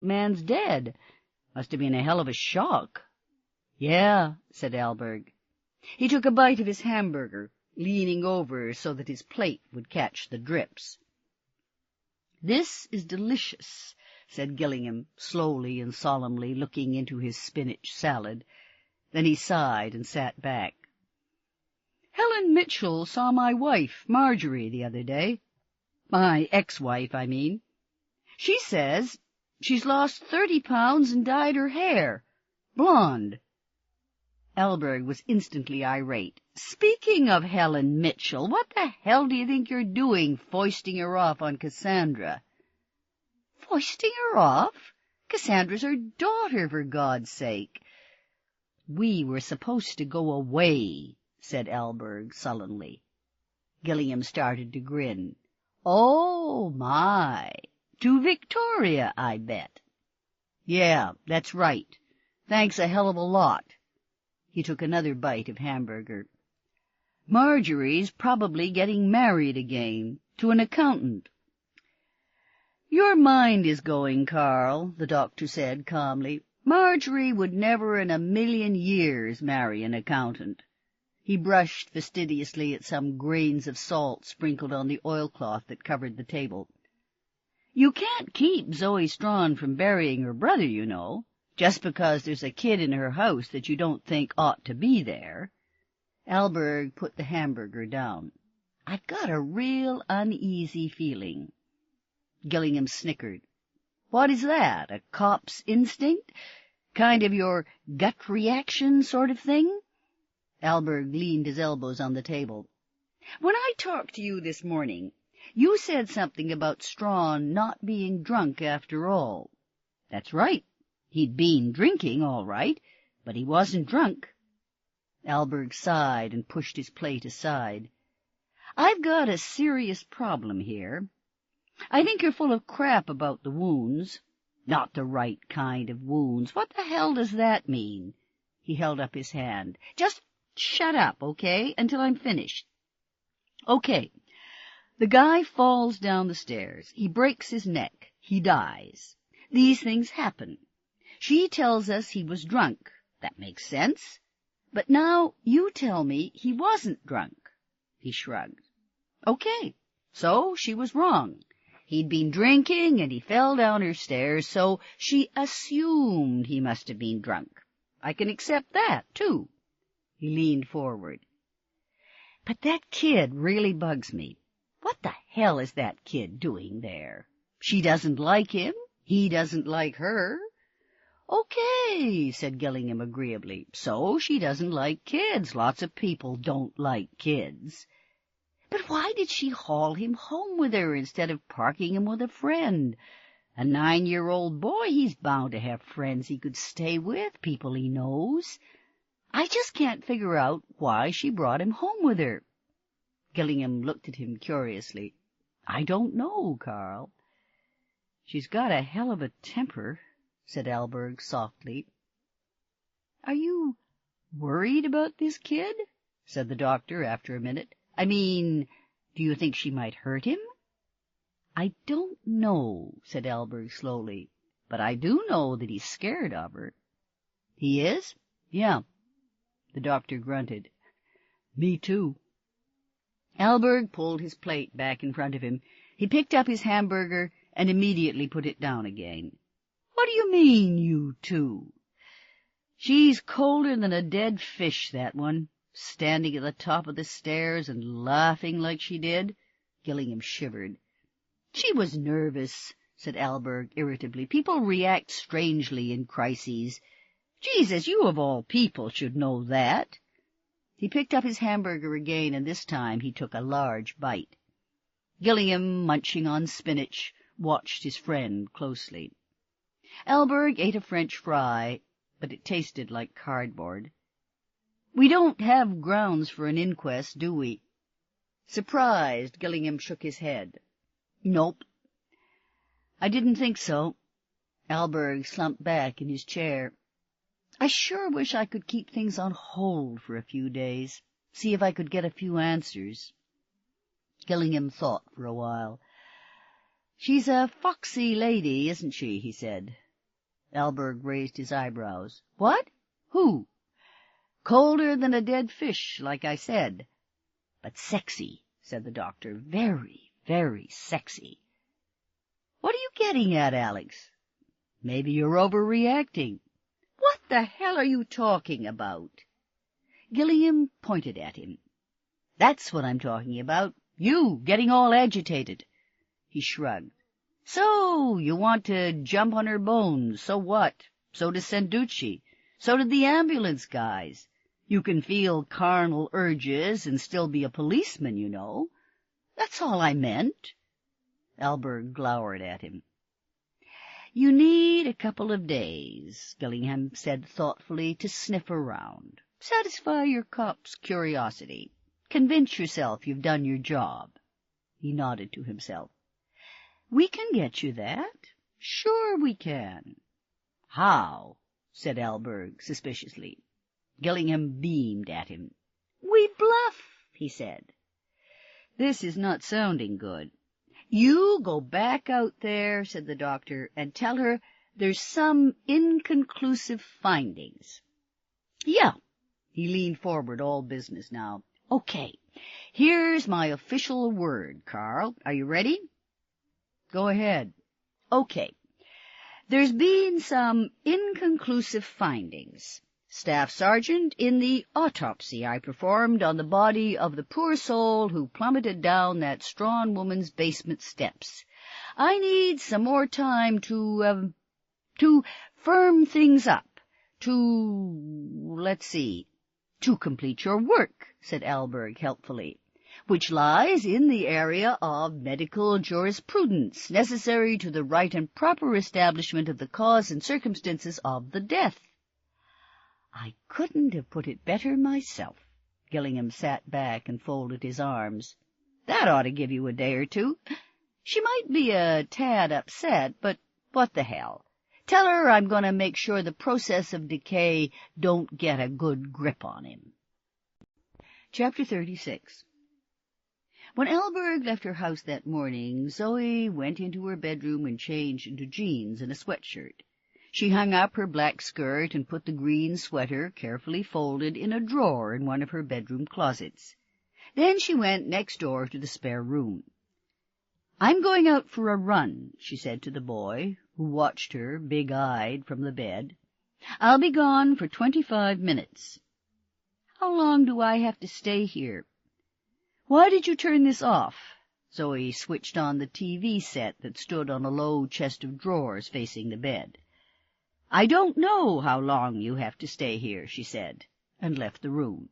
man's dead. Must have been a hell of a shock." "Yeah," said Allberg. He took a bite of his hamburger, leaning over so that his plate would catch the drips. "This is delicious," said Gillingham, slowly and solemnly, looking into his spinach salad. Then he sighed and sat back. "Helen Mitchell saw my wife, Marjorie, the other day. My ex-wife, I mean. She says she's lost 30 pounds and dyed her hair. Blonde." Allberg was instantly irate. "Speaking of Helen Mitchell, what the hell do you think you're doing, foisting her off on Cassandra?" "Foisting her off? Cassandra's her daughter, for God's sake." "We were supposed to go away," said Allberg sullenly. Gillingham started to grin. "Oh, my. To Victoria, I bet." "Yeah, that's right. Thanks a hell of a lot." He took another bite of hamburger. "Marjorie's probably getting married again, to an accountant." "Your mind is going, Karl," the doctor said calmly. "Marjorie would never in a million years marry an accountant." He brushed fastidiously at some grains of salt sprinkled on the oilcloth that covered the table. "You can't keep Zoe Strachan from burying her brother, you know, just because there's a kid in her house that you don't think ought to be there." Allberg put the hamburger down. "I've got a real uneasy feeling." Gillingham snickered. "What is that, a cop's instinct? Kind of your gut reaction sort of thing?" Allberg leaned his elbows on the table. "When I talked to you this morning, you said something about Strachan not being drunk after all." "That's right. He'd been drinking, all right, but he wasn't drunk." Allberg sighed and pushed his plate aside. "I've got a serious problem here. I think you're full of crap about the wounds. Not the right kind of wounds. What the hell does that mean?" He held up his hand. "Just shut up, okay, until I'm finished. Okay, the guy falls down the stairs. He breaks his neck. He dies. These things happen. She tells us he was drunk. That makes sense. But now you tell me he wasn't drunk." He shrugged. "Okay, so she was wrong. He'd been drinking, and he fell down her stairs, so she assumed he must have been drunk. I can accept that, too." He leaned forward. "But that kid really bugs me. What the hell is that kid doing there? She doesn't like him. He doesn't like her." "Okay," said Gillingham agreeably. "So she doesn't like kids. Lots of people don't like kids. But why did she haul him home with her instead of parking him with a friend? A 9-year-old boy, he's bound to have friends he could stay with, people he knows. I just can't figure out why she brought him home with her." Gillingham looked at him curiously. "I don't know, Karl." "She's got a hell of a temper," said Allberg softly. "Are you worried about this kid?" said the doctor after a minute. "I mean, do you think she might hurt him?" "I don't know," said Allberg slowly, "but I do know that he's scared of her." "He is?" "Yeah." The doctor grunted. "Me too." Allberg pulled his plate back in front of him. He picked up his hamburger and immediately put it down again. "What do you mean, you two?" "She's colder than a dead fish, that one, standing at the top of the stairs and laughing like she did." Gillingham shivered. "She was nervous," said Allberg irritably. "People react strangely in crises. Jesus, you of all people should know that." He picked up his hamburger again, and this time he took a large bite. Gillingham, munching on spinach, watched his friend closely. Allberg ate a French fry, but it tasted like cardboard. "We don't have grounds for an inquest, do we?" Surprised, Gillingham shook his head. "Nope." "I didn't think so." Allberg slumped back in his chair. "I sure wish I could keep things on hold for a few days, see if I could get a few answers." Gillingham thought for a while. "She's a foxy lady, isn't she?" he said. Allberg raised his eyebrows. What? Who? Colder than a dead fish, like I said. But sexy, said the doctor. Very, very sexy. What are you getting at, Alex? Maybe you're overreacting. What the hell are you talking about? Gillingham pointed at him. That's what I'm talking about. You getting all agitated. He shrugged. So, you want to jump on her bones. So what? So does Sanducci. So did the ambulance guys. You can feel carnal urges and still be a policeman, you know. That's all I meant. Allberg glowered at him. You need a couple of days, Gillingham said thoughtfully, to sniff around. Satisfy your cop's curiosity. Convince yourself you've done your job. He nodded to himself. We can get you that. Sure we can. How? Said Allberg suspiciously. Gillingham beamed at him. We bluff, he said. This is not sounding good. You go back out there, said the doctor, and tell her there's some inconclusive findings. Yeah. He leaned forward, all business now. Okay, here's my official word, Karl. Are you ready? Go ahead. Okay. There's been some inconclusive findings. Staff Sergeant, in the autopsy I performed on the body of the poor soul who plummeted down that Strawn woman's basement steps, I need some more time to firm things up, let's see, to complete your work, said Allberg helpfully, which lies in the area of medical jurisprudence necessary to the right and proper establishment of the cause and circumstances of the death. I couldn't have put it better myself. Gillingham sat back and folded his arms. That ought to give you a day or two. She might be a tad upset, but what the hell? Tell her I'm going to make sure the process of decay don't get a good grip on him. Chapter 36. When Allberg left her house that morning, Zoe went into her bedroom and changed into jeans and a sweatshirt. She hung up her black skirt and put the green sweater, carefully folded, in a drawer in one of her bedroom closets. Then she went next door to the spare room. I'm going out for a run, she said to the boy, who watched her, big-eyed, from the bed. I'll be gone for 25 minutes. How long do I have to stay here? Why did you turn this off? Zoe switched on the TV set that stood on a low chest of drawers facing the bed. I don't know how long you have to stay here, she said, and left the room.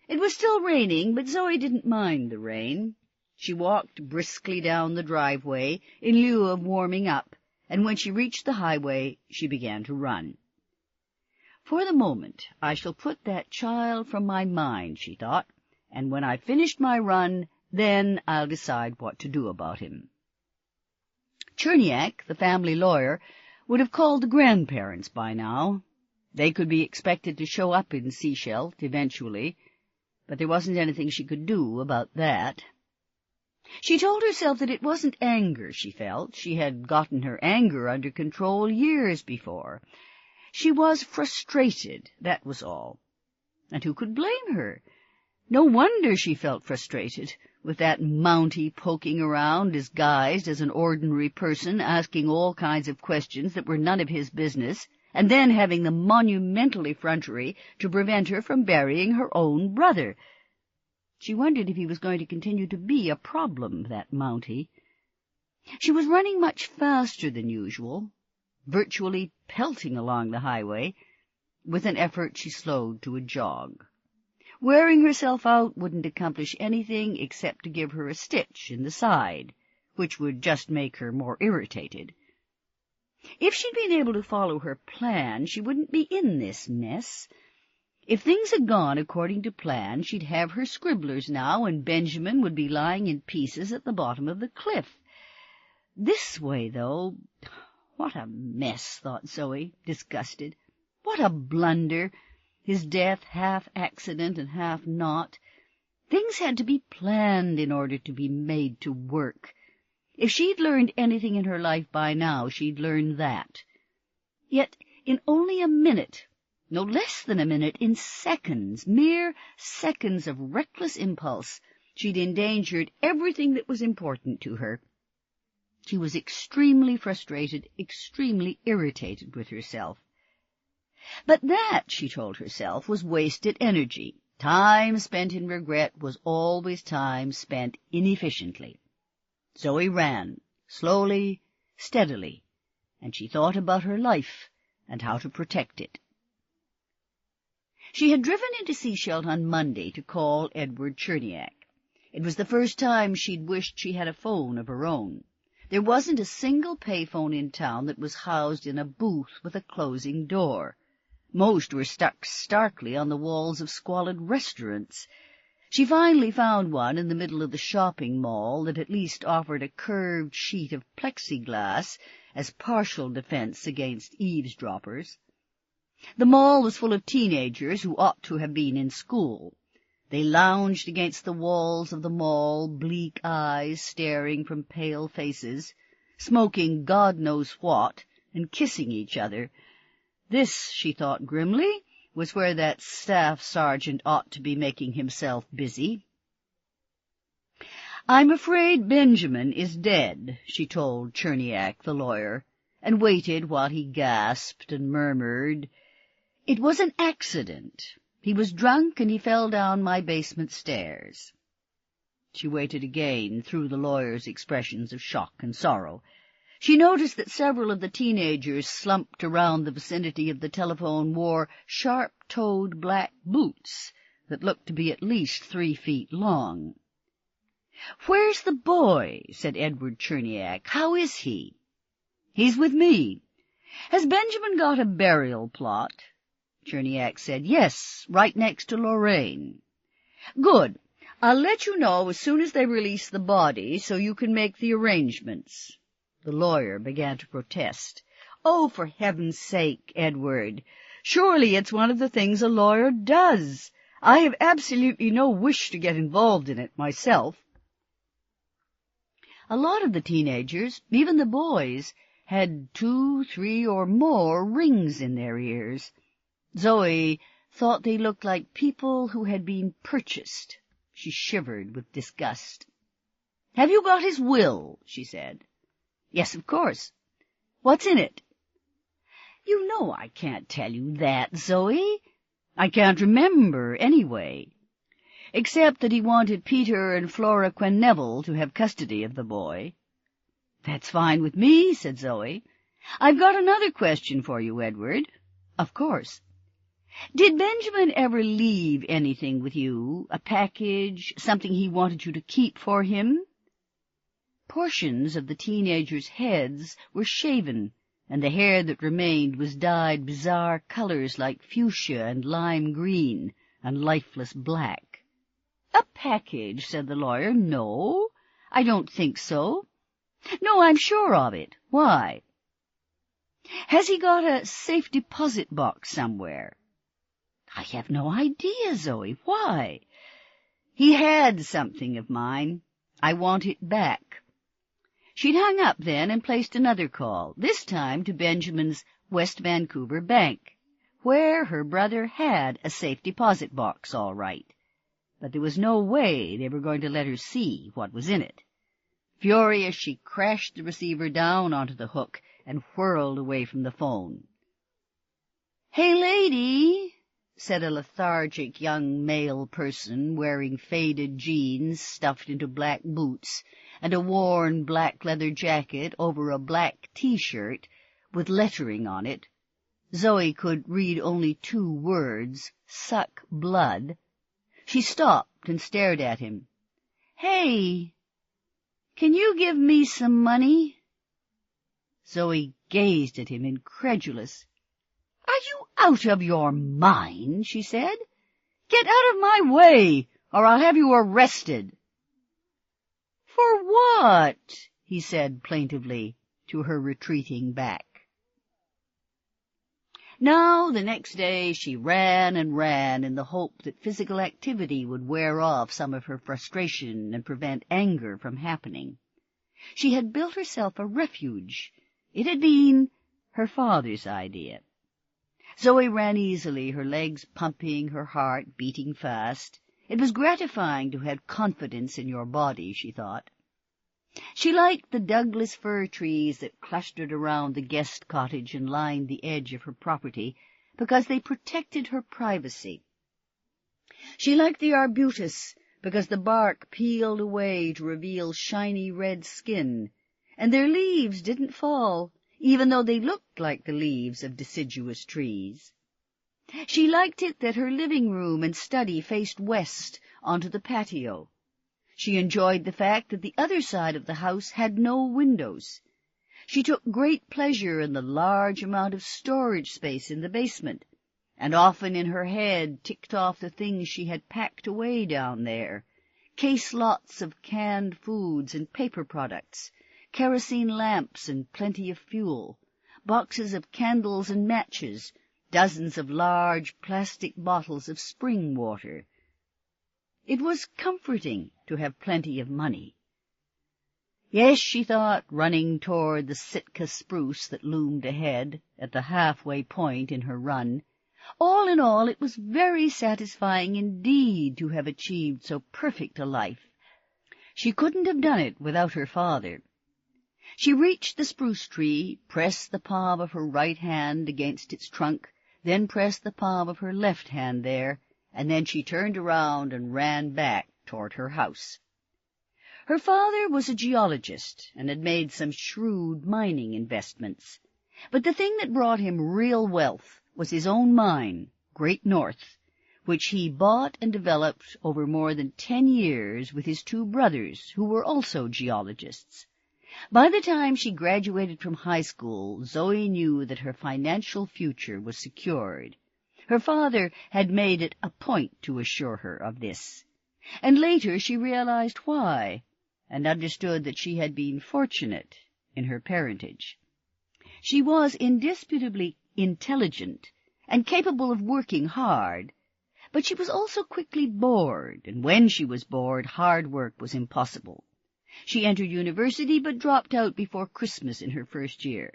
It was still raining, but Zoe didn't mind the rain. She walked briskly down the driveway in lieu of warming up, and when she reached the highway, she began to run. For the moment, I shall put that child from my mind, she thought, and when I've finished my run, then I'll decide what to do about him. Cherniak, the family lawyer, would have called the grandparents by now. They could be expected to show up in Seashelt eventually, but there wasn't anything she could do about that. She told herself that it wasn't anger she felt. She had gotten her anger under control years before. She was frustrated, that was all. And who could blame her? No wonder she felt frustrated, with that Mountie poking around disguised as an ordinary person, asking all kinds of questions that were none of his business, and then having the monumental effrontery to prevent her from burying her own brother. She wondered if he was going to continue to be a problem, that Mountie. She was running much faster than usual, virtually pelting along the highway. With an effort she slowed to a jog. Wearing herself out wouldn't accomplish anything except to give her a stitch in the side, which would just make her more irritated. If she'd been able to follow her plan, she wouldn't be in this mess. If things had gone according to plan, she'd have her scribblers now, and Benjamin would be lying in pieces at the bottom of the cliff. This way, though, what a mess, thought Zoe, disgusted. What a blunder! His death half accident and half not. Things had to be planned in order to be made to work. If she'd learned anything in her life by now, she'd learned that. Yet in only a minute, no less than a minute, in seconds, mere seconds of reckless impulse, she'd endangered everything that was important to her. She was extremely frustrated, extremely irritated with herself. But that, she told herself, was wasted energy. Time spent in regret was always time spent inefficiently. Zoe ran, slowly, steadily, and she thought about her life and how to protect it. She had driven into Seashell on Monday to call Edward Cherniak. It was the first time she'd wished she had a phone of her own. There wasn't a single payphone in town that was housed in a booth with a closing door. Most were stuck starkly on the walls of squalid restaurants. She finally found one in the middle of the shopping mall that at least offered a curved sheet of plexiglass as partial defense against eavesdroppers. The mall was full of teenagers who ought to have been in school. They lounged against the walls of the mall, bleak eyes staring from pale faces, smoking God knows what, and kissing each other. This, she thought grimly, was where that staff sergeant ought to be making himself busy. "I'm afraid Benjamin is dead," she told Cherniak, the lawyer, and waited while he gasped and murmured, "It was an accident. He was drunk and he fell down my basement stairs." She waited again through the lawyer's expressions of shock and sorrow. She noticed that several of the teenagers slumped around the vicinity of the telephone wore sharp-toed black boots that looked to be at least 3 feet long. "Where's the boy?" said Edward Cherniak. "How is he?" "He's with me." "Has Benjamin got a burial plot?" Cherniak said, "Yes, right next to Lorraine." "Good. I'll let you know as soon as they release the body so you can make the arrangements." The lawyer began to protest. "Oh, for heaven's sake, Edward. Surely it's one of the things a lawyer does. I have absolutely no wish to get involved in it myself." A lot of the teenagers, even the boys, had 2, 3, or more rings in their ears. Zoe thought they looked like people who had been purchased. She shivered with disgust. "Have you got his will?" she said. "Yes, of course." "What's in it?" "You know I can't tell you that, Zoe. I can't remember, anyway. Except that he wanted Peter and Flora Quenneville to have custody of the boy." "That's fine with me," said Zoe. "I've got another question for you, Edward." "Of course." "Did Benjamin ever leave anything with you, a package, something he wanted you to keep for him?" Portions of the teenagers' heads were shaven, and the hair that remained was dyed bizarre colors like fuchsia and lime green and lifeless black. "A package," said the lawyer. "No, I don't think so." "No, I'm sure of it. Why?" "Has he got a safe deposit box somewhere?" "I have no idea, Zoe. Why?" "He had something of mine. I want it back." She'd hung up then and placed another call, this time to Benjamin's West Vancouver bank, where her brother had a safe deposit box, all right. But there was no way they were going to let her see what was in it. Furious, she crashed the receiver down onto the hook and whirled away from the phone. "Hey, lady," said a lethargic young male person wearing faded jeans stuffed into black boots and a worn black leather jacket over a black T-shirt with lettering on it. Zoe could read only 2 words, "suck blood." She stopped and stared at him. "Hey, can you give me some money?" Zoe gazed at him, incredulous. "Are you out of your mind?" she said. "Get out of my way, or I'll have you arrested." "For what?" he said plaintively to her retreating back. Now, the next day, she ran and ran in the hope that physical activity would wear off some of her frustration and prevent anger from happening. She had built herself a refuge. It had been her father's idea. Zoe ran easily, her legs pumping, her heart beating fast. It was gratifying to have confidence in your body, she thought. She liked the Douglas fir trees that clustered around the guest cottage and lined the edge of her property, because they protected her privacy. She liked the arbutus, because the bark peeled away to reveal shiny red skin, and their leaves didn't fall, even though they looked like the leaves of deciduous trees. She liked it that her living room and study faced west onto the patio. She enjoyed the fact that the other side of the house had no windows. She took great pleasure in the large amount of storage space in the basement, and often in her head ticked off the things she had packed away down there: case lots of canned foods and paper products, kerosene lamps and plenty of fuel, boxes of candles and matches, dozens of large plastic bottles of spring water. It was comforting to have plenty of money. Yes, she thought, running toward the Sitka spruce that loomed ahead at the halfway point in her run, all in all it was very satisfying indeed to have achieved so perfect a life. She couldn't have done it without her father. She reached the spruce tree, pressed the palm of her right hand against its trunk, then pressed the palm of her left hand there, and then she turned around and ran back toward her house. Her father was a geologist and had made some shrewd mining investments, but the thing that brought him real wealth was his own mine, Great North, which he bought and developed over more than 10 years with his 2 brothers, who were also geologists. By the time she graduated from high school, Zoe knew that her financial future was secured. Her father had made it a point to assure her of this, and later she realized why, and understood that she had been fortunate in her parentage. She was indisputably intelligent and capable of working hard, but she was also quickly bored, and when she was bored, hard work was impossible. She entered university but dropped out before Christmas in her first year.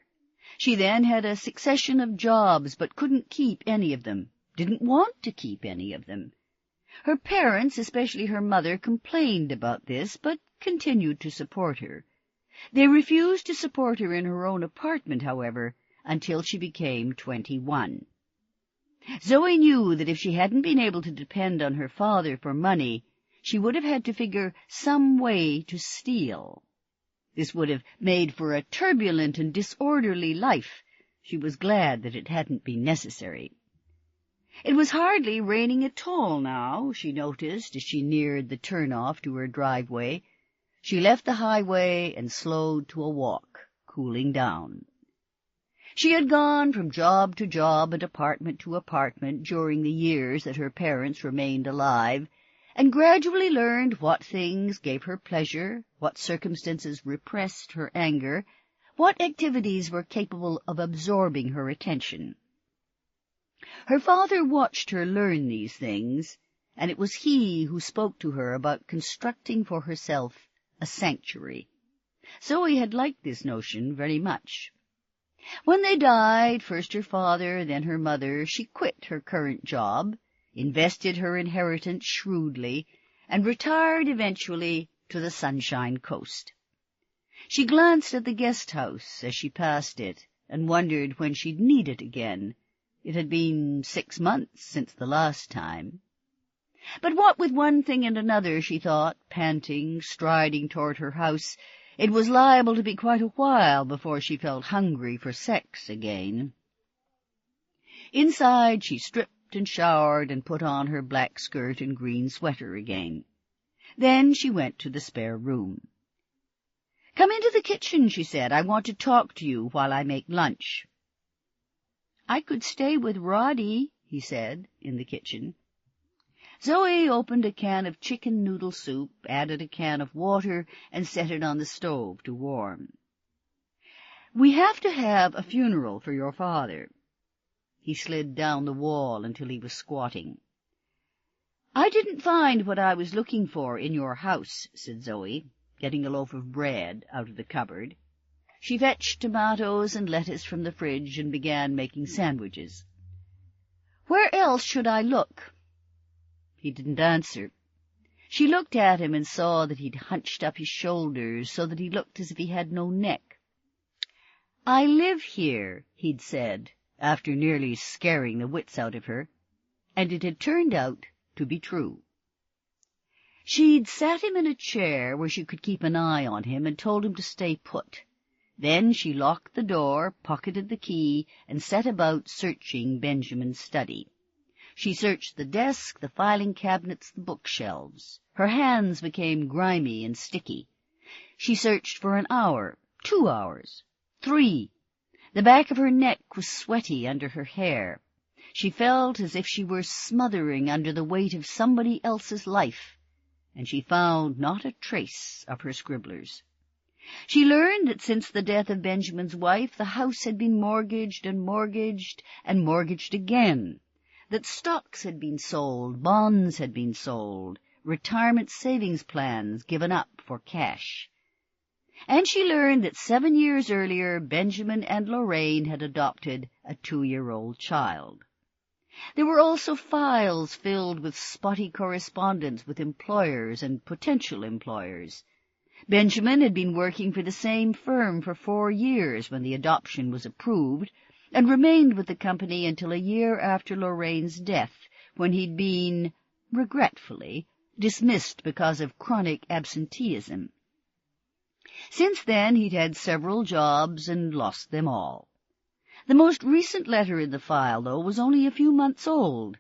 She then had a succession of jobs but couldn't keep any of them, didn't want to keep any of them. Her parents, especially her mother, complained about this, but continued to support her. They refused to support her in her own apartment, however, until she became 21. Zoe knew that if she hadn't been able to depend on her father for money, she would have had to figure some way to steal. This would have made for a turbulent and disorderly life. She was glad that it hadn't been necessary. It was hardly raining at all now, she noticed as she neared the turnoff to her driveway. She left the highway and slowed to a walk, cooling down. She had gone from job to job and apartment to apartment during the years that her parents remained alive, and gradually learned what things gave her pleasure, what circumstances repressed her anger, what activities were capable of absorbing her attention. Her father watched her learn these things, and it was he who spoke to her about constructing for herself a sanctuary. Zoe had liked this notion very much. When they died, first her father, then her mother, she quit her current job, invested her inheritance shrewdly, and retired eventually to the Sunshine Coast. She glanced at the guest house as she passed it, and wondered when she'd need it again. It had been 6 months since the last time. But what with one thing and another, she thought, panting, striding toward her house, it was liable to be quite a while before she felt hungry for sex again. Inside she stripped and showered and put on her black skirt and green sweater again. Then she went to the spare room. "Come into the kitchen," she said. "I want to talk to you while I make lunch." "I could stay with Roddy," he said, in the kitchen. Zoe opened a can of chicken noodle soup, added a can of water, and set it on the stove to warm. "We have to have a funeral for your father." He slid down the wall until he was squatting. "I didn't find what I was looking for in your house," said Zoe, getting a loaf of bread out of the cupboard. She fetched tomatoes and lettuce from the fridge and began making sandwiches. "Where else should I look?" He didn't answer. She looked at him and saw that he'd hunched up his shoulders so that he looked as if he had no neck. "I live here," he'd said, after nearly scaring the wits out of her, and it had turned out to be true. She'd sat him in a chair where she could keep an eye on him and told him to stay put. Then she locked the door, pocketed the key, and set about searching Benjamin's study. She searched the desk, the filing cabinets, the bookshelves. Her hands became grimy and sticky. She searched for an hour, 2 hours, 3. The back of her neck was sweaty under her hair. She felt as if she were smothering under the weight of somebody else's life, and she found not a trace of her scribblers. She learned that since the death of Benjamin's wife, the house had been mortgaged and mortgaged and mortgaged again, that stocks had been sold, bonds had been sold, retirement savings plans given up for cash. And she learned that 7 years earlier Benjamin and Lorraine had adopted a 2-year-old child. There were also files filled with spotty correspondence with employers and potential employers. Benjamin had been working for the same firm for 4 years when the adoption was approved, and remained with the company until a year after Lorraine's death, when he'd been, regretfully, dismissed because of chronic absenteeism. Since then he'd had several jobs and lost them all. The most recent letter in the file, though, was only a few months old.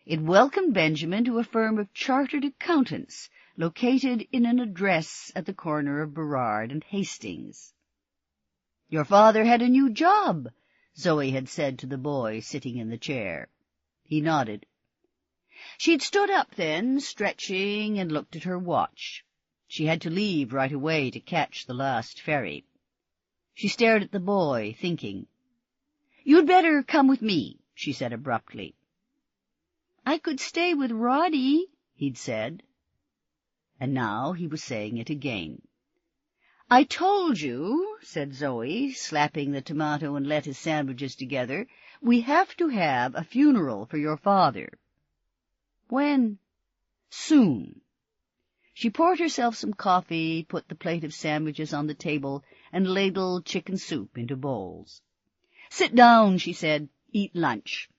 It welcomed Benjamin to a firm of chartered accountants, located in an address at the corner of Burrard and Hastings. "Your father had a new job," Zoe had said to the boy sitting in the chair. He nodded. She'd stood up then, stretching, and looked at her watch. She had to leave right away to catch the last ferry. She stared at the boy, thinking. "You'd better come with me," she said abruptly. "I could stay with Roddy," he'd said. And now he was saying it again. "I told you," said Zoe, slapping the tomato and lettuce sandwiches together, "we have to have a funeral for your father." "When?" "Soon." She poured herself some coffee, put the plate of sandwiches on the table, and ladled chicken soup into bowls. "Sit down," she said. "Eat lunch."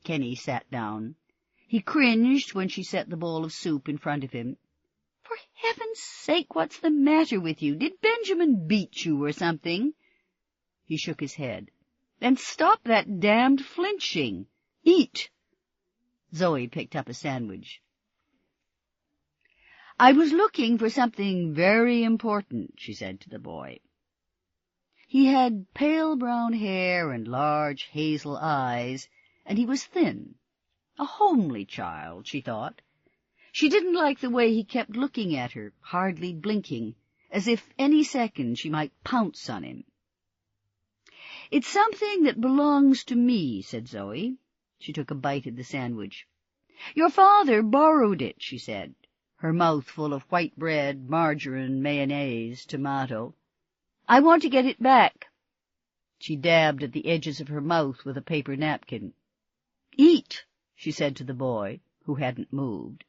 Kenny sat down. He cringed when she set the bowl of soup in front of him. "For heaven's sake, what's the matter with you? Did Benjamin beat you or something?" He shook his head. "Then stop that damned flinching. Eat." Zoe picked up a sandwich. "I was looking for something very important," she said to the boy. He had pale brown hair and large hazel eyes, and he was thin. A homely child, she thought. She didn't like the way he kept looking at her, hardly blinking, as if any second she might pounce on him. "It's something that belongs to me," said Zoe. She took a bite of the sandwich. "Your father borrowed it," she said, her mouth full of white bread, margarine, mayonnaise, tomato. "I want to get it back." She dabbed at the edges of her mouth with a paper napkin. "Eat," she said to the boy, who hadn't moved.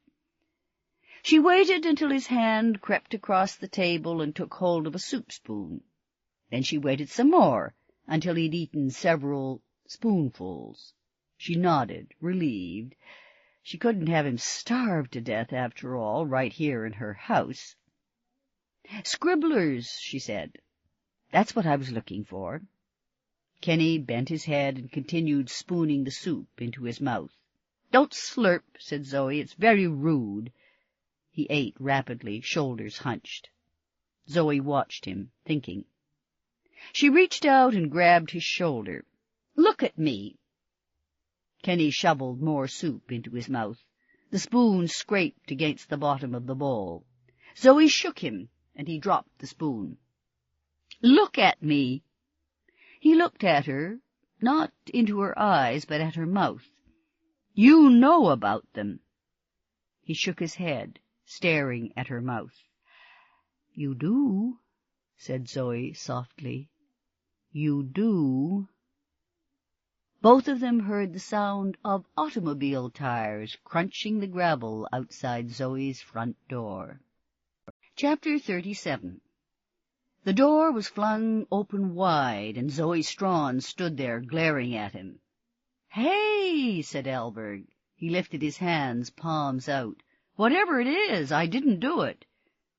She waited until his hand crept across the table and took hold of a soup spoon. Then she waited some more, until he'd eaten several spoonfuls. She nodded, relieved. She couldn't have him starved to death, after all, right here in her house. "Scribblers," she said. "That's what I was looking for." Kenny bent his head and continued spooning the soup into his mouth. "Don't slurp," said Zoe. "It's very rude." He ate rapidly, shoulders hunched. Zoe watched him, thinking. She reached out and grabbed his shoulder. "Look at me." Kenny shoveled more soup into his mouth. The spoon scraped against the bottom of the bowl. Zoe shook him, and he dropped the spoon. "Look at me." He looked at her, not into her eyes, but at her mouth. "You know about them." He shook his head, staring at her mouth. "You do," said Zoe softly. "You do." Both of them heard the sound of automobile tires crunching the gravel outside Zoe's front door. Chapter 37. The door was flung open wide, and Zoe Strachan stood there glaring at him. "Hey," said Allberg. He lifted his hands, palms out. "Whatever it is, I didn't do it."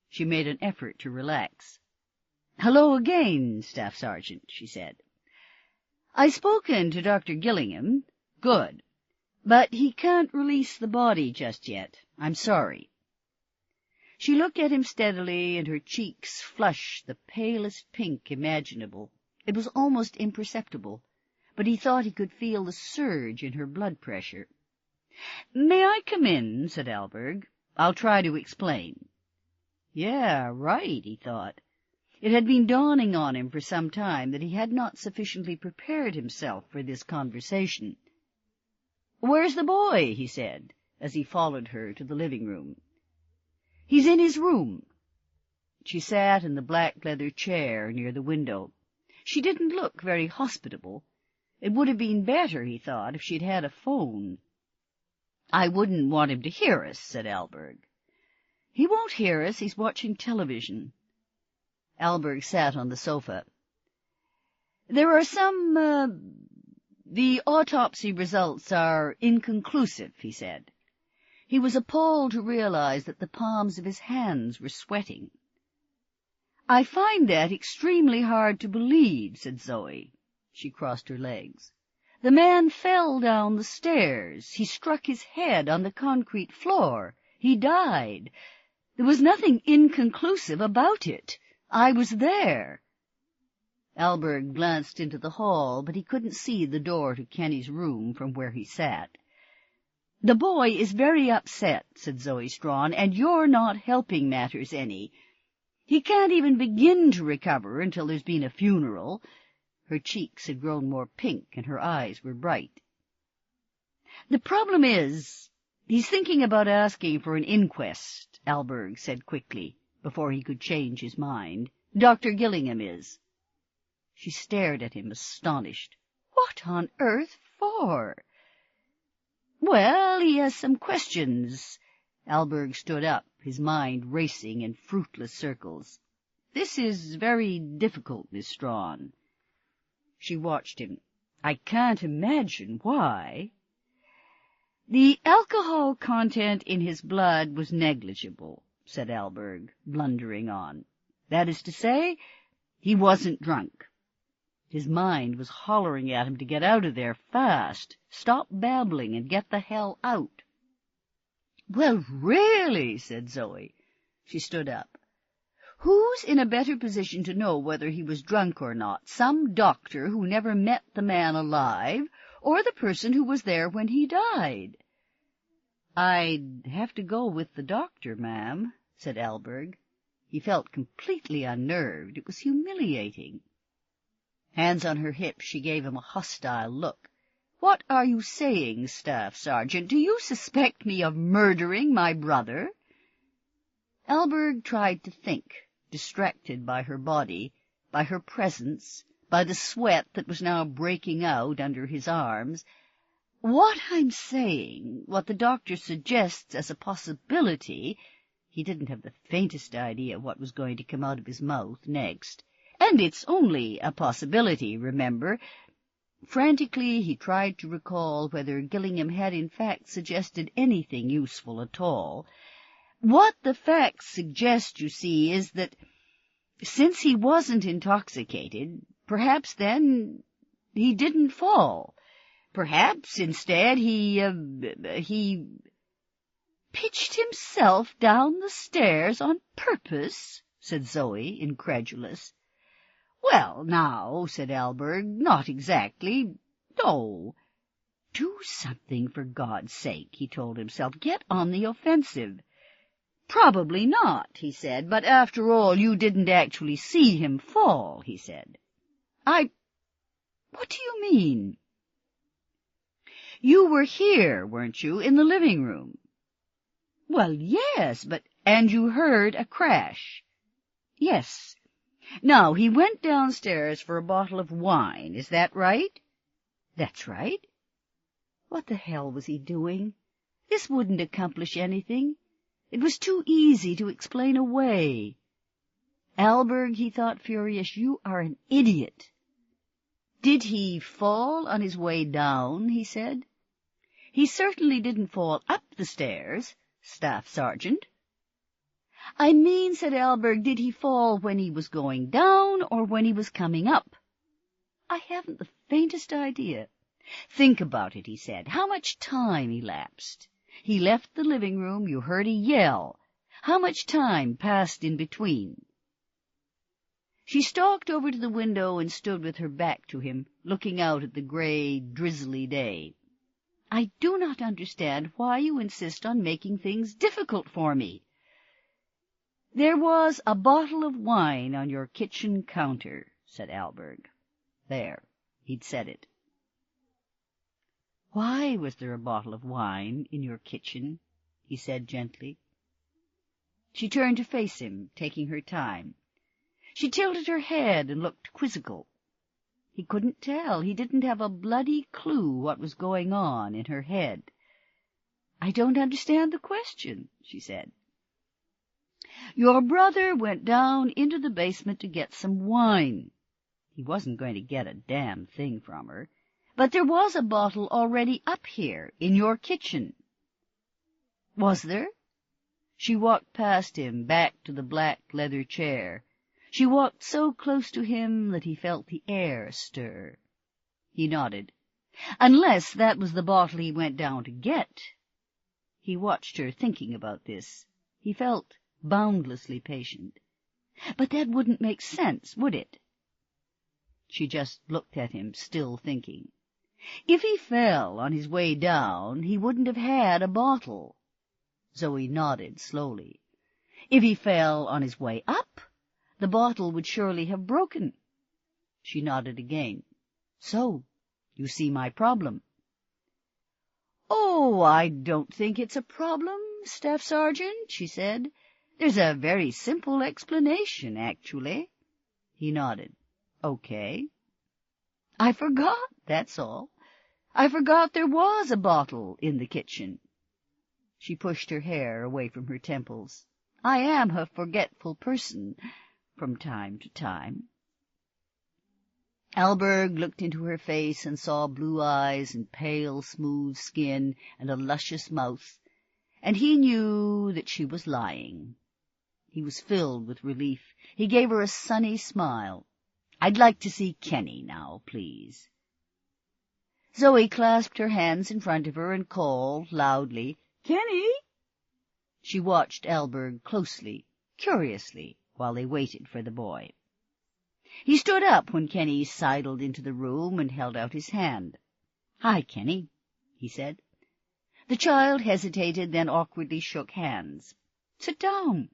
She made an effort to relax. "Hello again, Staff Sergeant," she said. "I've spoken to Dr. Gillingham." "Good. But he can't release the body just yet. I'm sorry." She looked at him steadily, and her cheeks flushed the palest pink imaginable. It was almost imperceptible, but he thought he could feel the surge in her blood pressure. "May I come in?" said Allberg. "I'll try to explain." Yeah, right, he thought. It had been dawning on him for some time that he had not sufficiently prepared himself for this conversation. "Where's the boy?" he said, as he followed her to the living room. "He's in his room." She sat in the black leather chair near the window. She didn't look very hospitable. It would have been better, he thought, if she'd had a phone. "I wouldn't want him to hear us," said Allberg. "He won't hear us. He's watching television." Allberg sat on the sofa. "There are the autopsy results are inconclusive," he said. He was appalled to realize that the palms of his hands were sweating. "I find that extremely hard to believe," said Zoe. She crossed her legs. "The man fell down the stairs. He struck his head on the concrete floor. He died. There was nothing inconclusive about it. I was there." Allberg glanced into the hall, but he couldn't see the door to Kenny's room from where he sat. "The boy is very upset," said Zoe Strachan, "and you're not helping matters any. He can't even begin to recover until there's been a funeral." Her cheeks had grown more pink, and her eyes were bright. "The problem is, he's thinking about asking for an inquest," Allberg said quickly, before he could change his mind. "Dr. Gillingham is." She stared at him, astonished. "What on earth for?" "Well, he has some questions." Allberg stood up, his mind racing in fruitless circles. "This is very difficult, Miss Strachan." She watched him. "I can't imagine why." "The alcohol content in his blood was negligible," said Allberg, blundering on. "That is to say, he wasn't drunk." His mind was hollering at him to get out of there fast, stop babbling, and get the hell out. "Well, really," said Zoe. She stood up. "Who's in a better position to know whether he was drunk or not, some doctor who never met the man alive, or the person who was there when he died?" "I'd have to go with the doctor, ma'am," said Allberg. He felt completely unnerved. It was humiliating. Hands on her hips, she gave him a hostile look. "What are you saying, Staff Sergeant? Do you suspect me of murdering my brother?" Allberg tried to think, distracted by her body, by her presence, by the sweat that was now breaking out under his arms. "What I'm saying, what the doctor suggests as a possibility—" He didn't have the faintest idea what was going to come out of his mouth next. "And it's only a possibility, remember." Frantically he tried to recall whether Gillingham had in fact suggested anything useful at all. "What the facts suggest, you see, is that since he wasn't intoxicated, perhaps then he didn't fall. Perhaps instead he pitched himself down the stairs on purpose," said Zoe, incredulous. "Well, now," said Allberg, "not exactly. No." "Do something, for God's sake," he told himself. "Get on the offensive." "Probably not," he said. "But after all, you didn't actually see him fall," he said. What do you mean?" "You were here, weren't you, in the living room?" "Well, yes, but—" "And you heard a crash?" "Yes. Now, he went downstairs for a bottle of wine, is that right? That's right. What the hell was he doing? This wouldn't accomplish anything. It was too easy to explain away. Allberg, he thought, furious, you are an idiot. Did he fall on his way down, he said. He certainly didn't fall up the stairs, Staff Sergeant. I mean, said Allberg, did he fall when he was going down or when he was coming up? I haven't the faintest idea. Think about it, he said. How much time elapsed? He left the living room, you heard a yell. How much time passed in between? She stalked over to the window and stood with her back to him, looking out at the gray, drizzly day. I do not understand why you insist on making things difficult for me. There was a bottle of wine on your kitchen counter, said Allberg. There, he'd said it. Why was there a bottle of wine in your kitchen? He said gently. She turned to face him, taking her time. She tilted her head and looked quizzical. He couldn't tell. He didn't have a bloody clue what was going on in her head. I don't understand the question, she said. Your brother went down into the basement to get some wine. He wasn't going to get a damn thing from her, but there was a bottle already up here in your kitchen. Was there? She walked past him, back to the black leather chair. She walked so close to him that he felt the air stir. He nodded. Unless that was the bottle he went down to get. He watched her, thinking about this. He felt boundlessly patient. But that wouldn't make sense, would it? She just looked at him, still thinking. If he fell on his way down, he wouldn't have had a bottle. Zoe nodded slowly. If he fell on his way up, the bottle would surely have broken. She nodded again. So, you see my problem. Oh, I don't think it's a problem, Staff Sergeant, she said. There's a very simple explanation, actually. He nodded. Okay. I forgot, that's all. I forgot there was a bottle in the kitchen. She pushed her hair away from her temples. I am a forgetful person from time to time. Allberg looked into her face and saw blue eyes and pale, smooth skin and a luscious mouth, and he knew that she was lying. He was filled with relief. He gave her a sunny smile. I'd like to see Kenny now, please. Zoe clasped her hands in front of her and called loudly, Kenny! She watched Allberg closely, curiously, while they waited for the boy. He stood up when Kenny sidled into the room and held out his hand. Hi, Kenny, he said. The child hesitated, then awkwardly shook hands. Sit down.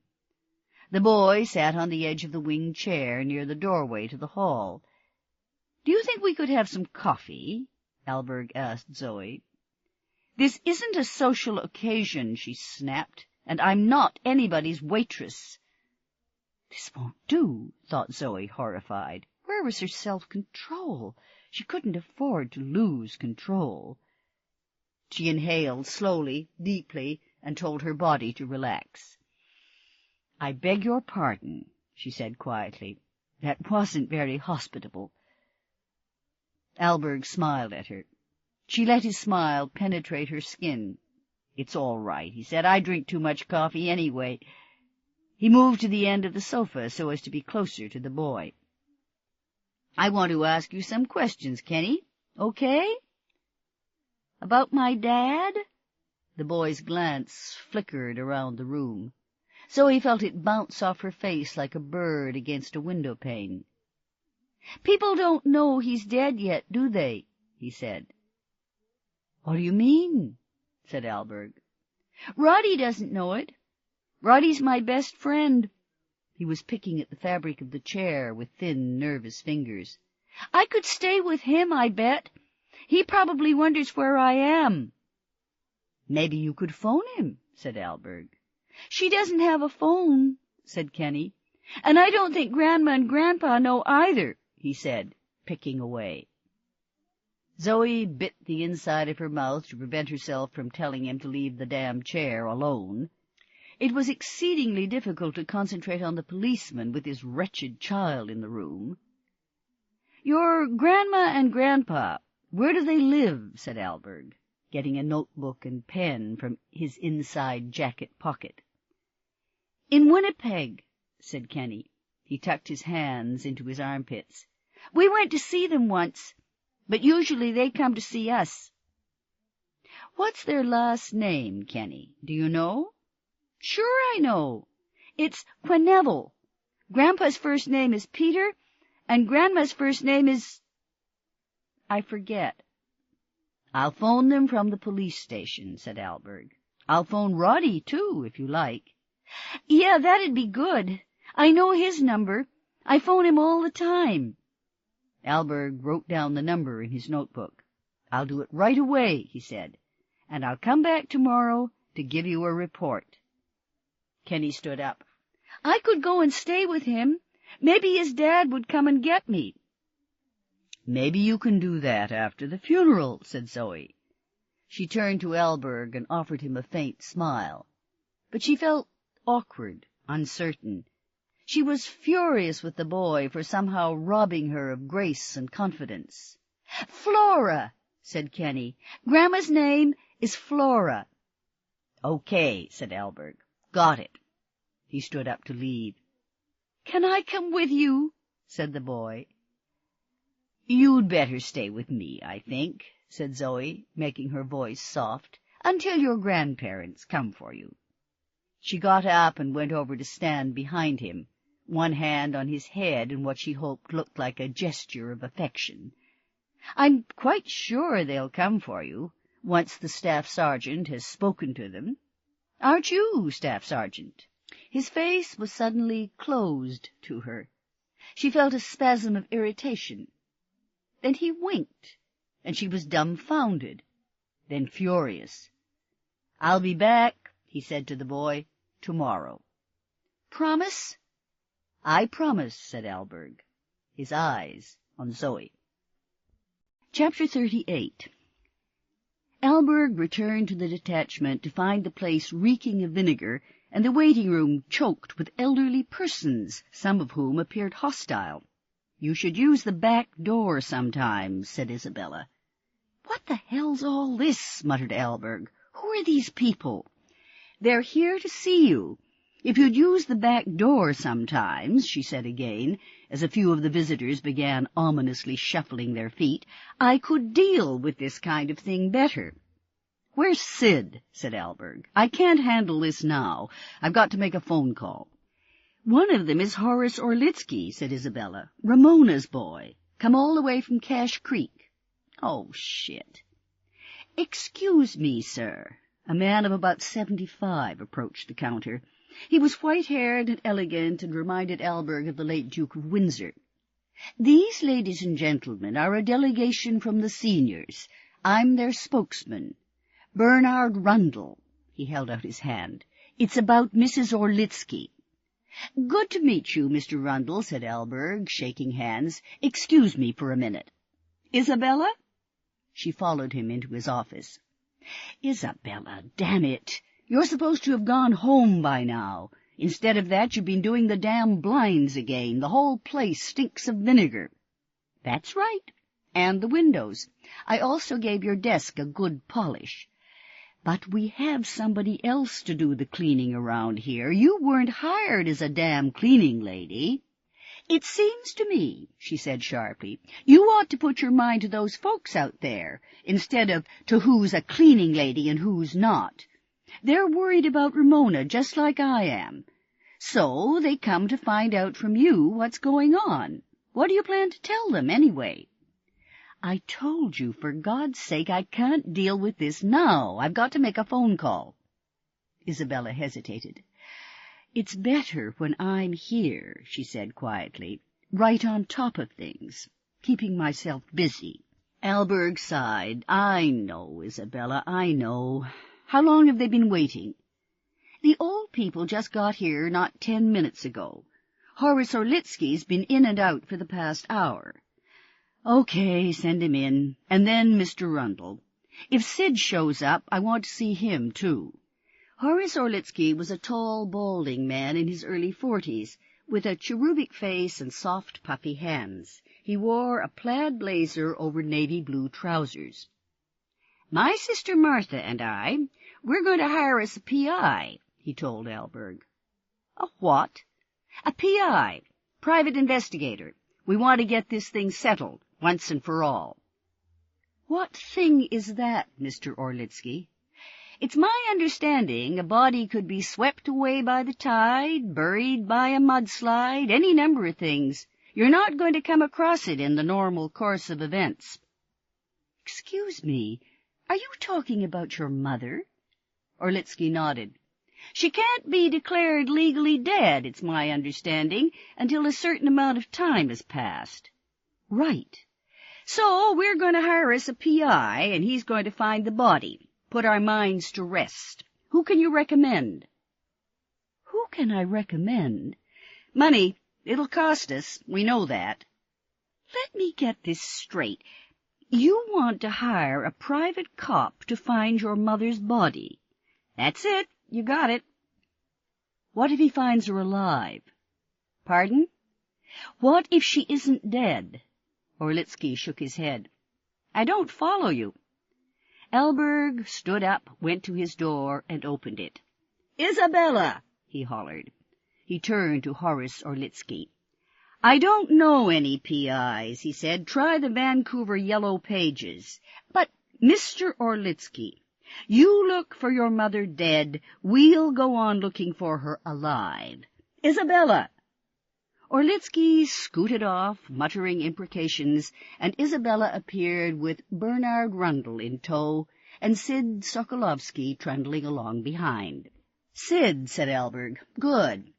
The boy sat on the edge of the wing chair near the doorway to the hall. Do you think we could have some coffee? Allberg asked Zoe. This isn't a social occasion, she snapped, and I'm not anybody's waitress. This won't do, thought Zoe, horrified. Where was her self-control? She couldn't afford to lose control. She inhaled slowly, deeply, and told her body to relax. I beg your pardon, she said quietly. That wasn't very hospitable. Allberg smiled at her. She let his smile penetrate her skin. It's all right, he said. I drink too much coffee anyway. He moved to the end of the sofa so as to be closer to the boy. I want to ask you some questions, Kenny. Okay? About my dad? The boy's glance flickered around the room. Zoe felt it bounce off her face like a bird against a window pane. People don't know he's dead yet, do they? He said. What do you mean? Said Allberg. Roddy doesn't know it. Roddy's my best friend. He was picking at the fabric of the chair with thin, nervous fingers. I could stay with him, I bet. He probably wonders where I am. Maybe you could phone him, said Allberg. She doesn't have a phone, said Kenny. And I don't think Grandma and Grandpa know either, he said, picking away. Zoe bit the inside of her mouth to prevent herself from telling him to leave the damn chair alone. It was exceedingly difficult to concentrate on the policeman with his wretched child in the room. "Your Grandma and Grandpa, where do they live?" said Allberg, getting a notebook and pen from his inside jacket pocket. "In Winnipeg," said Kenny. He tucked his hands into his armpits. "We went to see them once, but usually they come to see us." "What's their last name, Kenny? Do you know?" "Sure I know. It's Quenneville. Grandpa's first name is Peter, and Grandma's first name is... I forget." "I'll phone them from the police station," said Allberg. "I'll phone Roddy, too, if you like." "Yeah, that'd be good. I know his number. I phone him all the time." Allberg wrote down the number in his notebook. "I'll do it right away," he said, "and I'll come back tomorrow to give you a report." Kenny stood up. "I could go and stay with him. Maybe his dad would come and get me." "Maybe you can do that after the funeral," said Zoe. She turned to Allberg and offered him a faint smile, but she felt awkward, uncertain. She was furious with the boy for somehow robbing her of grace and confidence. "Flora," said Kenny. "Grandma's name is Flora." "Okay," said Allberg. "Got it." He stood up to leave. "Can I come with you?" said the boy. "You'd better stay with me, I think," said Zoe, making her voice soft, "until your grandparents come for you." She got up and went over to stand behind him, one hand on his head in what she hoped looked like a gesture of affection. "I'm quite sure they'll come for you, once the staff sergeant has spoken to them. Aren't you, Staff Sergeant?" His face was suddenly closed to her. She felt a spasm of irritation. Then he winked, and she was dumbfounded, then furious. "I'll be back," he said to the boy, "tomorrow." "Promise?" "I promise," said Allberg, his eyes on Zoe. Chapter 38. Allberg returned to the detachment to find the place reeking of vinegar and the waiting room choked with elderly persons, some of whom appeared hostile. "You should use the back door sometimes," said Isabella. "What the hell's all this?" muttered Allberg. "Who are these people?" "They're here to see you. If you'd use the back door sometimes," she said again, as a few of the visitors began ominously shuffling their feet, "I could deal with this kind of thing better." "Where's Sid?" said Allberg. "I can't handle this now. I've got to make a phone call." "One of them is Horace Orlitsky," said Isabella. "Ramona's boy. Come all the way from Cache Creek." "Oh, shit." "Excuse me, sir." A man of about 75 approached the counter. He was white-haired and elegant and reminded Allberg of the late Duke of Windsor. "These ladies and gentlemen are a delegation from the seniors. I'm their spokesman. Bernard Rundle." He held out his hand. "It's about Mrs. Orlitsky." "Good to meet you, Mr. Rundle," said Allberg, shaking hands. "Excuse me for a minute." "Isabella?" She followed him into his office. "Isabella, damn it! You're supposed to have gone home by now. Instead of that, you've been doing the damn blinds again. The whole place stinks of vinegar." "That's right. And the windows. I also gave your desk a good polish. But we have somebody else to do the cleaning around here. You weren't hired as a damn cleaning lady." "It seems to me," she said sharply, "you ought to put your mind to those folks out there, instead of to who's a cleaning lady and who's not. They're worried about Ramona just like I am. So they come to find out from you what's going on. What do you plan to tell them, anyway?" "I told you, for God's sake, I can't deal with this now. I've got to make a phone call." Isabella hesitated. "It's better when I'm here," she said quietly, "right on top of things, keeping myself busy." Allberg sighed. "I know, Isabella, I know. How long have they been waiting?" "The old people just got here not 10 minutes ago. Horace Orlitsky's been in and out for the past hour." "Okay, send him in. And then Mr. Rundle. If Sid shows up, I want to see him, too." Horace Orlitsky was a tall, balding man in his early 40s, with a cherubic face and soft, puffy hands. He wore a plaid blazer over navy blue trousers. "My sister Martha and we're going to hire us a P.I., he told Allberg. "A what?" "A P.I., private investigator. We want to get this thing settled, once and for all." "What thing is that, Mr. Orlitsky?" "It's my understanding a body could be swept away by the tide, buried by a mudslide, any number of things. You're not going to come across it in the normal course of events." "Excuse me, are you talking about your mother?" Orlitsky nodded. "She can't be declared legally dead, it's my understanding, until a certain amount of time has passed." "Right. So we're going to hire us a P.I., and he's going to find the body, put our minds to rest. Who can you recommend?" "Who can I recommend?" "Money. It'll cost us. We know that." "Let me get this straight. You want to hire a private cop to find your mother's body?" "That's it. You got it." "What if he finds her alive?" "Pardon?" "What if she isn't dead?" Orlitsky shook his head. "I don't follow you." Allberg stood up, went to his door, and opened it. "Isabella!" he hollered. He turned to Horace Orlitsky. "I don't know any P.I.s, he said. "Try the Vancouver Yellow Pages." "But, Mr. Orlitsky, you look for your mother dead, we'll go on looking for her alive. Isabella!" Orlitsky scooted off, muttering imprecations, and Isabella appeared with Bernard Rundle in tow and Sid Sokolovsky trundling along behind. "Sid," said Allberg. "Good.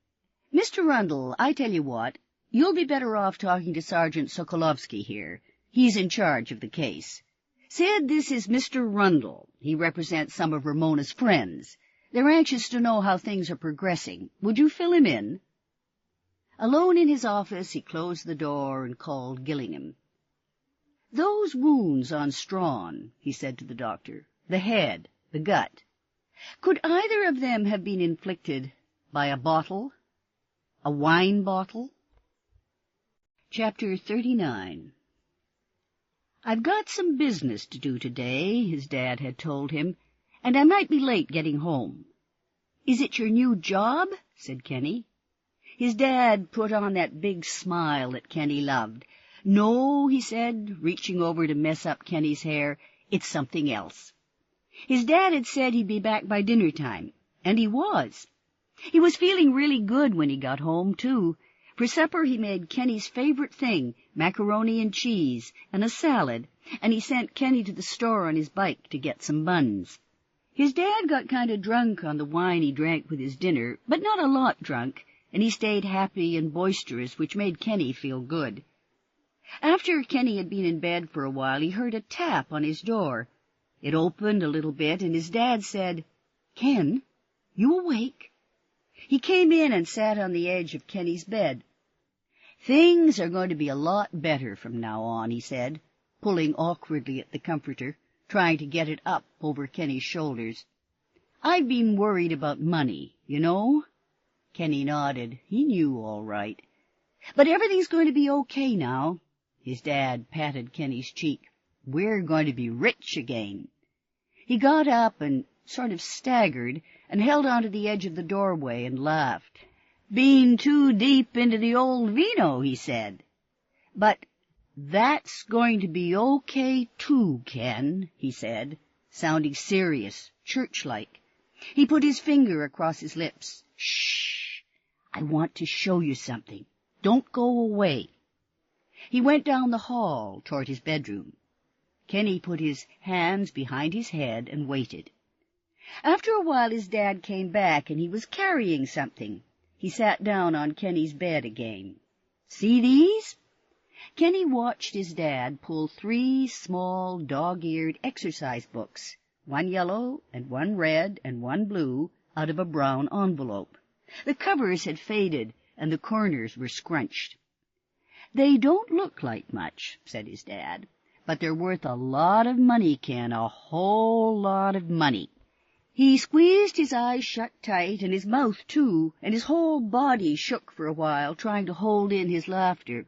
Mr. Rundle, I tell you what, you'll be better off talking to Sergeant Sokolovsky here. He's in charge of the case. Sid, this is Mr. Rundle. He represents some of Ramona's friends. They're anxious to know how things are progressing. Would you fill him in?" Alone in his office, he closed the door and called Gillingham. "Those wounds on Strawn," he said to the doctor, "the head, the gut, could either of them have been inflicted by a bottle, a wine bottle?" Chapter 39. "I've got some business to do today," his dad had told him, "and I might be late getting home." "Is it your new job?" said Kenny. His dad put on that big smile that Kenny loved. "No," he said, reaching over to mess up Kenny's hair, "it's something else." His dad had said he'd be back by dinner time, and he was. He was feeling really good when he got home, too. For supper he made Kenny's favorite thing, macaroni and cheese, and a salad, and he sent Kenny to the store on his bike to get some buns. His dad got kind of drunk on the wine he drank with his dinner, but not a lot drunk, and he stayed happy and boisterous, which made Kenny feel good. After Kenny had been in bed for a while, he heard a tap on his door. It opened a little bit, and his dad said, "Ken, you awake?" He came in and sat on the edge of Kenny's bed. "Things are going to be a lot better from now on," he said, pulling awkwardly at the comforter, trying to get it up over Kenny's shoulders. "I've been worried about money, you know." Kenny nodded. He knew all right. "But everything's going to be okay now." His dad patted Kenny's cheek. "We're going to be rich again." He got up and sort of staggered and held onto the edge of the doorway and laughed. "Been too deep into the old vino," he said. "But that's going to be okay too, Ken," he said, sounding serious, church-like. He put his finger across his lips. "Shh! I want to show you something. Don't go away." He went down the hall toward his bedroom. Kenny put his hands behind his head and waited. After a while his dad came back, and he was carrying something. He sat down on Kenny's bed again. "See these?" Kenny watched his dad pull 3 small, dog-eared exercise books, one yellow and one red and one blue, out of a brown envelope. The covers had faded, and the corners were scrunched. "They don't look like much," said his dad, "but they're worth a lot of money, Ken, a whole lot of money." He squeezed his eyes shut tight, and his mouth too, and his whole body shook for a while, trying to hold in his laughter.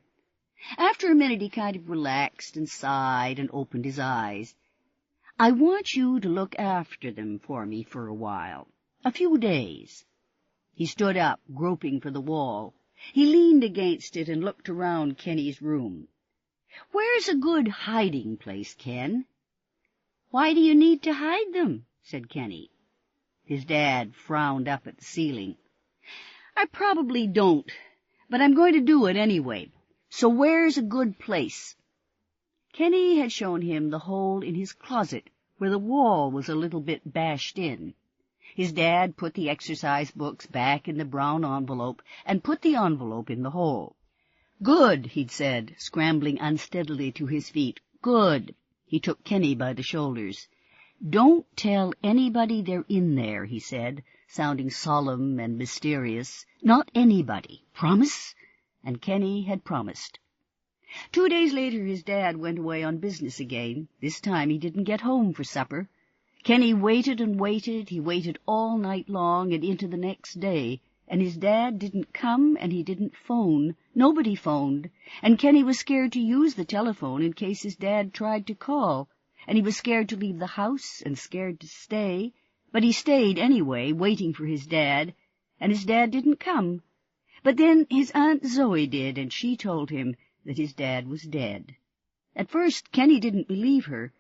After a minute he kind of relaxed and sighed and opened his eyes. "I want you to look after them for me for a while, a few days." He stood up, groping for the wall. He leaned against it and looked around Kenny's room. "Where's a good hiding place, Ken?" "Why do you need to hide them?" said Kenny. His dad frowned up at the ceiling. "I probably don't, but I'm going to do it anyway. So where's a good place?" Kenny had shown him the hole in his closet where the wall was a little bit bashed in. His dad put the exercise books back in the brown envelope and put the envelope in the hole. "Good," he'd said, scrambling unsteadily to his feet. "Good." He took Kenny by the shoulders. "Don't tell anybody they're in there," he said, sounding solemn and mysterious. "Not anybody. Promise?" And Kenny had promised. 2 days later his dad went away on business again. This time he didn't get home for supper. Kenny waited and waited. He waited all night long and into the next day, and his dad didn't come and he didn't phone. Nobody phoned, and Kenny was scared to use the telephone in case his dad tried to call, and he was scared to leave the house and scared to stay, but he stayed anyway, waiting for his dad, and his dad didn't come. But then his Aunt Zoe did, and she told him that his dad was dead. At first Kenny didn't believe her,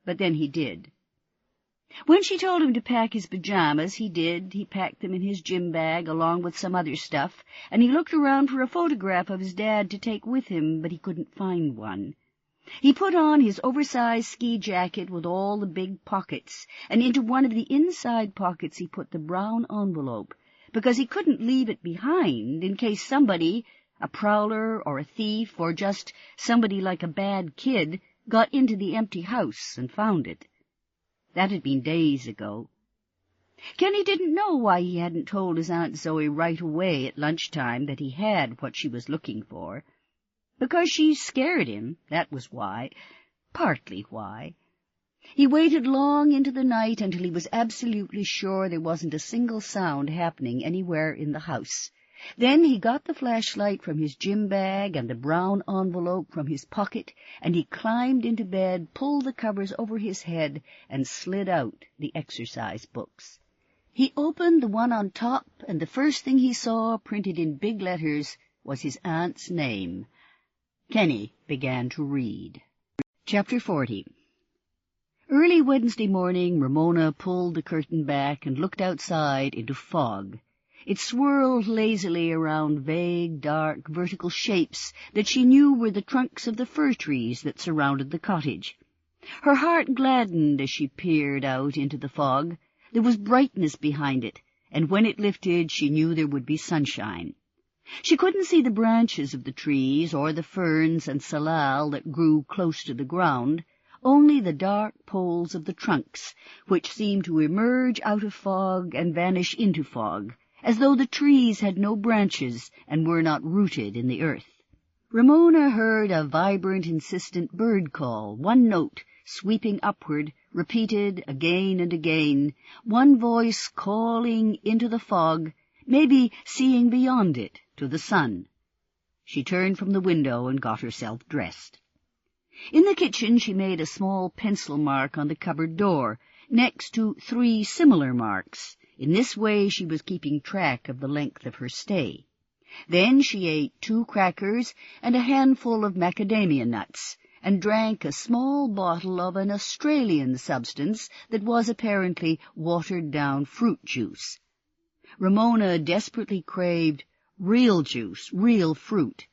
but then he did. When she told him to pack his pajamas, he did. He packed them in his gym bag along with some other stuff, and he looked around for a photograph of his dad to take with him, but he couldn't find one. He put on his oversized ski jacket with all the big pockets, and into one of the inside pockets he put the brown envelope, because he couldn't leave it behind in case somebody, a prowler or a thief or just somebody like a bad kid, got into the empty house and found it. That had been days ago. Kenny didn't know why he hadn't told his Aunt Zoe right away at lunchtime that he had what she was looking for. Because she scared him, that was why. Partly why. He waited long into the night until he was absolutely sure there wasn't a single sound happening anywhere in the house. Then he got the flashlight from his gym bag and the brown envelope from his pocket, and he climbed into bed, pulled the covers over his head, and slid out the exercise books. He opened the one on top, and the first thing he saw, printed in big letters, was his aunt's name. Kenny began to read. Chapter 40. Early Wednesday morning, Ramona pulled the curtain back and looked outside into fog. It swirled lazily around vague, dark, vertical shapes that she knew were the trunks of the fir trees that surrounded the cottage. Her heart gladdened as she peered out into the fog. There was brightness behind it, and when it lifted she knew there would be sunshine. She couldn't see the branches of the trees or the ferns and salal that grew close to the ground, only the dark poles of the trunks, which seemed to emerge out of fog and vanish into fog, as though the trees had no branches and were not rooted in the earth. Ramona heard a vibrant, insistent bird call, one note, sweeping upward, repeated again and again, one voice calling into the fog, maybe seeing beyond it to the sun. She turned from the window and got herself dressed. In the kitchen she made a small pencil mark on the cupboard door, next to 3 similar marks. In this way she was keeping track of the length of her stay. Then she ate 2 crackers and a handful of macadamia nuts, and drank a small bottle of an Australian substance that was apparently watered-down fruit juice. Ramona desperately craved real juice, real fruit.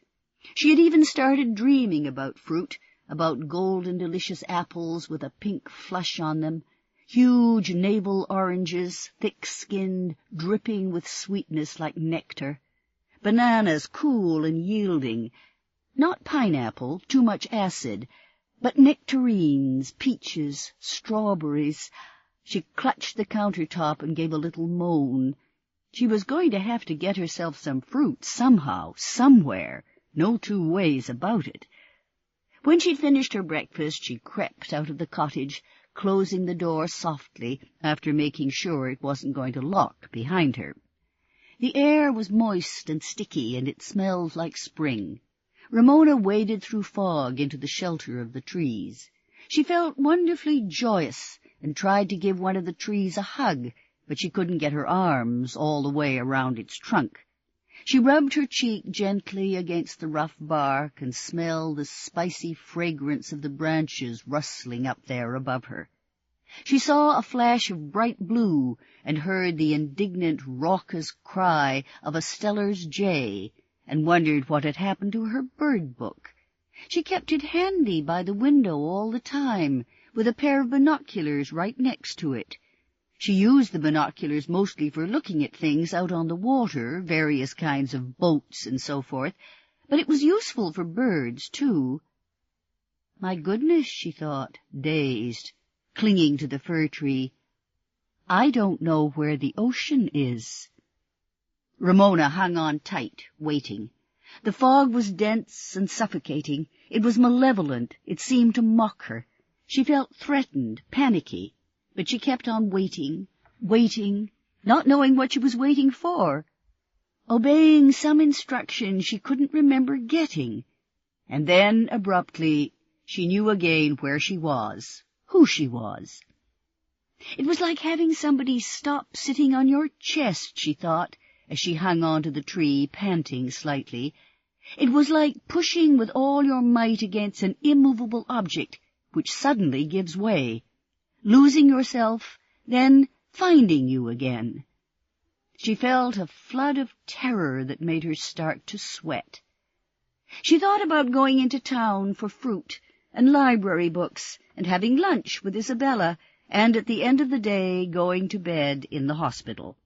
She had even started dreaming about fruit, about golden delicious apples with a pink flush on them, huge navel oranges, thick-skinned, dripping with sweetness like nectar, bananas cool and yielding, not pineapple, too much acid, but nectarines, peaches, strawberries. She clutched the countertop and gave a little moan. She was going to have to get herself some fruit somehow, somewhere, no two ways about it. When she'd finished her breakfast, she crept out of the cottage, closing the door softly after making sure it wasn't going to lock behind her. The air was moist and sticky, and it smelled like spring. Ramona waded through fog into the shelter of the trees. She felt wonderfully joyous and tried to give one of the trees a hug, but she couldn't get her arms all the way around its trunk. She rubbed her cheek gently against the rough bark and smelled the spicy fragrance of the branches rustling up there above her. She saw a flash of bright blue and heard the indignant, raucous cry of a Steller's jay and wondered what had happened to her bird book. She kept it handy by the window all the time, with a pair of binoculars right next to it. She used the binoculars mostly for looking at things out on the water, various kinds of boats and so forth, but it was useful for birds, too. My goodness, she thought, dazed, clinging to the fir tree. I don't know where the ocean is. Ramona hung on tight, waiting. The fog was dense and suffocating. It was malevolent. It seemed to mock her. She felt threatened, panicky. But she kept on waiting, not knowing what she was waiting for, obeying some instruction she couldn't remember getting. And then, abruptly, she knew again where she was, who she was. It was like having somebody stop sitting on your chest, she thought, as she hung onto the tree, panting slightly. It was like pushing with all your might against an immovable object, which suddenly gives way. Losing yourself, then finding you again. She felt a flood of terror that made her start to sweat. She thought about going into town for fruit and library books and having lunch with Isabella, and at the end of the day going to bed in the hospital.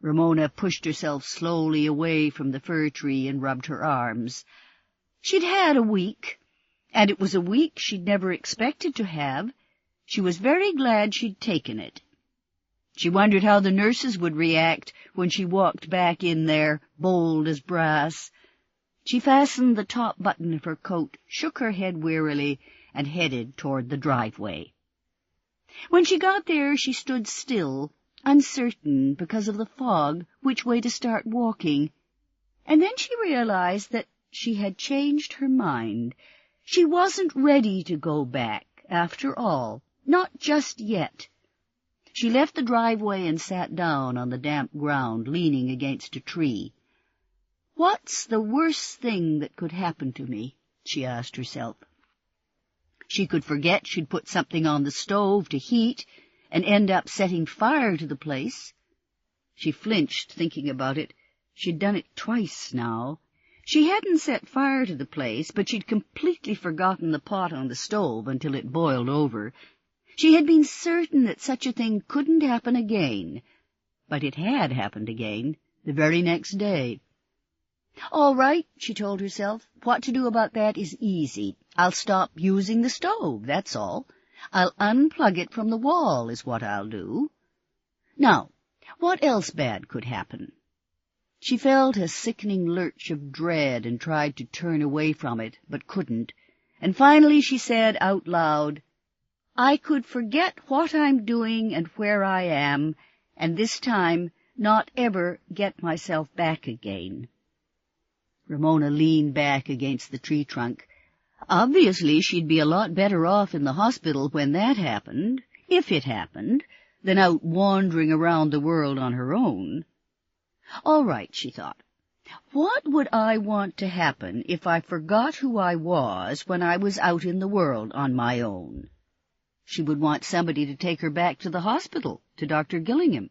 Ramona pushed herself slowly away from the fir tree and rubbed her arms. She'd had a week, and it was a week she'd never expected to have. She was very glad she'd taken it. She wondered how the nurses would react when she walked back in there, bold as brass. She fastened the top button of her coat, shook her head wearily, and headed toward the driveway. When she got there, she stood still, uncertain because of the fog which way to start walking, and then she realized that she had changed her mind. She wasn't ready to go back, after all. Not just yet. She left the driveway and sat down on the damp ground, leaning against a tree. What's the worst thing that could happen to me? She asked herself. She could forget she'd put something on the stove to heat and end up setting fire to the place. She flinched, thinking about it. She'd done it twice now. She hadn't set fire to the place, but she'd completely forgotten the pot on the stove until it boiled over. She had been certain that such a thing couldn't happen again, but it had happened again, the very next day. All right, she told herself. What to do about that is easy. I'll stop using the stove, that's all. I'll unplug it from the wall, is what I'll do. Now, what else bad could happen? She felt a sickening lurch of dread and tried to turn away from it, but couldn't, and finally she said out loud, I could forget what I'm doing and where I am, and this time not ever get myself back again. Ramona leaned back against the tree trunk. Obviously she'd be a lot better off in the hospital when that happened, if it happened, than out wandering around the world on her own. All right, she thought. What would I want to happen if I forgot who I was when I was out in the world on my own? She would want somebody to take her back to the hospital, to Dr. Gillingham.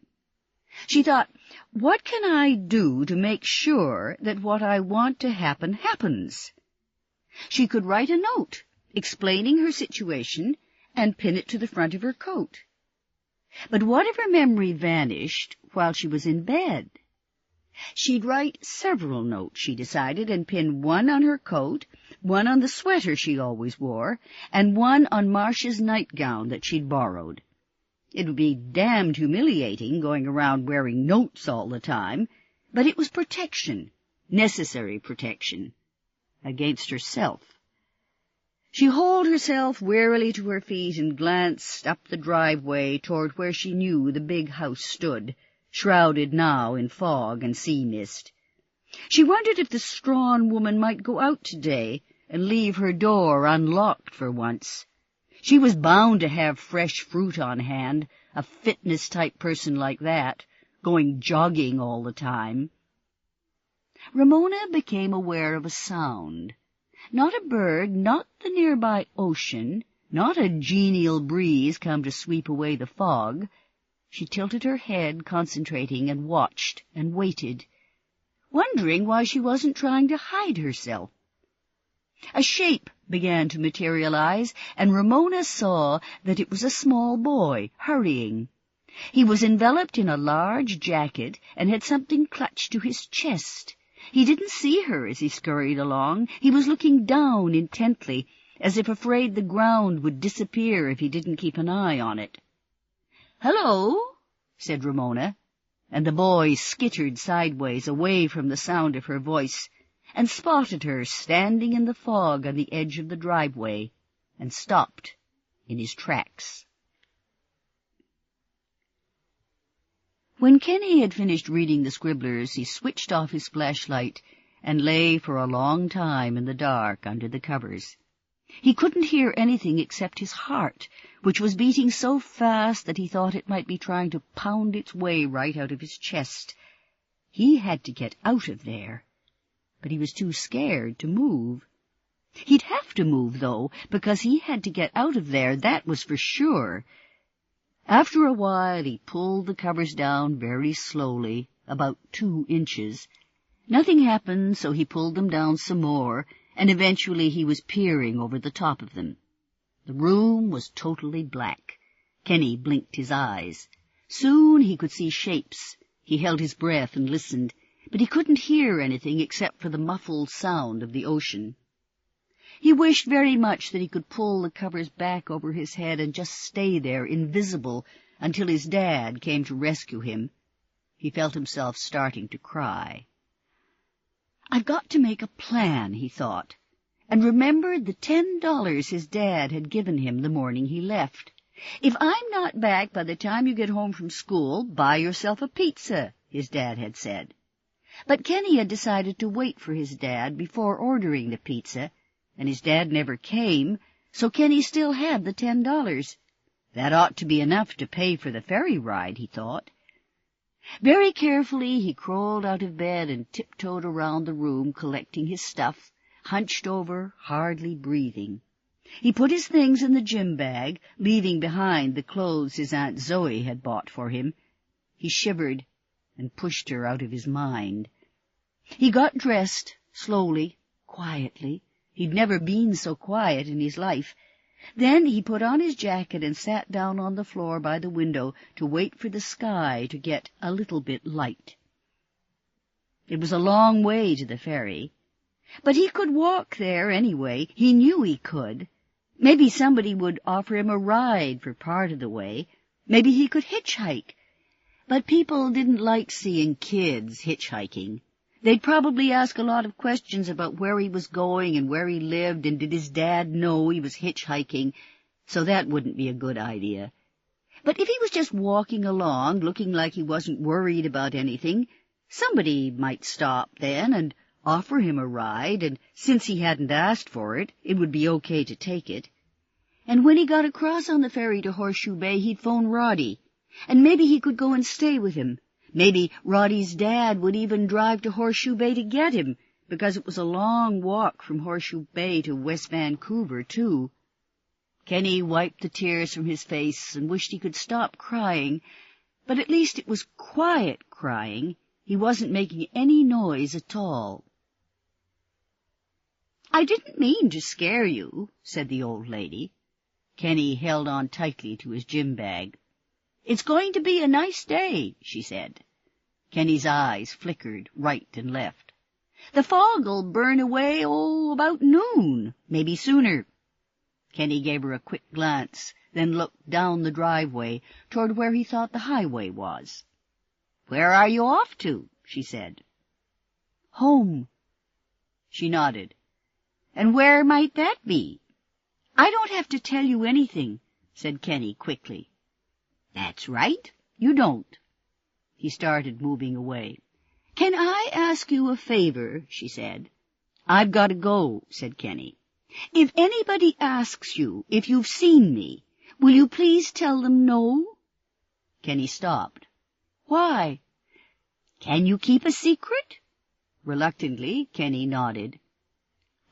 She thought, what can I do to make sure that what I want to happen happens? She could write a note explaining her situation and pin it to the front of her coat. But what if her memory vanished while she was in bed? She'd write several notes, she decided, and pin one on her coat, one on the sweater she always wore, and one on Marcia's nightgown that she'd borrowed. It would be damned humiliating going around wearing notes all the time, but it was protection, necessary protection, against herself. She hauled herself wearily to her feet and glanced up the driveway toward where she knew the big house stood, shrouded now in fog and sea mist. She wondered if the Strachan woman might go out today and leave her door unlocked for once. She was bound to have fresh fruit on hand, a fitness-type person like that, going jogging all the time. Ramona became aware of a sound. Not a bird, not the nearby ocean, not a genial breeze come to sweep away the fog. She tilted her head, concentrating, and watched and waited, wondering why she wasn't trying to hide herself. A shape began to materialize, and Ramona saw that it was a small boy, hurrying. He was enveloped in a large jacket and had something clutched to his chest. He didn't see her as he scurried along. He was looking down intently, as if afraid the ground would disappear if he didn't keep an eye on it. "Hello," said Ramona, and the boy skittered sideways away from the sound of her voice, and spotted her standing in the fog on the edge of the driveway, and stopped in his tracks. When Kenny had finished reading the Scribblers, he switched off his flashlight and lay for a long time in the dark under the covers. He couldn't hear anything except his heart, which was beating so fast that he thought it might be trying to pound its way right out of his chest. He had to get out of there, but he was too scared to move. He'd have to move, though, because he had to get out of there, that was for sure. After a while he pulled the covers down very slowly, about 2 inches. Nothing happened, so he pulled them down some more, and eventually he was peering over the top of them. The room was totally black. Kenny blinked his eyes. Soon he could see shapes. He held his breath and listened, but he couldn't hear anything except for the muffled sound of the ocean. He wished very much that he could pull the covers back over his head and just stay there, invisible, until his dad came to rescue him. He felt himself starting to cry. "I've got to make a plan," he thought, and remembered the $10 his dad had given him the morning he left. "If I'm not back by the time you get home from school, buy yourself a pizza," his dad had said. But Kenny had decided to wait for his dad before ordering the pizza, and his dad never came, so Kenny still had the $10. That ought to be enough to pay for the ferry ride, he thought. Very carefully he crawled out of bed and tiptoed around the room, collecting his stuff, hunched over, hardly breathing. He put his things in the gym bag, leaving behind the clothes his Aunt Zoe had bought for him. He shivered and pushed her out of his mind. He got dressed, slowly, quietly. He'd never been so quiet in his life. Then he put on his jacket and sat down on the floor by the window to wait for the sky to get a little bit light. It was a long way to the ferry, but he could walk there anyway. He knew he could. Maybe somebody would offer him a ride for part of the way. Maybe he could hitchhike. But people didn't like seeing kids hitchhiking. They'd probably ask a lot of questions about where he was going and where he lived, and did his dad know he was hitchhiking, so that wouldn't be a good idea. But if he was just walking along, looking like he wasn't worried about anything, somebody might stop then and offer him a ride, and since he hadn't asked for it, it would be okay to take it. And when he got across on the ferry to Horseshoe Bay, he'd phone Roddy, and maybe he could go and stay with him. Maybe Roddy's dad would even drive to Horseshoe Bay to get him, because it was a long walk from Horseshoe Bay to West Vancouver, too. Kenny wiped the tears from his face and wished he could stop crying, but at least it was quiet crying. He wasn't making any noise at all. "I didn't mean to scare you," said the old lady. Kenny held on tightly to his gym bag. "It's going to be a nice day," she said. Kenny's eyes flickered right and left. "The fog'll burn away, about noon, maybe sooner." Kenny gave her a quick glance, then looked down the driveway toward where he thought the highway was. "Where are you off to?" she said. "Home." She nodded. "And where might that be?" "I don't have to tell you anything," said Kenny quickly. "That's right, you don't." He started moving away. "Can I ask you a favor?" she said. "I've got to go," said Kenny. "If anybody asks you if you've seen me, will you please tell them no?" Kenny stopped. "Why?" "Can you keep a secret?" Reluctantly, Kenny nodded.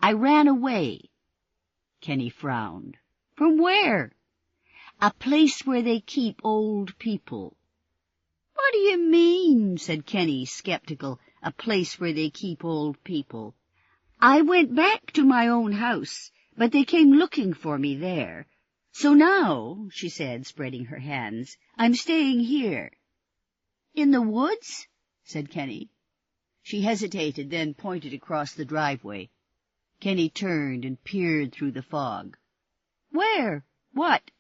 "I ran away." Kenny frowned. "From where?" "A place where they keep old people." "What do you mean?" said Kenny, skeptical. "A place where they keep old people." "I went back to my own house, but they came looking for me there. So now," she said, spreading her hands, "I'm staying here." "In the woods?" said Kenny. She hesitated, then pointed across the driveway. Kenny turned and peered through the fog. "Where? What?"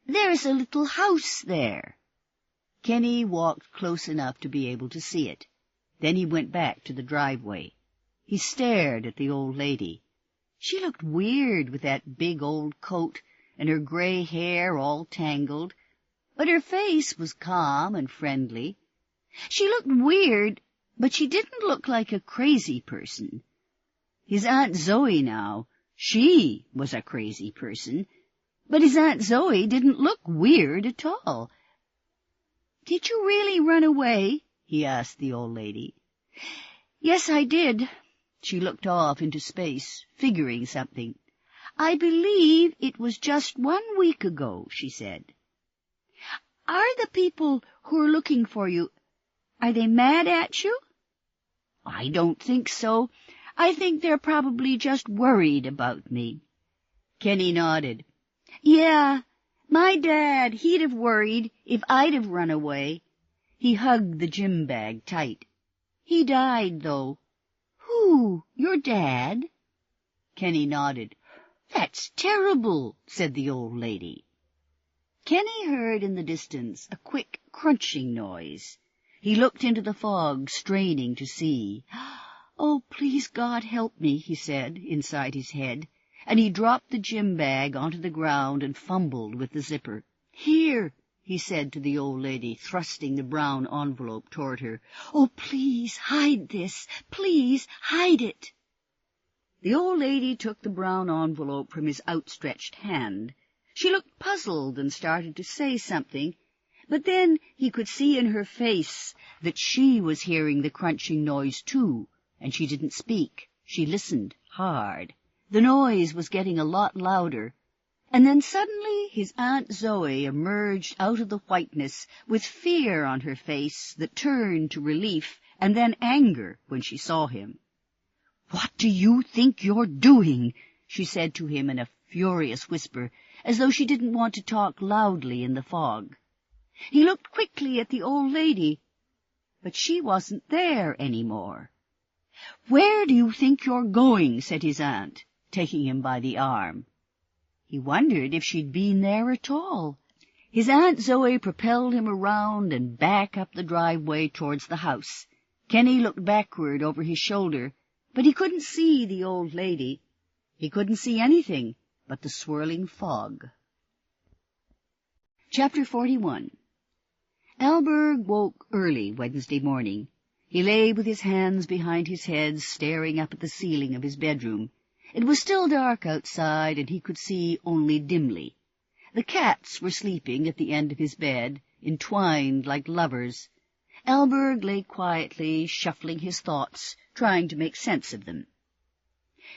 "There's a little house there." Kenny walked close enough to be able to see it. Then he went back to the driveway. He stared at the old lady. She looked weird with that big old coat and her gray hair all tangled, but her face was calm and friendly. She looked weird, but she didn't look like a crazy person. His Aunt Zoe now, she was a crazy person, but his Aunt Zoe didn't look weird at all. "Did you really run away?" he asked the old lady. "Yes, I did." She looked off into space, figuring something. "I believe it was just 1 week ago," she said. "Are the people who are looking for you, are they mad at you?" "I don't think so. I think they're probably just worried about me." Kenny nodded. "Yeah, my dad, he'd have worried if I'd have run away." He hugged the gym bag tight. "He died, though." "Who, your dad?" Kenny nodded. "That's terrible," said the old lady. Kenny heard in the distance a quick crunching noise. He looked into the fog, straining to see. "Oh, please, God, help me," he said inside his head, and he dropped the gym bag onto the ground and fumbled with the zipper. "Here," he said to the old lady, thrusting the brown envelope toward her. "Oh, please, hide this. Please, hide it." The old lady took the brown envelope from his outstretched hand. She looked puzzled and started to say something, but then he could see in her face that she was hearing the crunching noise too, and she didn't speak. She listened hard. The noise was getting a lot louder, and then suddenly his Aunt Zoe emerged out of the whiteness with fear on her face that turned to relief and then anger when she saw him. "What do you think you're doing?" she said to him in a furious whisper, as though she didn't want to talk loudly in the fog. He looked quickly at the old lady, but she wasn't there any more. "Where do you think you're going?" said his aunt, taking him by the arm. He wondered if she'd been there at all. His Aunt Zoe propelled him around and back up the driveway towards the house. Kenny looked backward over his shoulder, but he couldn't see the old lady. He couldn't see anything but the swirling fog. Chapter 41. Allberg woke early Wednesday morning. He lay with his hands behind his head, staring up at the ceiling of his bedroom. It was still dark outside, and he could see only dimly. The cats were sleeping at the end of his bed, entwined like lovers. Allberg lay quietly, shuffling his thoughts, trying to make sense of them.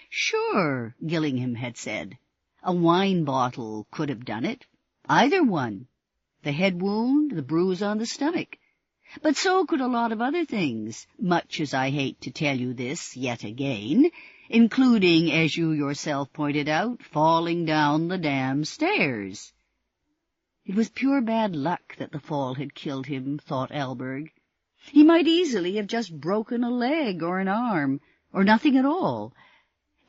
"Sure," Gillingham had said. "A wine bottle could have done it. Either one. The head wound, the bruise on the stomach. But so could a lot of other things, much as I hate to tell you this yet again, including, as you yourself pointed out, falling down the damn stairs." It was pure bad luck that the fall had killed him, thought Allberg. He might easily have just broken a leg or an arm, or nothing at all.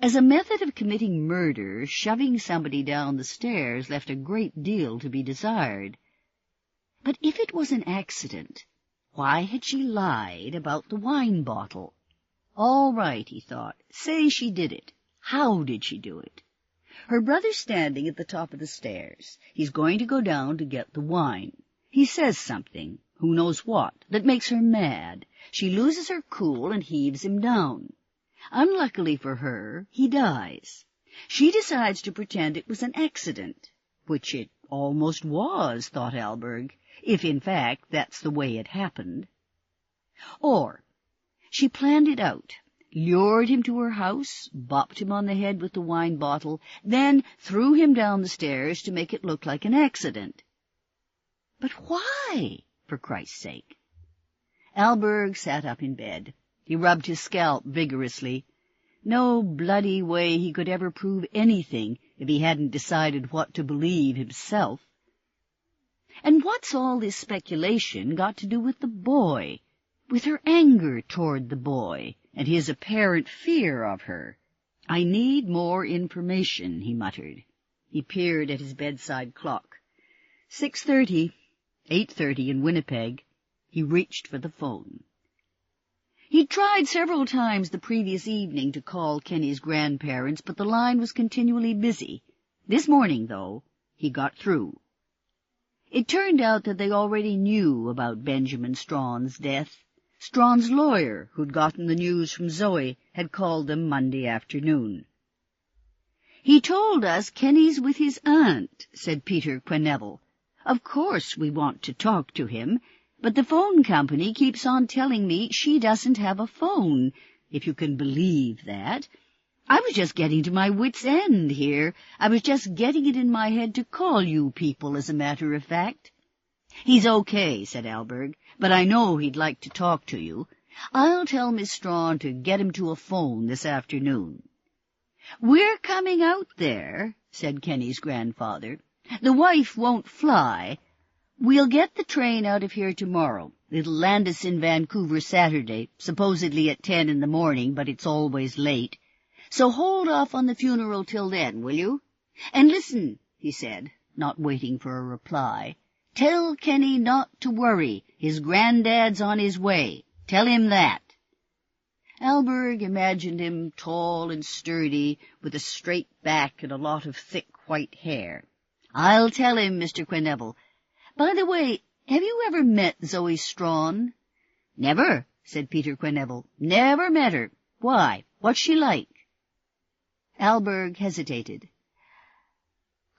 As a method of committing murder, shoving somebody down the stairs left a great deal to be desired. But if it was an accident, why had she lied about the wine bottle? All right, he thought. Say she did it. How did she do it? Her brother's standing at the top of the stairs. He's going to go down to get the wine. He says something, who knows what, that makes her mad. She loses her cool and heaves him down. Unluckily for her, he dies. She decides to pretend it was an accident, which it almost was, thought Allberg, if in fact that's the way it happened. Or she planned it out, lured him to her house, bopped him on the head with the wine bottle, then threw him down the stairs to make it look like an accident. But why, for Christ's sake? Allberg sat up in bed. He rubbed his scalp vigorously. No bloody way he could ever prove anything if he hadn't decided what to believe himself. And what's all this speculation got to do with the boy, with her anger toward the boy, and his apparent fear of her? I need more information, he muttered. He peered at his bedside clock. 6:30, 8:30 in Winnipeg. He reached for the phone. He'd tried several times the previous evening to call Kenny's grandparents, but the line was continually busy. This morning, though, he got through. It turned out that they already knew about Benjamin Strawn's death. Strawn's lawyer, who'd gotten the news from Zoe, had called them Monday afternoon. "He told us Kenny's with his aunt," said Peter Quenneville. "Of course we want to talk to him, but the phone company keeps on telling me she doesn't have a phone, if you can believe that. I was just getting to my wits' end here. I was just getting it in my head to call you people, as a matter of fact." "He's okay," said Allberg, "but I know he'd like to talk to you. I'll tell Miss Strawn to get him to a phone this afternoon." "We're coming out there," said Kenny's grandfather. "The wife won't fly. We'll get the train out of here tomorrow. It'll land us in Vancouver Saturday, supposedly at 10 in the morning, but it's always late. So hold off on the funeral till then, will you? And listen," he said, not waiting for a reply, "tell Kenny not to worry. His granddad's on his way. Tell him that." Allberg imagined him tall and sturdy, with a straight back and a lot of thick white hair. "I'll tell him, Mr. Quenneville. By the way, have you ever met Zoe Strachan?" "Never," said Peter Quenneville. "Never met her. Why? What's she like?" Allberg hesitated.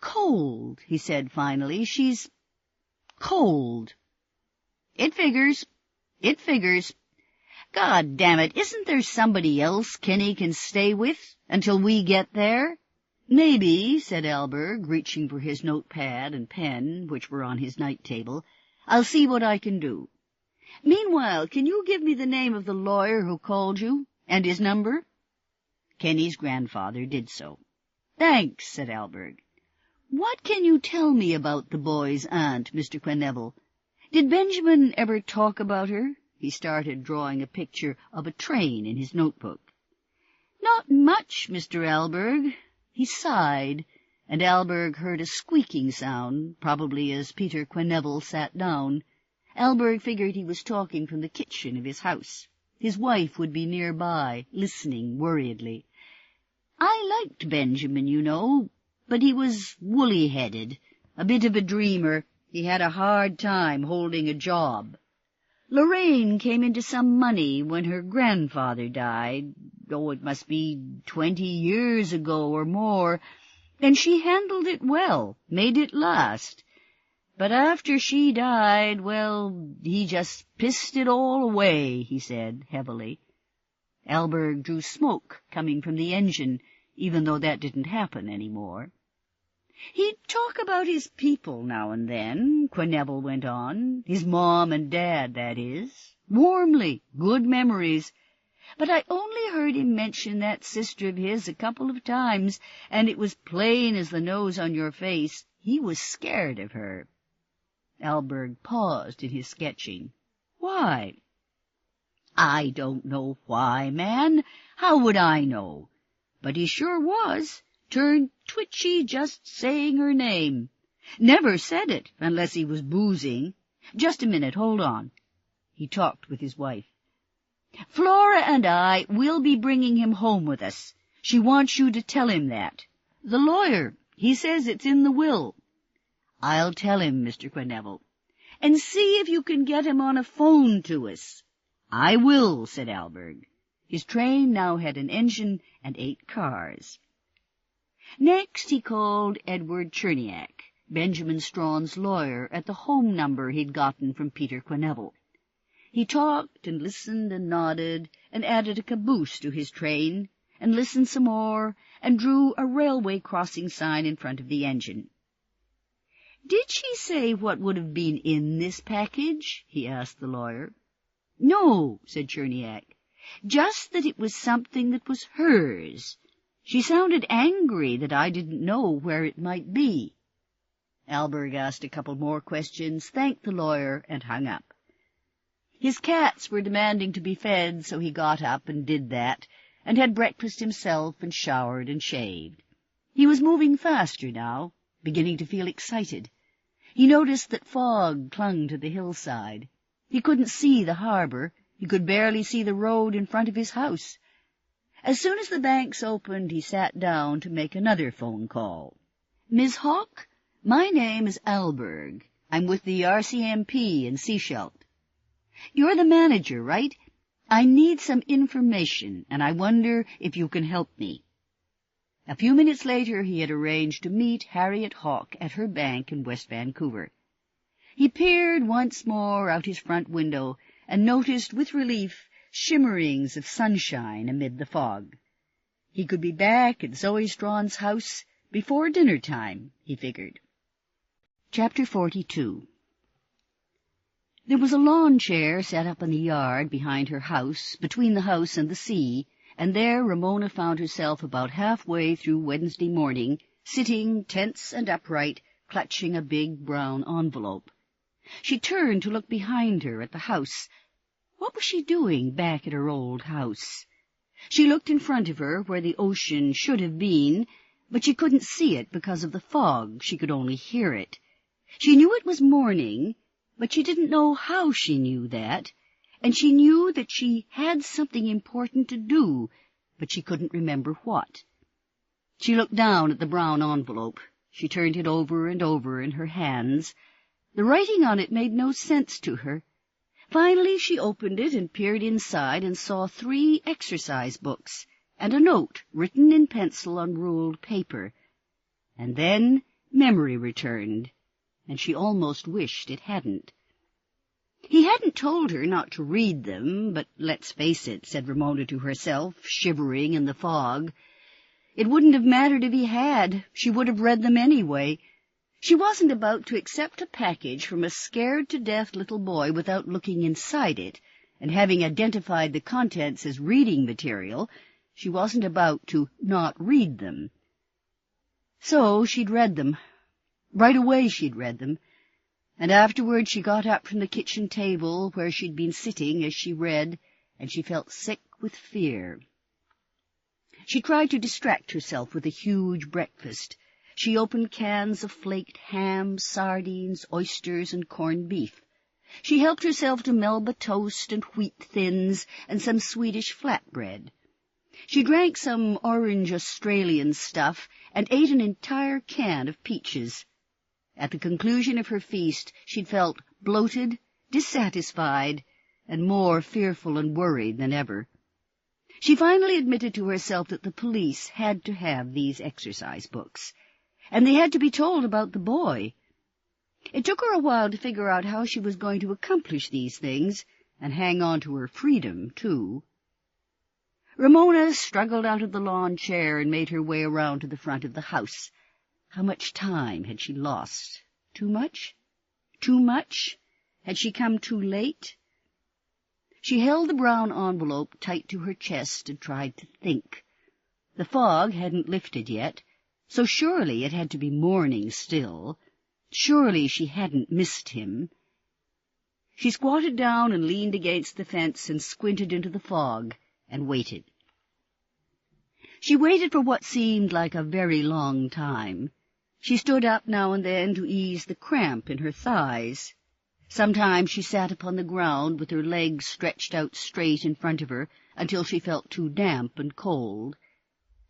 "Cold," he said finally. "She's cold." "It figures. It figures. God damn it, isn't there somebody else Kenny can stay with until we get there?" "Maybe," said Allberg, reaching for his notepad and pen, which were on his night table. "I'll see what I can do. Meanwhile, can you give me the name of the lawyer who called you, and his number?" Kenny's grandfather did so. "Thanks," said Allberg. "What can you tell me about the boy's aunt, Mr. Quenneville? Did Benjamin ever talk about her?" He started drawing a picture of a train in his notebook. "Not much, Mr. Allberg." He sighed, and Allberg heard a squeaking sound, probably as Peter Quenneville sat down. Allberg figured he was talking from the kitchen of his house. His wife would be nearby, listening worriedly. "I liked Benjamin, you know, but he was woolly-headed, a bit of a dreamer. He had a hard time holding a job. Lorraine came into some money when her grandfather died. Oh, it must be 20 years ago or more, and she handled it well, made it last. But after she died, well, he just pissed it all away," he said heavily. Allberg drew smoke coming from the engine, even though that didn't happen any more. "He'd talk about his people now and then," Quenneville went on. "His mom and dad, that is. Warmly, good memories. But I only heard him mention that sister of his a couple of times, and it was plain as the nose on your face. He was scared of her." Allberg paused in his sketching. "Why?" "I don't know why, man. How would I know? but he sure was. Turned twitchy just saying her name. Never said it unless he was boozing. Just a minute, hold on. He talked with his wife. Flora and I will be bringing him home with us. She wants you to tell him that. The lawyer, he says it's in the will. I'll tell him, Mr. Quenneville. And see if you can get him on a phone to us. I will, said Allberg. His train now had an engine and 8 cars. Next he called Edward Cherniak, Benjamin Strawn's lawyer, at the home number he'd gotten from Peter Quenneville. He talked and listened and nodded and added a caboose to his train and listened some more and drew a railway crossing sign in front of the engine. Did she say what would have been in this package? He asked the lawyer. No, said Cherniak, just that it was something that was hers. She sounded angry that I didn't know where it might be. Allberg asked a couple more questions, thanked the lawyer, and hung up. His cats were demanding to be fed, so he got up and did that, and had breakfast himself and showered and shaved. He was moving faster now, beginning to feel excited. He noticed that fog clung to the hillside. He couldn't see the harbor. He could barely see the road in front of his house. As soon as the banks opened, he sat down to make another phone call. Ms. Hawke, my name is Allberg. I'm with the RCMP in Sechelt. You're the manager, right? I need some information, and I wonder if you can help me. A few minutes later, he had arranged to meet Harriet Hawke at her bank in West Vancouver. He peered once more out his front window and noticed with relief shimmerings of sunshine amid the fog. He could be back at Zoe Strachan's house before dinner time, he figured. Chapter 42. There was a lawn chair set up in the yard behind her house, between the house and the sea, and there Ramona found herself about halfway through Wednesday morning, sitting tense and upright, clutching a big brown envelope. She turned to look behind her at the house. What was she doing back at her old house? She looked in front of her where the ocean should have been, but she couldn't see it because of the fog. She could only hear it. She knew it was morning, but she didn't know how she knew that, and she knew that she had something important to do, but she couldn't remember what. She looked down at the brown envelope. She turned it over and over in her hands. The writing on it made no sense to her. Finally she opened it and peered inside and saw 3 exercise books and a note written in pencil on ruled paper. And then memory returned, and she almost wished it hadn't. He hadn't told her not to read them, but let's face it, said Ramona to herself, shivering in the fog. It wouldn't have mattered if he had. She would have read them anyway. She wasn't about to accept a package from a scared-to-death little boy without looking inside it, and having identified the contents as reading material, she wasn't about to not read them. So she'd read them. Right away she'd read them, and afterward she got up from the kitchen table where she'd been sitting as she read, and she felt sick with fear. She tried to distract herself with a huge breakfast. She opened cans of flaked ham, sardines, oysters, and corned beef. She helped herself to Melba toast and wheat thins and some Swedish flatbread. She drank some orange Australian stuff and ate an entire can of peaches. At the conclusion of her feast, she'd felt bloated, dissatisfied, and more fearful and worried than ever. She finally admitted to herself that the police had to have these exercise books, and they had to be told about the boy. It took her a while to figure out how she was going to accomplish these things, and hang on to her freedom, too. Ramona struggled out of the lawn chair and made her way around to the front of the house. How much time had she lost? Too much? Too much? Had she come too late? She held the brown envelope tight to her chest and tried to think. The fog hadn't lifted yet, so surely it had to be morning still. Surely she hadn't missed him. She squatted down and leaned against the fence and squinted into the fog and waited. She waited for what seemed like a very long time. She stood up now and then to ease the cramp in her thighs. Sometimes she sat upon the ground with her legs stretched out straight in front of her until she felt too damp and cold.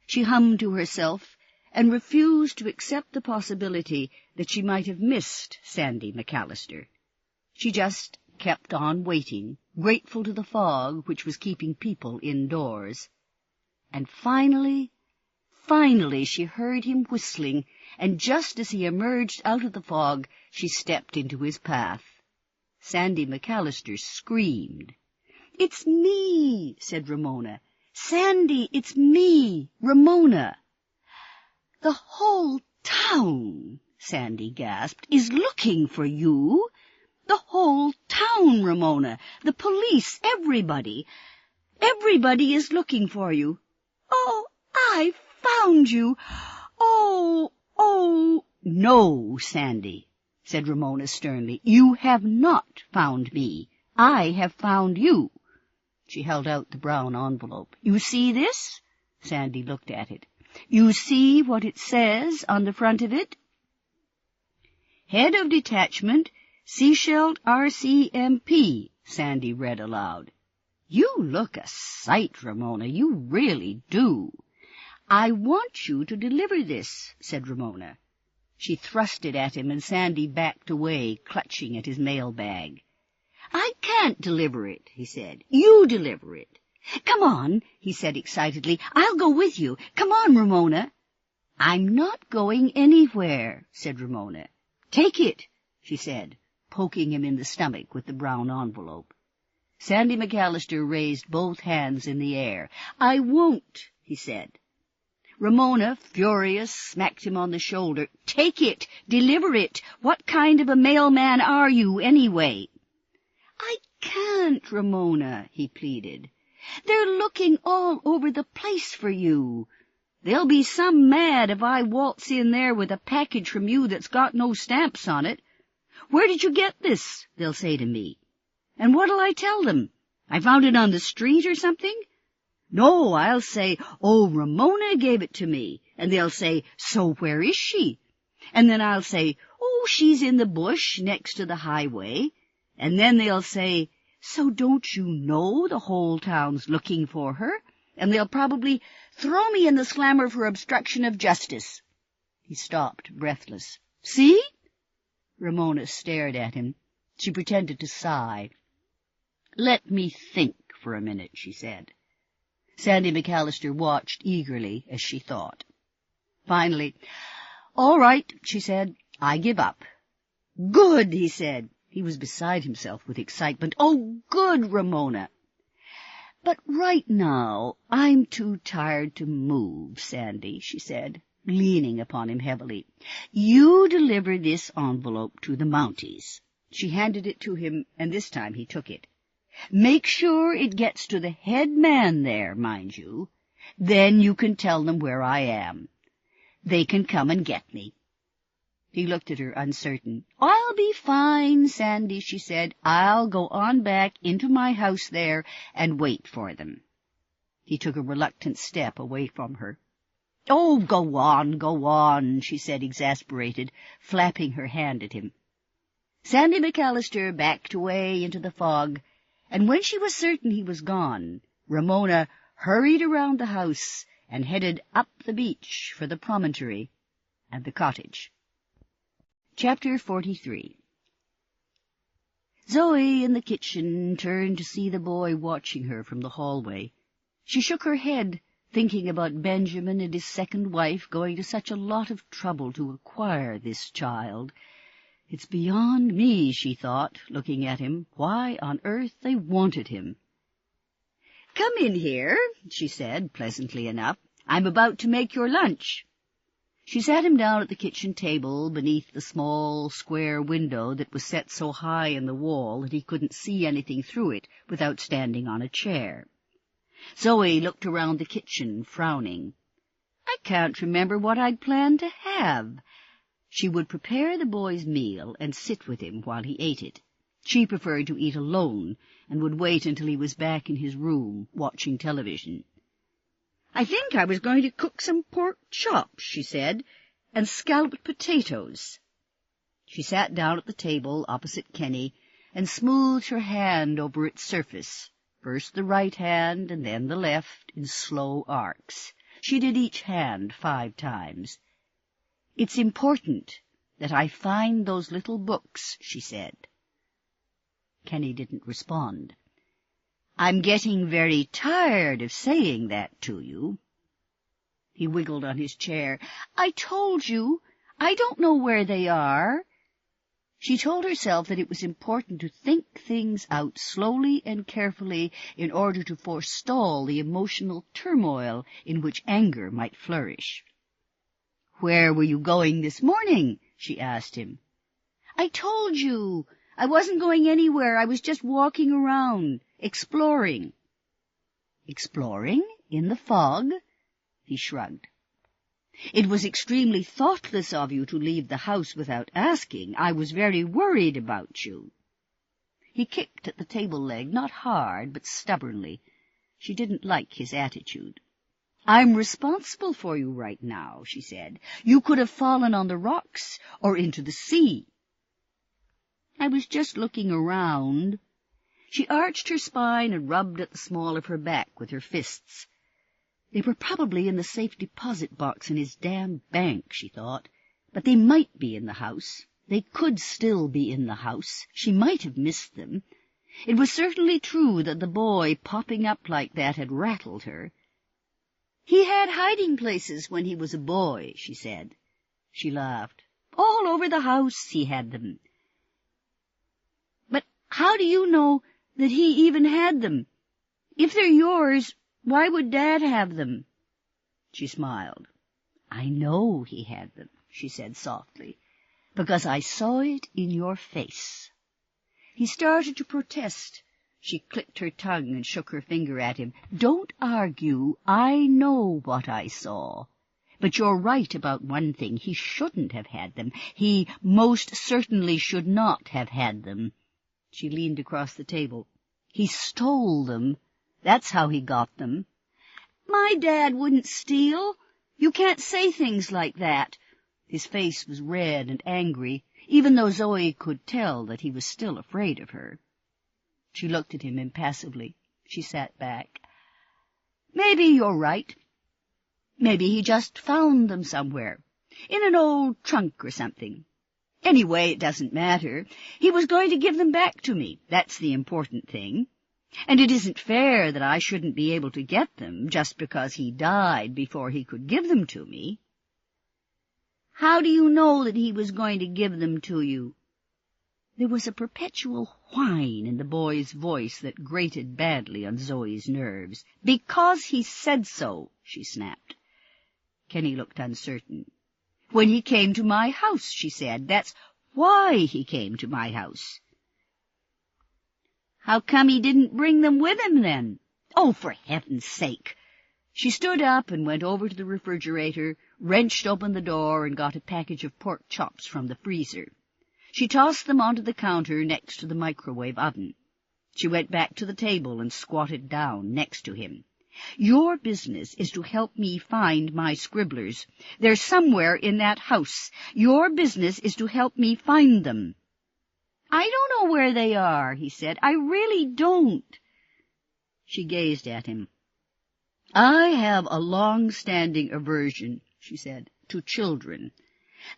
She hummed to herself and refused to accept the possibility that she might have missed Sandy McAllister. She just kept on waiting, grateful to the fog which was keeping people indoors. And finally she heard him whistling, and just as he emerged out of the fog, she stepped into his path. Sandy McAllister screamed. "It's me," said Ramona. "Sandy, it's me, Ramona." "The whole town," Sandy gasped, "is looking for you. The whole town, Ramona. The police, everybody. Everybody is looking for you. Oh, I found you. Oh. "No, Sandy," said Ramona sternly. "You have not found me. I have found you." She held out the brown envelope. "You see this?" Sandy looked at it. "You see what it says on the front of it?" "Head of Detachment, Seasheld RCMP," Sandy read aloud. "You look a sight, Ramona. You really do." "I want you to deliver this," said Ramona. She thrust it at him, and Sandy backed away, clutching at his mail-bag. "I can't deliver it," he said. "You deliver it." "Come on," he said excitedly. "I'll go with you. Come on, Ramona." "I'm not going anywhere," said Ramona. "Take it," she said, poking him in the stomach with the brown envelope. Sandy McAllister raised both hands in the air. "I won't," he said. Ramona, furious, smacked him on the shoulder. "Take it! Deliver it! What kind of a mailman are you, anyway?" "I can't, Ramona," he pleaded. "They're looking all over the place for you. They'll be some mad if I waltz in there with a package from you that's got no stamps on it. 'Where did you get this?' they'll say to me. And what'll I tell them? I found it on the street or something? No, I'll say, 'Oh, Ramona gave it to me.' And they'll say, 'So where is she?' And then I'll say, 'Oh, she's in the bush next to the highway.' And then they'll say, 'So don't you know the whole town's looking for her?' And they'll probably throw me in the slammer for obstruction of justice." He stopped, breathless. "See?" Ramona stared at him. She pretended to sigh. "Let me think for a minute," she said. Sandy McAllister watched eagerly as she thought. Finally, "All right," she said. "I give up." "Good," he said. He was beside himself with excitement. "Oh, good, Ramona." "But right now I'm too tired to move, Sandy," she said, leaning upon him heavily. "You deliver this envelope to the Mounties." She handed it to him, and this time he took it. "Make sure it gets to the head man there, mind you. Then you can tell them where I am. They can come and get me." He looked at her, uncertain. "I'll be fine, Sandy," she said. "I'll go on back into my house there and wait for them." He took a reluctant step away from her. "Oh, go on," she said, exasperated, flapping her hand at him. Sandy McAllister backed away into the fog, and when she was certain he was gone, Ramona hurried around the house and headed up the beach for the promontory and the cottage. Chapter 43. Zoe, in the kitchen, turned to see the boy watching her from the hallway. She shook her head, thinking about Benjamin and his second wife going to such a lot of trouble to acquire this child. "It's beyond me," she thought, looking at him, "why on earth they wanted him." "Come in here," she said, pleasantly enough. "I'm about to make your lunch." She sat him down at the kitchen table beneath the small, square window that was set so high in the wall that he couldn't see anything through it without standing on a chair. Zoe looked around the kitchen, frowning. "I can't remember what I'd planned to have." She would prepare the boy's meal and sit with him while he ate it. She preferred to eat alone and would wait until he was back in his room, watching television. I think I was going to cook some pork chops, she said, and scalloped potatoes. She sat down at the table opposite Kenny and smoothed her hand over its surface, first the right hand and then the left, in slow arcs. She did each hand 5 times. "It's important that I find those little books," she said. Kenny didn't respond. "I'm getting very tired of saying that to you." He wiggled on his chair. "I told you, I don't know where they are." She told herself that it was important to think things out slowly and carefully in order to forestall the emotional turmoil in which anger might flourish. "Where were you going this morning?" she asked him. "I told you. I wasn't going anywhere. I was just walking around, exploring." "Exploring? In the fog?" He shrugged. "It was extremely thoughtless of you to leave the house without asking. I was very worried about you." He kicked at the table leg, not hard, but stubbornly. She didn't like his attitude. "I'm responsible for you right now," she said. "You could have fallen on the rocks or into the sea." "I was just looking around." She arched her spine and rubbed at the small of her back with her fists. They were probably in the safe deposit box in his damn bank, she thought. But they might be in the house. They could still be in the house. She might have missed them. It was certainly true that the boy popping up like that had rattled her. "He had hiding places when he was a boy," she said. She laughed. "All over the house he had them." "But how do you know that he even had them? If they're yours, why would Dad have them?" She smiled. "I know he had them," she said softly, "because I saw it in your face." He started to protest. She clicked her tongue and shook her finger at him. "Don't argue. I know what I saw. But you're right about one thing. He shouldn't have had them. He most certainly should not have had them." She leaned across the table. "He stole them. That's how he got them." "My dad wouldn't steal. You can't say things like that." His face was red and angry, even though Zoe could tell that he was still afraid of her. She looked at him impassively. She sat back. "Maybe you're right. Maybe he just found them somewhere, in an old trunk or something. Anyway, it doesn't matter. He was going to give them back to me. That's the important thing. And it isn't fair that I shouldn't be able to get them just because he died before he could give them to me." "How do you know that he was going to give them to you?" There was a perpetual whine in the boy's voice that grated badly on Zoe's nerves. "Because he said so," she snapped. Kenny looked uncertain. "When he came to my house," she said. "That's why he came to my house." "How come he didn't bring them with him, then?" "Oh, for heaven's sake!" She stood up and went over to the refrigerator, wrenched open the door, and got a package of pork chops from the freezer. She tossed them onto the counter next to the microwave oven. She went back to the table and squatted down next to him. "Your business is to help me find my scribblers. They're somewhere in that house. Your business is to help me find them." "I don't know where they are," he said. "I really don't." She gazed at him. "I have a long-standing aversion," she said, "to children.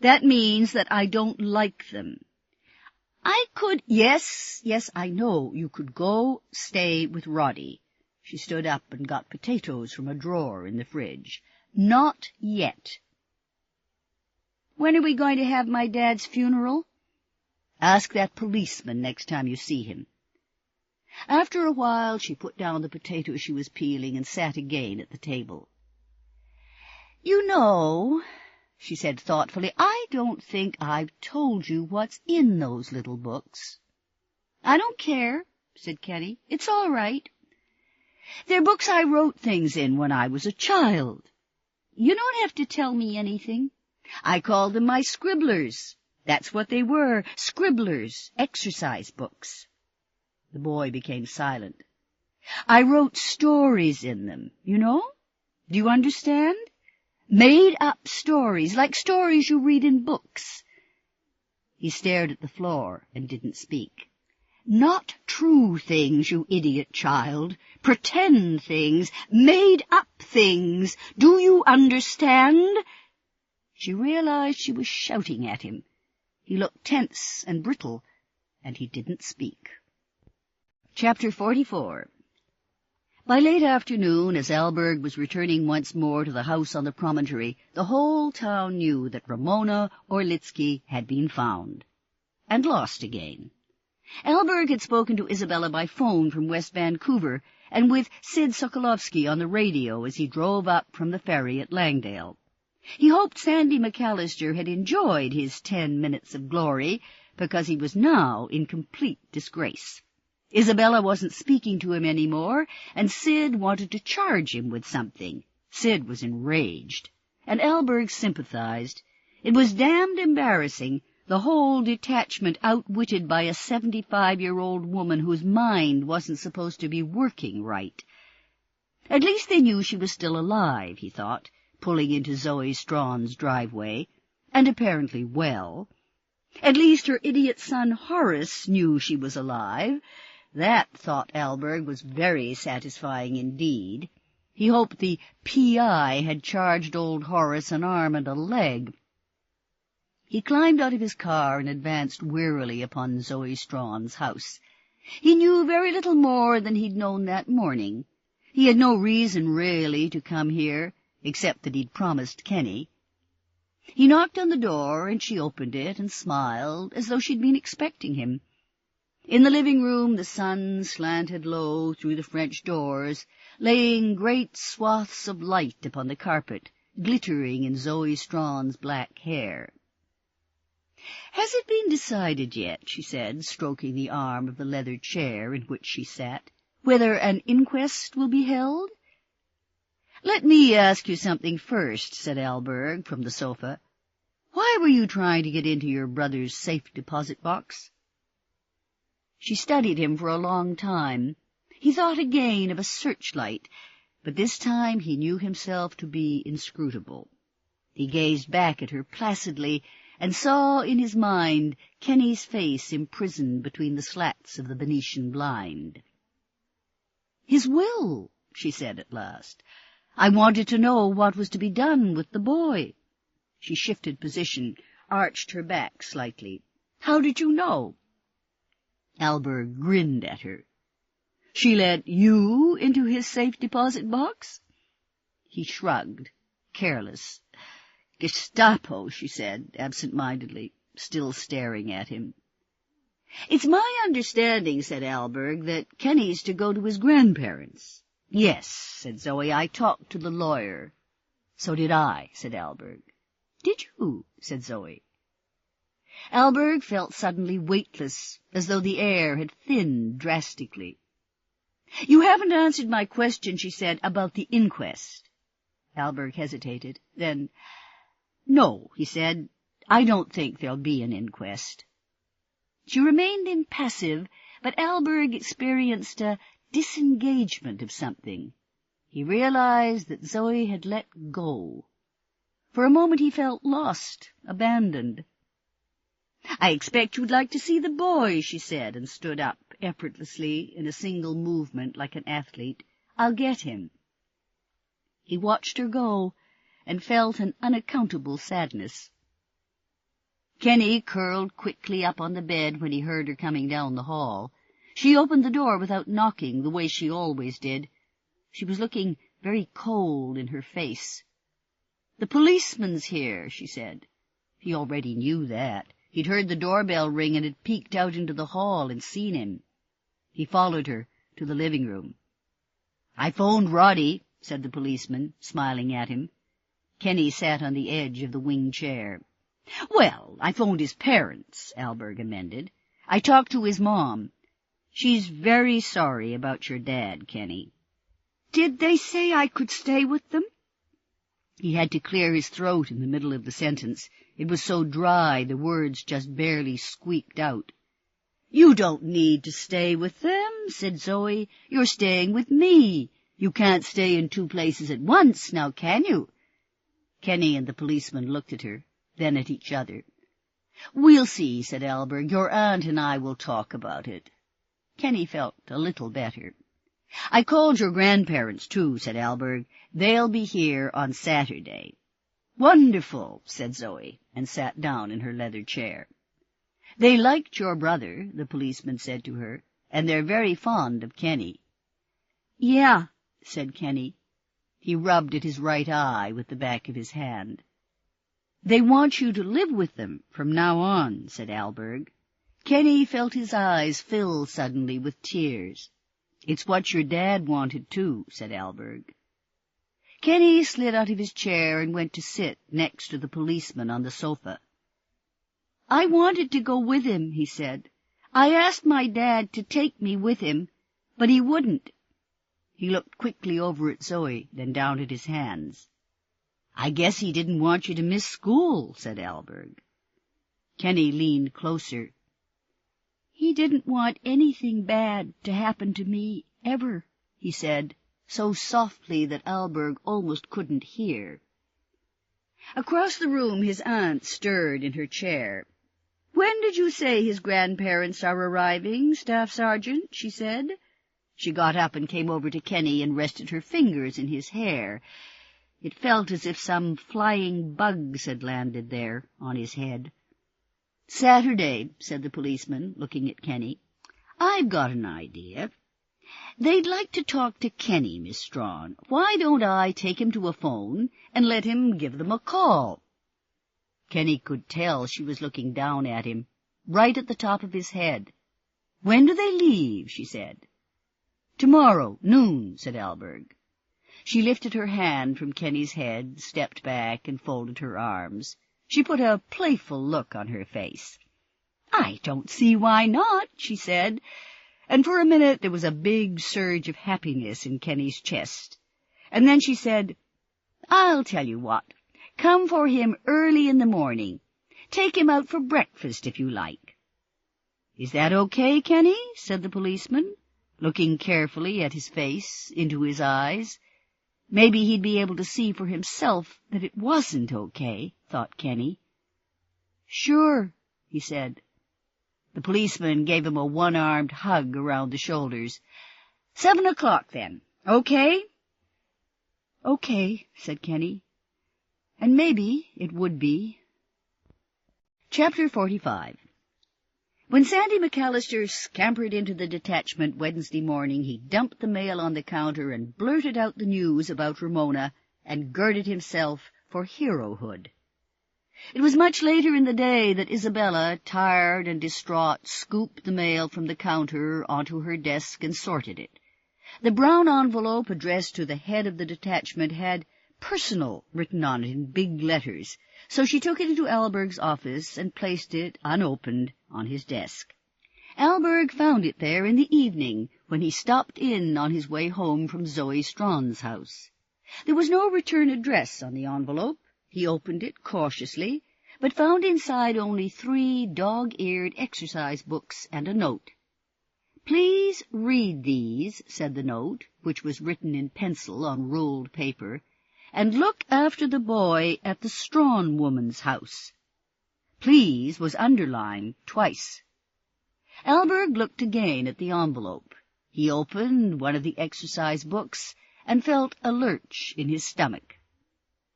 That means that I don't like them. I could—" Yes, I know. You could go stay with Roddy." She stood up and got potatoes from a drawer in the fridge. "Not yet." "When are we going to have my dad's funeral?" "Ask that policeman next time you see him." After a while she put down the potatoes she was peeling and sat again at the table. "You know," she said thoughtfully, "I don't think I've told you what's in those little books." "I don't care," said Kenny. "It's all right. They're books I wrote things in when I was a child. You don't have to tell me anything. I called them my scribblers. That's what they were, scribblers, exercise books." The boy became silent. "I wrote stories in them, you know?" Do you understand? Made-up stories, like stories you read in books. He stared at the floor and didn't speak. Not true things, you idiot child. Pretend things, made-up things. Do you understand? She realized she was shouting at him. He looked tense and brittle, and he didn't speak. Chapter 44. By late afternoon, as Allberg was returning once more to the house on the promontory, the whole town knew that Ramona Orlitsky had been found, and lost again. Allberg had spoken to Isabella by phone from West Vancouver, and with Sid Sokolovsky on the radio as he drove up from the ferry at Langdale. He hoped Sandy McAllister had enjoyed his 10 minutes of glory, because he was now in complete disgrace. Isabella wasn't speaking to him any more, and Sid wanted to charge him with something. Sid was enraged, and Allberg sympathized. It was damned embarrassing, the whole detachment outwitted by a 75-year-old woman whose mind wasn't supposed to be working right. At least they knew she was still alive, he thought, pulling into Zoe Strachan's driveway, and apparently well. At least her idiot son Horace knew she was alive. That, thought Allberg, was very satisfying indeed. He hoped the P.I. had charged old Horace an arm and a leg. He climbed out of his car and advanced wearily upon Zoe Strachan's house. He knew very little more than he'd known that morning. He had no reason, really, to come here, except that he'd promised Kenny. He knocked on the door, and she opened it and smiled, as though she'd been expecting him. In the living room the sun slanted low through the French doors, laying great swaths of light upon the carpet, glittering in Zoe Strachan's black hair. "Has it been decided yet," she said, stroking the arm of the leather chair in which she sat, "whether an inquest will be held?" "Let me ask you something first," said Allberg from the sofa. "Why were you trying to get into your brother's safe deposit box?" She studied him for a long time. He thought again of a searchlight, but this time he knew himself to be inscrutable. He gazed back at her placidly, and saw in his mind Kenny's face imprisoned between the slats of the Venetian blind. "His will," she said at last. "I wanted to know what was to be done with the boy." She shifted position, arched her back slightly. "How did you know?" Allberg grinned at her. "She let you into his safe deposit box?" He shrugged, careless. "Gestapo," she said, absent-mindedly, still staring at him. "It's my understanding," said Allberg, "that Kenny's to go to his grandparents." "Yes," said Zoe, "I talked to the lawyer." "So did I," said Allberg. "Did you?" said Zoe. Allberg felt suddenly weightless, as though the air had thinned drastically. "You haven't answered my question," she said, "about the inquest." Allberg hesitated. Then, "No," he said, "I don't think there'll be an inquest." She remained impassive, but Allberg experienced a disengagement of something. He realized that Zoe had let go. For a moment he felt lost, abandoned. "I expect you'd like to see the boy," she said, and stood up, effortlessly, in a single movement like an athlete. "I'll get him." He watched her go, and felt an unaccountable sadness. Kenny curled quickly up on the bed when he heard her coming down the hall. She opened the door without knocking, the way she always did. She was looking very cold in her face. "The policeman's here," she said. He already knew that. He'd heard the doorbell ring and had peeked out into the hall and seen him. He followed her to the living room. "I phoned Roddy," said the policeman, smiling at him. Kenny sat on the edge of the wing chair. "Well, I phoned his parents," Allberg amended. "I talked to his mom. She's very sorry about your dad, Kenny." "Did they say I could stay with them?" He had to clear his throat in the middle of the sentence. It was so dry the words just barely squeaked out. "You don't need to stay with them," said Zoe. "You're staying with me. You can't stay in two places at once, now can you? Kenny and the policeman looked at her, then at each other. We'll see, said Allberg. Your aunt and I will talk about it. Kenny felt a little better. I called your grandparents, too, said Allberg. They'll be here on Saturday. Wonderful, said Zoe, and sat down in her leather chair. They liked your brother, the policeman said to her, and they're very fond of Kenny. Yeah, said Kenny. He rubbed at his right eye with the back of his hand. They want you to live with them from now on, said Allberg. Kenny felt his eyes fill suddenly with tears. It's what your dad wanted, too, said Allberg. Kenny slid out of his chair and went to sit next to the policeman on the sofa. I wanted to go with him, he said. I asked my dad to take me with him, but he wouldn't. He looked quickly over at Zoe, then down at his hands. I guess he didn't want you to miss school, said Allberg. Kenny leaned closer. He didn't want anything bad to happen to me, ever, he said, so softly that Allberg almost couldn't hear. Across the room his aunt stirred in her chair. When did you say his grandparents are arriving, Staff Sergeant? She said. She got up and came over to Kenny and rested her fingers in his hair. It felt as if some flying bugs had landed there on his head. Saturday, said the policeman, looking at Kenny. I've got an idea. They'd like to talk to Kenny, Miss Strachan. Why don't I take him to a phone and let him give them a call? Kenny could tell she was looking down at him, right at the top of his head. When do they leave? She said. Tomorrow, noon, said Allberg. She lifted her hand from Kenny's head, stepped back, and folded her arms. She put a playful look on her face. I don't see why not, she said, and for a minute there was a big surge of happiness in Kenny's chest. And then she said, I'll tell you what. Come for him early in the morning. Take him out for breakfast if you like. Is that okay, Kenny? Said the policeman, looking carefully at his face, into his eyes. Maybe he'd be able to see for himself that it wasn't okay, thought Kenny. Sure, he said. The policeman gave him a one-armed hug around the shoulders. 7 o'clock, then. Okay? Okay, said Kenny. And maybe it would be. Chapter 45. When Sandy McAllister scampered into the detachment Wednesday morning, he dumped the mail on the counter and blurted out the news about Ramona and girded himself for herohood. It was much later in the day that Isabella, tired and distraught, scooped the mail from the counter onto her desk and sorted it. The brown envelope addressed to the head of the detachment had "Personal" written on it in big letters, so she took it into Allberg's office and placed it, unopened, on his desk. Allberg found it there in the evening when he stopped in on his way home from Zoe Strachan's house. There was no return address on the envelope. He opened it cautiously, but found inside only 3 dog-eared exercise books and a note. Please read these, said the note, which was written in pencil on ruled paper, and look after the boy at the Strachan woman's house. Please was underlined twice. Allberg looked again at the envelope. He opened one of the exercise books and felt a lurch in his stomach.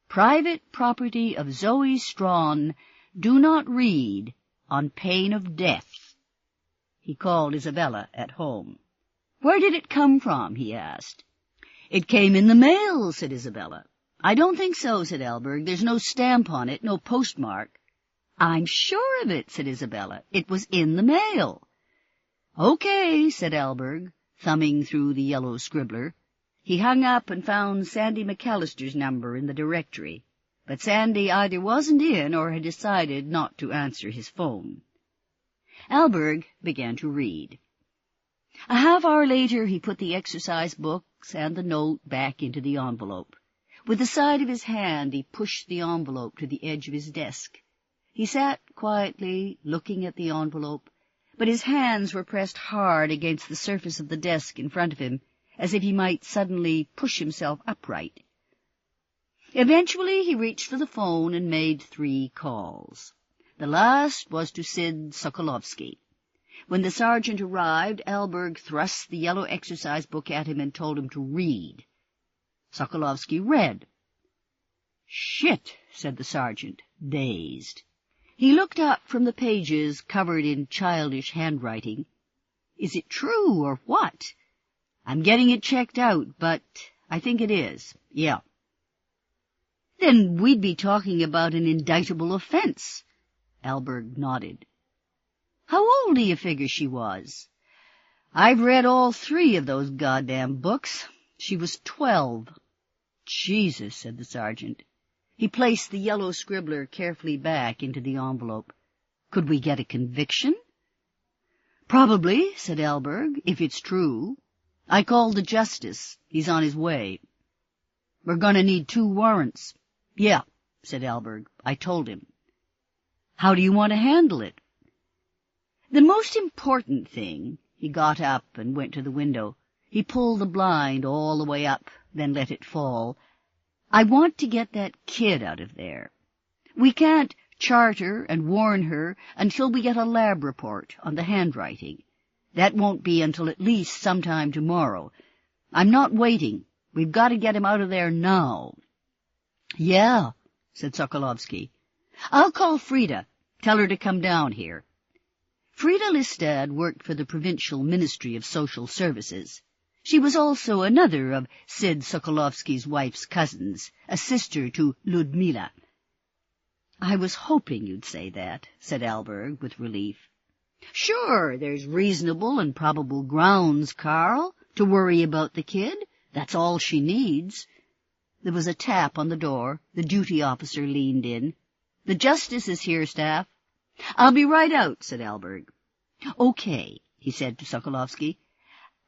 Private property of Zoe Strachan. Do not read on pain of death. He called Isabella at home. Where did it come from? He asked. It came in the mail, said Isabella. I don't think so, said Allberg. There's no stamp on it, no postmark. I'm sure of it, said Isabella. It was in the mail. Okay, said Allberg, thumbing through the yellow scribbler. He hung up and found Sandy McAllister's number in the directory, but Sandy either wasn't in or had decided not to answer his phone. Allberg began to read. A half-hour later he put the exercise books and the note back into the envelope. With the side of his hand he pushed the envelope to the edge of his desk. He sat quietly, looking at the envelope, but his hands were pressed hard against the surface of the desk in front of him, as if he might suddenly push himself upright. Eventually he reached for the phone and made 3 calls. The last was to Sid Sokolovsky. When the sergeant arrived, Allberg thrust the yellow exercise book at him and told him to read. Sokolovsky read. "Shit," said the sergeant, dazed. He looked up from the pages covered in childish handwriting. "Is it true, or what?" "I'm getting it checked out, but I think it is. Yeah." "Then we'd be talking about an indictable offense." Allberg nodded. "How old do you figure she was?" "I've read all 3 of those goddamn books. She was 12. "Jesus," said the sergeant. He placed the yellow scribbler carefully back into the envelope. "Could we get a conviction?" "Probably," said Allberg, "if it's true. I called the justice. He's on his way." "We're going to need 2 warrants. "Yeah," said Allberg. "I told him." "How do you want to handle it?" "The most important thing—" He got up and went to the window. He pulled the blind all the way up, then let it fall. "I want to get that kid out of there. We can't charter and warn her until we get a lab report on the handwriting. That won't be until at least sometime tomorrow. I'm not waiting. We've got to get him out of there now." "Yeah," said Sokolovsky. "I'll call Frida. Tell her to come down here." Frida Listad worked for the Provincial Ministry of Social Services. She was also another of Sid Sokolovsky's wife's cousins, a sister to Ludmila. "I was hoping you'd say that," said Allberg with relief. "Sure, there's reasonable and probable grounds, Karl, to worry about the kid. That's all she needs." There was a tap on the door. The duty officer leaned in. "The justice is here, staff." "I'll be right out," said Allberg. "Okay," he said to Sokolovsky.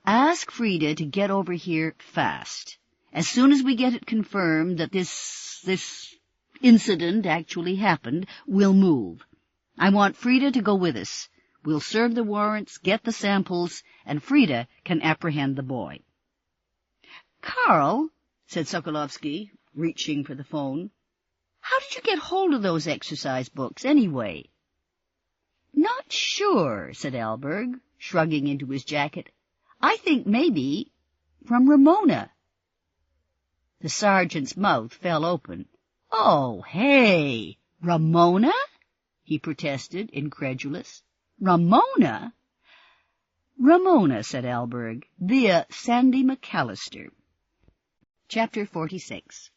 "Ask Frida to get over here fast. As soon as we get it confirmed that this incident actually happened, we'll move. I want Frida to go with us. We'll serve the warrants, get the samples, and Frida can apprehend the boy." "Karl," said Sokolovsky, reaching for the phone, "how did you get hold of those exercise books, anyway?" "Not sure," said Allberg, shrugging into his jacket. "I think maybe from Ramona." The sergeant's mouth fell open. "Oh, hey, Ramona?" he protested, incredulous. "Ramona?" "Ramona," said Allberg, "via Sandy McAllister." Chapter 46.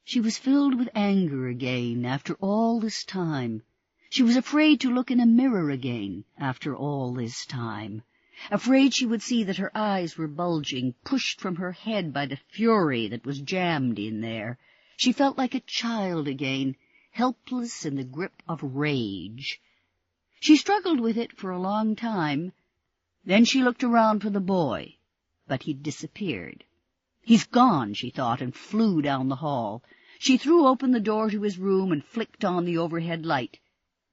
She was filled with anger again after all this time. She was afraid to look in a mirror again after all this time. Afraid she would see that her eyes were bulging, pushed from her head by the fury that was jammed in there. She felt like a child again, helpless in the grip of rage. She struggled with it for a long time. Then she looked around for the boy, but he'd disappeared. "He's gone," she thought, and flew down the hall. She threw open the door to his room and flicked on the overhead light.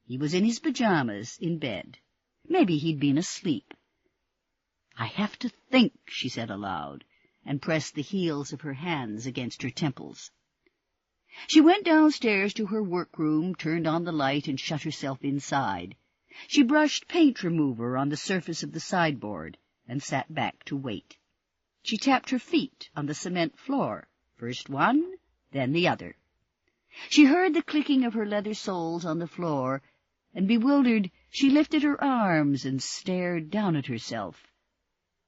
He was in his pajamas, in bed. Maybe he'd been asleep. "I have to think," she said aloud, and pressed the heels of her hands against her temples. She went downstairs to her workroom, turned on the light, and shut herself inside. She brushed paint remover on the surface of the sideboard and sat back to wait. She tapped her feet on the cement floor, first one, then the other. She heard the clicking of her leather soles on the floor, and bewildered, she lifted her arms and stared down at herself.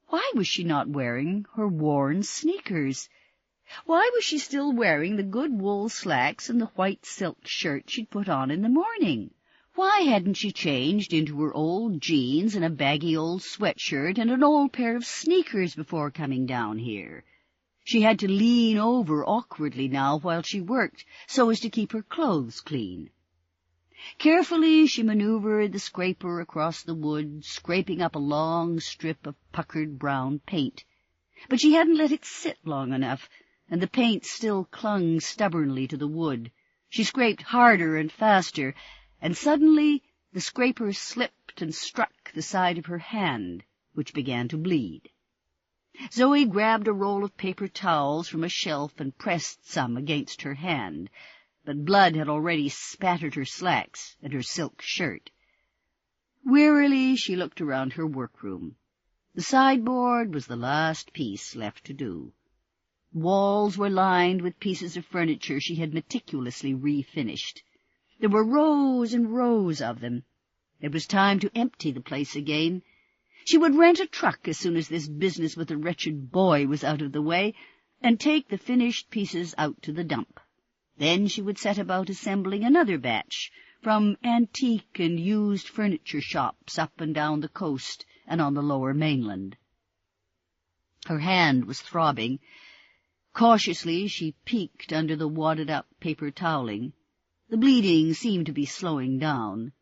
Why was she not wearing her worn sneakers? Why was she still wearing the good wool slacks and the white silk shirt she'd put on in the morning? Why hadn't she changed into her old jeans and a baggy old sweatshirt and an old pair of sneakers before coming down here? She had to lean over awkwardly now while she worked, so as to keep her clothes clean. Carefully she maneuvered the scraper across the wood, scraping up a long strip of puckered brown paint. But she hadn't let it sit long enough, and the paint still clung stubbornly to the wood. She scraped harder and faster, and suddenly the scraper slipped and struck the side of her hand, which began to bleed. Zoe grabbed a roll of paper towels from a shelf and pressed some against her hand, but blood had already spattered her slacks and her silk shirt. Wearily she looked around her workroom. The sideboard was the last piece left to do. Walls were lined with pieces of furniture she had meticulously refinished. There were rows and rows of them. It was time to empty the place again. She would rent a truck as soon as this business with the wretched boy was out of the way, and take the finished pieces out to the dump. Then she would set about assembling another batch from antique and used furniture shops up and down the coast and on the lower mainland. Her hand was throbbing. Cautiously she peeked under the wadded-up paper toweling. The bleeding seemed to be slowing down.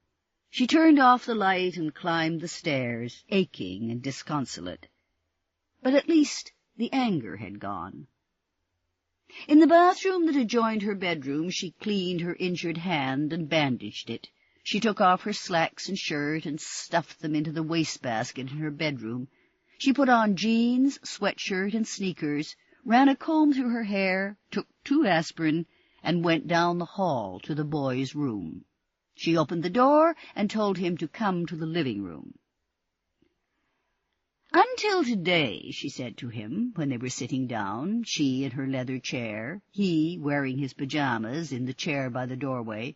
She turned off the light and climbed the stairs, aching and disconsolate. But at least the anger had gone. In the bathroom that adjoined her bedroom, she cleaned her injured hand and bandaged it. She took off her slacks and shirt and stuffed them into the wastebasket in her bedroom. She put on jeans, sweatshirt, and sneakers, ran a comb through her hair, took 2 aspirin, and went down the hall to the boy's room. She opened the door and told him to come to the living room. "Until today," she said to him, when they were sitting down, she in her leather chair, he wearing his pajamas in the chair by the doorway,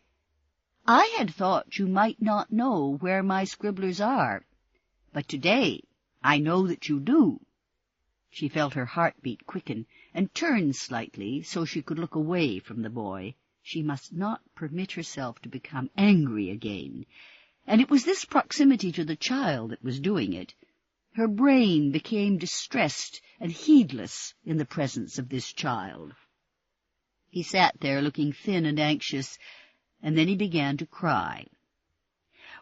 "I had thought you might not know where my scribblers are, but today I know that you do." She felt her heartbeat quicken, and turned slightly so she could look away from the boy. She must not permit herself to become angry again, and it was this proximity to the child that was doing it. Her brain became distressed and heedless in the presence of this child. He sat there looking thin and anxious, and then he began to cry.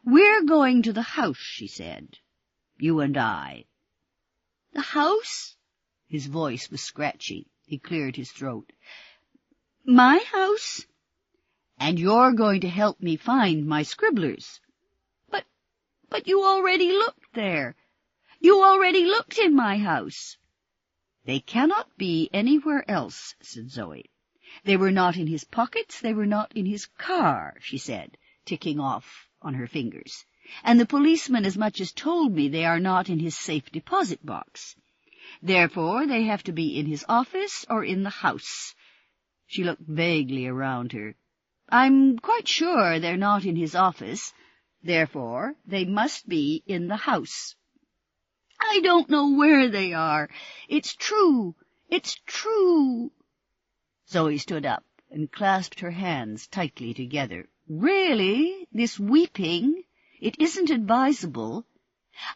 "We're going to the house," she said. "You and I." "The house?" His voice was scratchy. He cleared his throat. "My house?" "And you're going to help me find my scribblers." But you already looked there. You already looked in my house." "They cannot be anywhere else," said Zoe. "They were not in his pockets, they were not in his car," she said, ticking off on her fingers. "And the policeman as much as told me they are not in his safe deposit box. Therefore they have to be in his office or in the house." She looked vaguely around her. "I'm quite sure they're not in his office. Therefore they must be in the house." "I don't know where they are. It's true. It's true." Zoe stood up and clasped her hands tightly together. "Really, this weeping, it isn't advisable.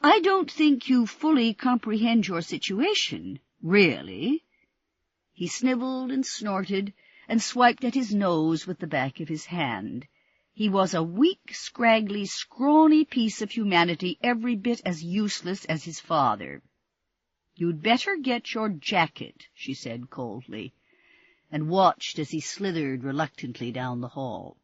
I don't think you fully comprehend your situation, really." He snivelled and snorted and swiped at his nose with the back of his hand. He was a weak, scraggly, scrawny piece of humanity, every bit as useless as his father. "You'd better get your jacket," she said coldly, and watched as he slithered reluctantly down the hall.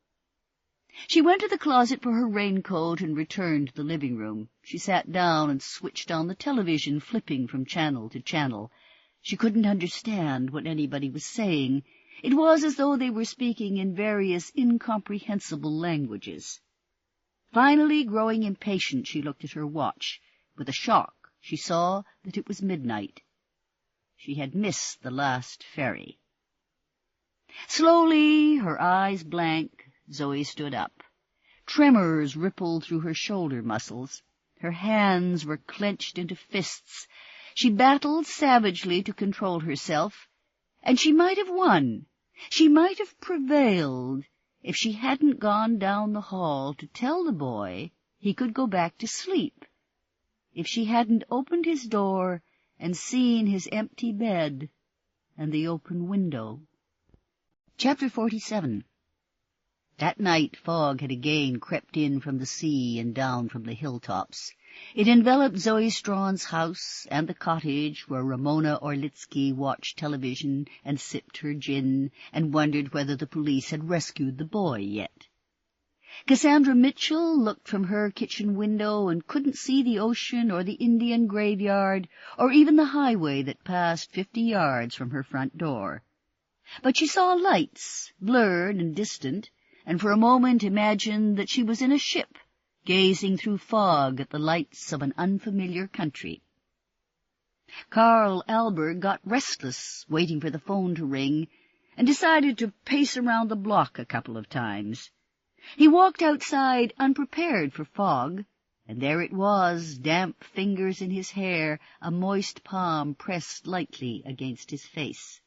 She went to the closet for her raincoat and returned to the living room. She sat down and switched on the television, flipping from channel to channel. She couldn't understand what anybody was saying. It was as though they were speaking in various incomprehensible languages. Finally, growing impatient, she looked at her watch. With a shock, she saw that it was midnight. She had missed the last ferry. Slowly, her eyes blank, Zoe stood up. Tremors rippled through her shoulder muscles. Her hands were clenched into fists. She battled savagely to control herself, and she might have won. She might have prevailed if she hadn't gone down the hall to tell the boy he could go back to sleep, if she hadn't opened his door and seen his empty bed and the open window. Chapter 47. That night fog had again crept in from the sea and down from the hilltops. It enveloped Zoe Strachan's house and the cottage where Ramona Orlitsky watched television and sipped her gin and wondered whether the police had rescued the boy yet. Cassandra Mitchell looked from her kitchen window and couldn't see the ocean or the Indian graveyard or even the highway that passed 50 yards from her front door. But she saw lights, blurred and distant, and for a moment imagined that she was in a ship, gazing through fog at the lights of an unfamiliar country. Karl Allberg got restless, waiting for the phone to ring, and decided to pace around the block a couple of times. He walked outside unprepared for fog, and there it was, damp fingers in his hair, a moist palm pressed lightly against his face.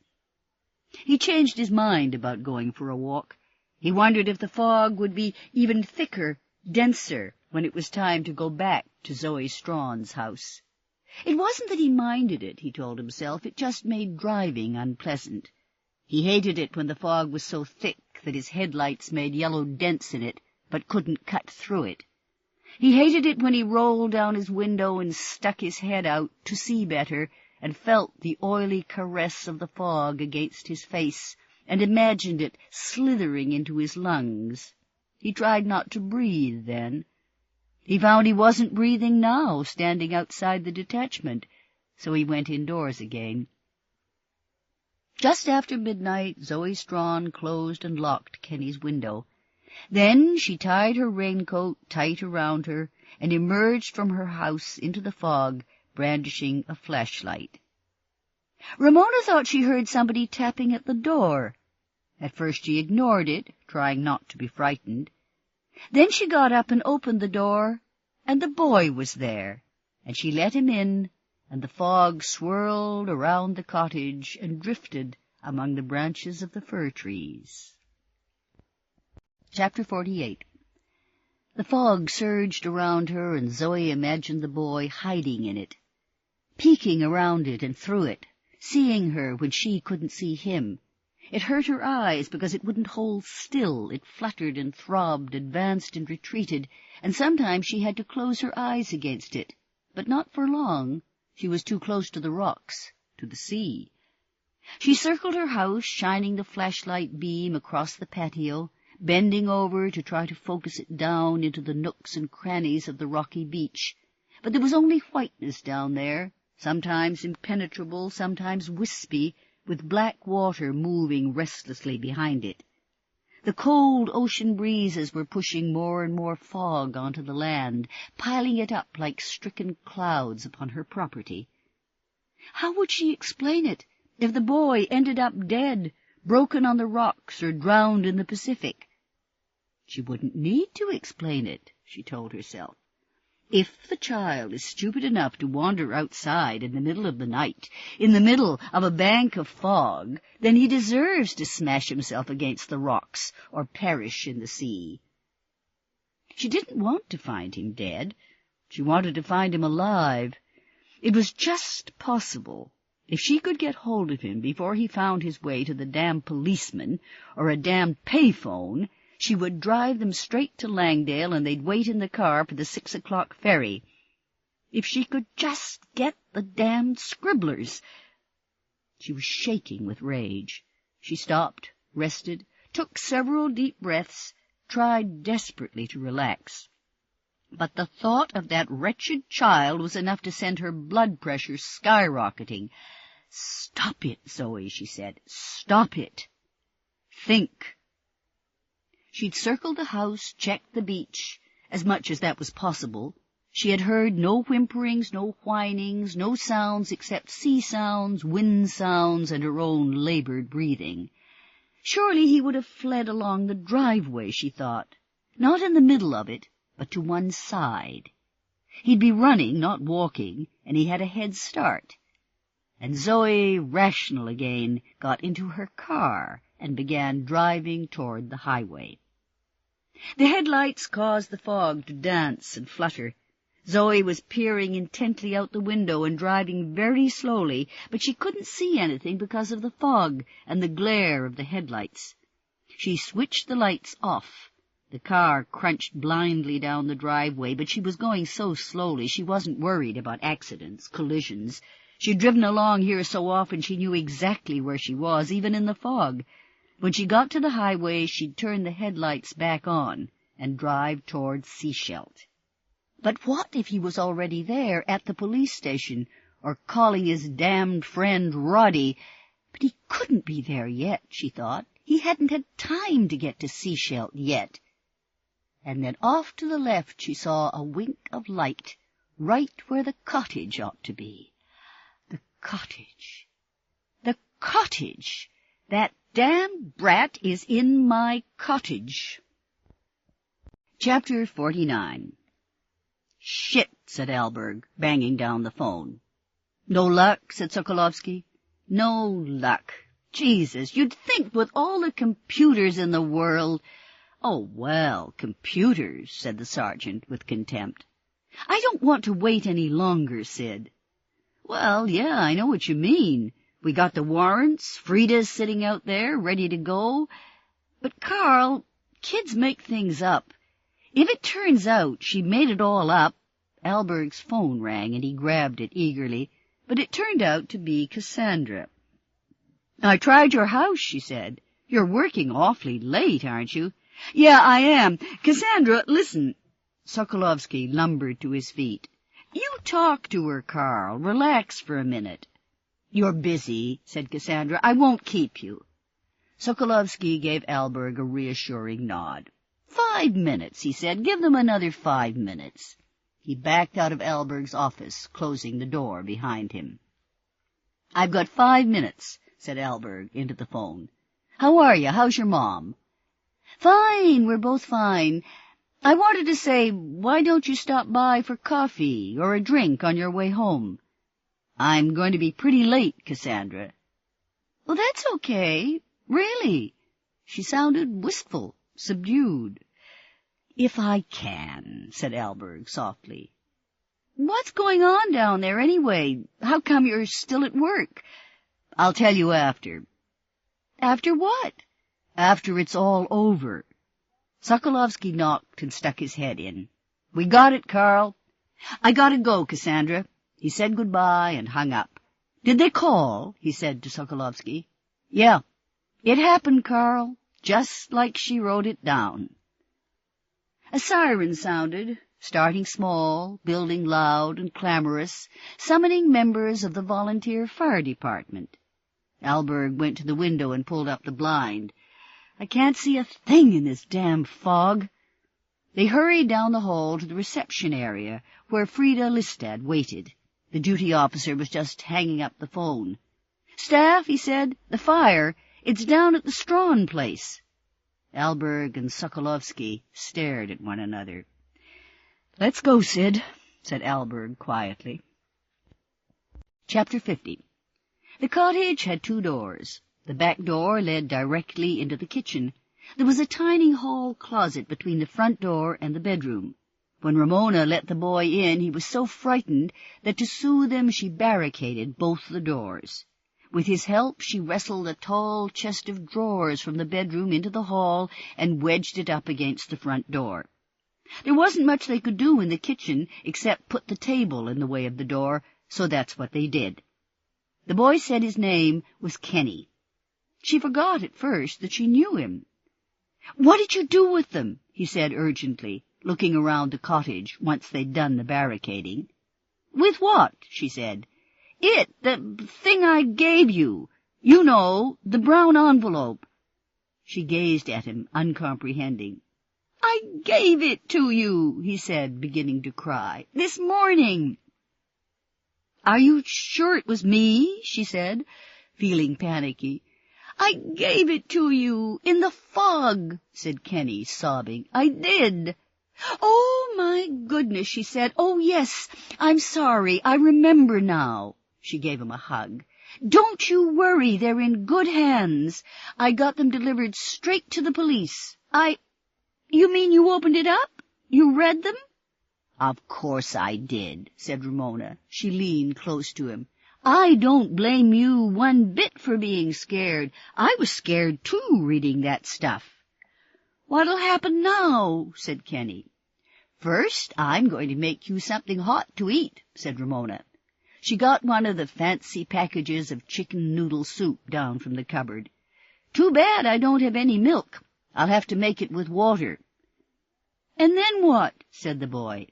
He changed his mind about going for a walk. He wondered if the fog would be even thicker, denser, when it was time to go back to Zoe Strachan's house. It wasn't that he minded it, he told himself, it just made driving unpleasant. He hated it when the fog was so thick that his headlights made yellow dents in it, but couldn't cut through it. He hated it when he rolled down his window and stuck his head out to see better, and felt the oily caress of the fog against his face, and imagined it slithering into his lungs. He tried not to breathe then. He found he wasn't breathing now, standing outside the detachment, so he went indoors again. Just after midnight, Zoe Strachan closed and locked Kenny's window. Then she tied her raincoat tight around her and emerged from her house into the fog, brandishing a flashlight. Ramona thought she heard somebody tapping at the door. At first she ignored it, trying not to be frightened. Then she got up and opened the door, and the boy was there, and she let him in, and the fog swirled around the cottage and drifted among the branches of the fir trees. Chapter 48. The fog surged around her, and Zoe imagined the boy hiding in it, peeking around it and through it, seeing her when she couldn't see him. It hurt her eyes because it wouldn't hold still. It fluttered and throbbed, advanced and retreated, and sometimes she had to close her eyes against it, but not for long. She was too close to the rocks, to the sea. She circled her house, shining the flashlight beam across the patio, bending over to try to focus it down into the nooks and crannies of the rocky beach. But there was only whiteness down there, sometimes impenetrable, sometimes wispy, with black water moving restlessly behind it. The cold ocean breezes were pushing more and more fog onto the land, piling it up like stricken clouds upon her property. How would she explain it if the boy ended up dead, broken on the rocks, or drowned in the Pacific? She wouldn't need to explain it, she told herself. If the child is stupid enough to wander outside in the middle of the night, in the middle of a bank of fog, then he deserves to smash himself against the rocks or perish in the sea. She didn't want to find him dead. She wanted to find him alive. It was just possible. If she could get hold of him before he found his way to the damned policeman or a damned payphone, she would drive them straight to Langdale, and they'd wait in the car for the 6 o'clock ferry. If she could just get the damned scribblers! She was shaking with rage. She stopped, rested, took several deep breaths, tried desperately to relax. But the thought of that wretched child was enough to send her blood pressure skyrocketing. "Stop it, Zoe," she said. "Stop it. Think." She'd circled the house, checked the beach, as much as that was possible. She had heard no whimperings, no whinings, no sounds except sea sounds, wind sounds, and her own labored breathing. Surely he would have fled along the driveway, she thought, not in the middle of it, but to one side. He'd be running, not walking, and he had a head start. And Zoe, rational again, got into her car and began driving toward the highway. The headlights caused the fog to dance and flutter. Zoe was peering intently out the window and driving very slowly, but she couldn't see anything because of the fog and the glare of the headlights. She switched the lights off. The car crunched blindly down the driveway, but she was going so slowly she wasn't worried about accidents, collisions. She'd driven along here so often she knew exactly where she was, even in the fog. When she got to the highway, she'd turn the headlights back on and drive towards Seashelt. But what if he was already there at the police station, or calling his damned friend Roddy? But he couldn't be there yet, she thought. He hadn't had time to get to Seashelt yet. And then off to the left she saw a wink of light, right where the cottage ought to be. The cottage. The cottage! That damned brat is in my cottage. Chapter 49. Shit, said Allberg, banging down the phone. No luck, said Sokolovsky. No luck. Jesus, you'd think with all the computers in the world— Oh, well, computers, said the sergeant with contempt. I don't want to wait any longer, Sid. Well, yeah, I know what you mean. We got the warrants, Frida's sitting out there, ready to go. But, Karl, kids make things up. If it turns out she made it all up— Allberg's phone rang, and he grabbed it eagerly, but it turned out to be Cassandra. I tried your house, she said. You're working awfully late, aren't you? Yeah, I am. Cassandra, listen. Sokolovsky lumbered to his feet. You talk to her, Karl. Relax for a minute. You're busy, said Cassandra. I won't keep you. Sokolovsky gave Allberg a reassuring nod. 5 minutes, he said. Give them another 5 minutes. He backed out of Allberg's office, closing the door behind him. I've got 5 minutes, said Allberg into the phone. How are you? How's your mom? Fine, we're both fine. I wanted to say, why don't you stop by for coffee or a drink on your way home? I'm going to be pretty late, Cassandra. Well, that's okay. Really. She sounded wistful, subdued. If I can, said Allberg softly. What's going on down there anyway? How come you're still at work? I'll tell you after. After what? After it's all over. Sokolovsky knocked and stuck his head in. We got it, Karl. I gotta go, Cassandra. He said goodbye and hung up. Did they call? He said to Sokolovsky. Yeah. It happened, Karl, just like she wrote it down. A siren sounded, starting small, building loud and clamorous, summoning members of the volunteer fire department. Allberg went to the window and pulled up the blind. I can't see a thing in this damn fog. They hurried down the hall to the reception area, where Frida Listad waited. The duty officer was just hanging up the phone. Staff, he said, the fire, it's down at the Strawn place. Allberg and Sokolovsky stared at one another. Let's go, Sid, said Allberg quietly. Chapter 50. The cottage had 2 doors. The back door led directly into the kitchen. There was a tiny hall closet between the front door and the bedroom. When Ramona let the boy in, he was so frightened that to soothe him she barricaded both the doors. With his help, she wrestled a tall chest of drawers from the bedroom into the hall and wedged it up against the front door. There wasn't much they could do in the kitchen except put the table in the way of the door, so that's what they did. The boy said his name was Kenny. She forgot at first that she knew him. What did you do with them? He said urgently, looking around the cottage once they'd done the barricading. With what? She said. The thing I gave you. You know, the brown envelope. She gazed at him, uncomprehending. I gave it to you, he said, beginning to cry, this morning. Are you sure it was me? She said, feeling panicky. I gave it to you in the fog, said Kenny, sobbing. I did. Oh, my goodness, she said. Oh, yes, I'm sorry. I remember now. She gave him a hug. Don't you worry. They're in good hands. I got them delivered straight to the police. You mean you opened it up? You read them? Of course I did, said Ramona. She leaned close to him. I don't blame you one bit for being scared. I was scared, too, reading that stuff. What'll happen now? Said Kenny. First, I'm going to make you something hot to eat, said Ramona. She got one of the fancy packages of chicken noodle soup down from the cupboard. Too bad I don't have any milk. I'll have to make it with water. "And then what?" said the boy.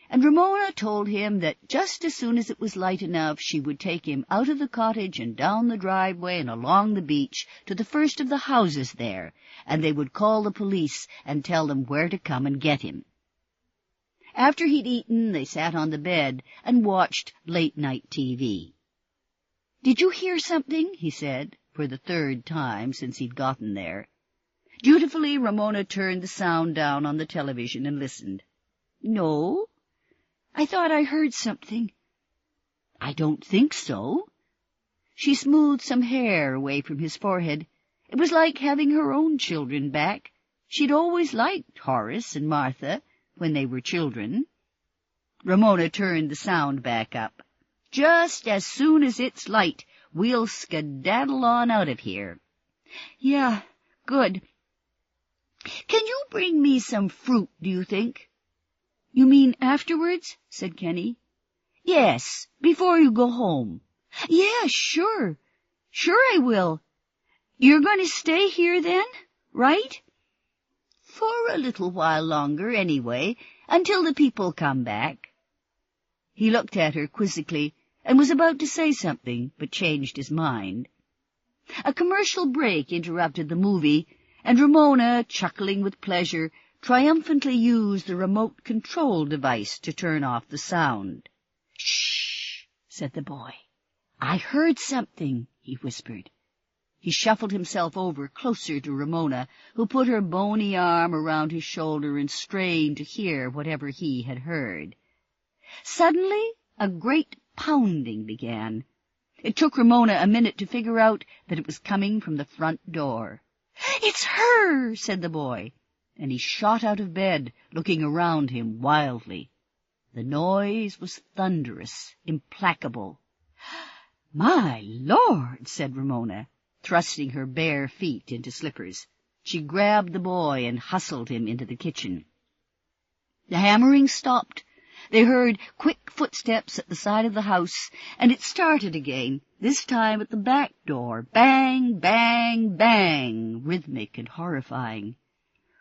And Ramona told him that just as soon as it was light enough, she would take him out of the cottage and down the driveway and along the beach to the first of the houses there, and they would call the police and tell them where to come and get him. After he'd eaten, they sat on the bed and watched late-night TV. "Did you hear something?" he said, for the third time since he'd gotten there. Dutifully, Ramona turned the sound down on the television and listened. "No. I thought I heard something." "I don't think so." She smoothed some hair away from his forehead. It was like having her own children back. She'd always liked Horace and Martha when they were children. Ramona turned the sound back up. "Just as soon as it's light, we'll skedaddle on out of here." "Yeah, good. Can you bring me some fruit, do you think?" "You mean afterwards?" said Kenny. "Yes, before you go home." "Yeah, sure. Sure I will. You're going to stay here then, right?" "For a little while longer, anyway, until the people come back." He looked at her quizzically and was about to say something, but changed his mind. A commercial break interrupted the movie, and Ramona, chuckling with pleasure, triumphantly used the remote control device to turn off the sound. "Shh," said the boy. "I heard something," he whispered. He shuffled himself over closer to Ramona, who put her bony arm around his shoulder and strained to hear whatever he had heard. Suddenly, a great pounding began. It took Ramona a minute to figure out that it was coming from the front door. "It's her," said the boy, and he shot out of bed, looking around him wildly. The noise was thunderous, implacable. "My Lord," said Ramona, thrusting her bare feet into slippers. She grabbed the boy and hustled him into the kitchen. The hammering stopped. They heard quick footsteps at the side of the house, and it started again, this time at the back door. Bang, bang, bang, rhythmic and horrifying.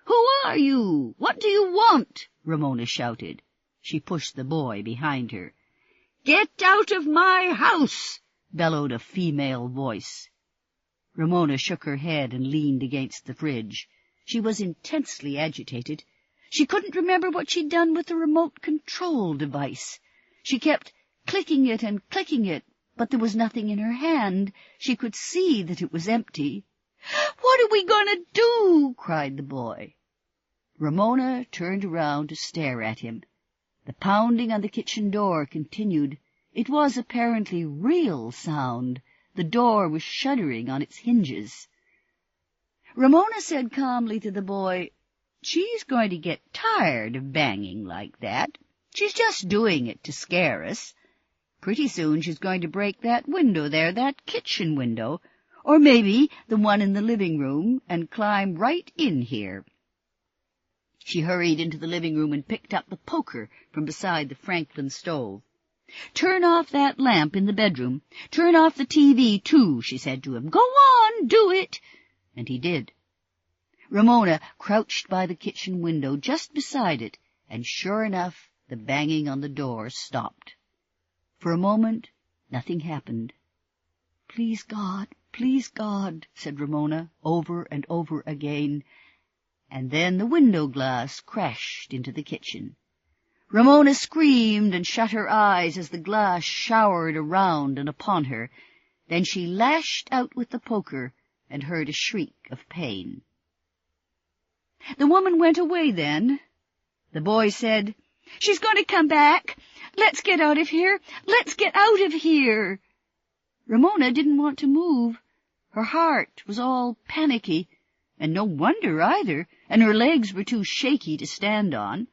"Who are you? What do you want?" Ramona shouted. She pushed the boy behind her. "Get out of my house!" bellowed a female voice. Ramona shook her head and leaned against the fridge. She was intensely agitated. She couldn't remember what she'd done with the remote control device. She kept clicking it, but there was nothing in her hand. She could see that it was empty. "What are we going to do?" cried the boy. Ramona turned around to stare at him. The pounding on the kitchen door continued. It was apparently real sound. The door was shuddering on its hinges. Ramona said calmly to the boy, "She's going to get tired of banging like that. She's just doing it to scare us. Pretty soon she's going to break that window there, that kitchen window, or maybe the one in the living room, and climb right in here." She hurried into the living room and picked up the poker from beside the Franklin stove. "Turn off that lamp in the bedroom. Turn off the TV, too," she said to him. "Go on, do it." And he did. Ramona crouched by the kitchen window just beside it, and sure enough, the banging on the door stopped. For a moment, nothing happened. "Please God, said Ramona, over and over again, and then the window glass crashed into the kitchen. Ramona screamed and shut her eyes as the glass showered around and upon her. Then she lashed out with the poker and heard a shriek of pain. The woman went away then. The boy said, "She's going to come back. Let's get out of here. Let's get out of here." Ramona didn't want to move. Her heart was all panicky, and no wonder either, and her legs were too shaky to stand on.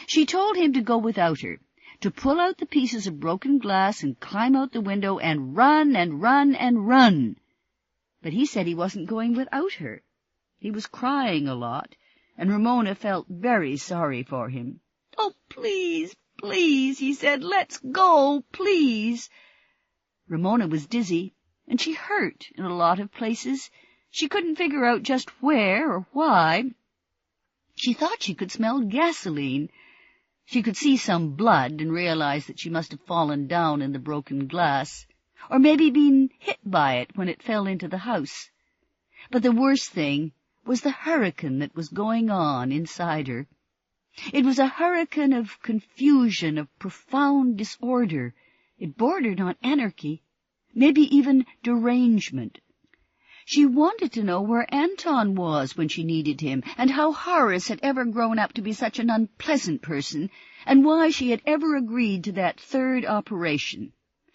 She told him to go without her, to pull out the pieces of broken glass and climb out the window and run and run and run. But he said he wasn't going without her. He was crying a lot, and Ramona felt very sorry for him. "Oh, please, please," he said, "let's go, please." Ramona was dizzy, and she hurt in a lot of places. She couldn't figure out just where or why. She thought she could smell gasoline. She could see some blood and realized that she must have fallen down in the broken glass, or maybe been hit by it when it fell into the house. But the worst thing was the hurricane that was going on inside her. It was a hurricane of confusion, of profound disorder. It bordered on anarchy, maybe even derangement. She wanted to know where Anton was when she needed him, and how Horace had ever grown up to be such an unpleasant person, and why she had ever agreed to that third operation.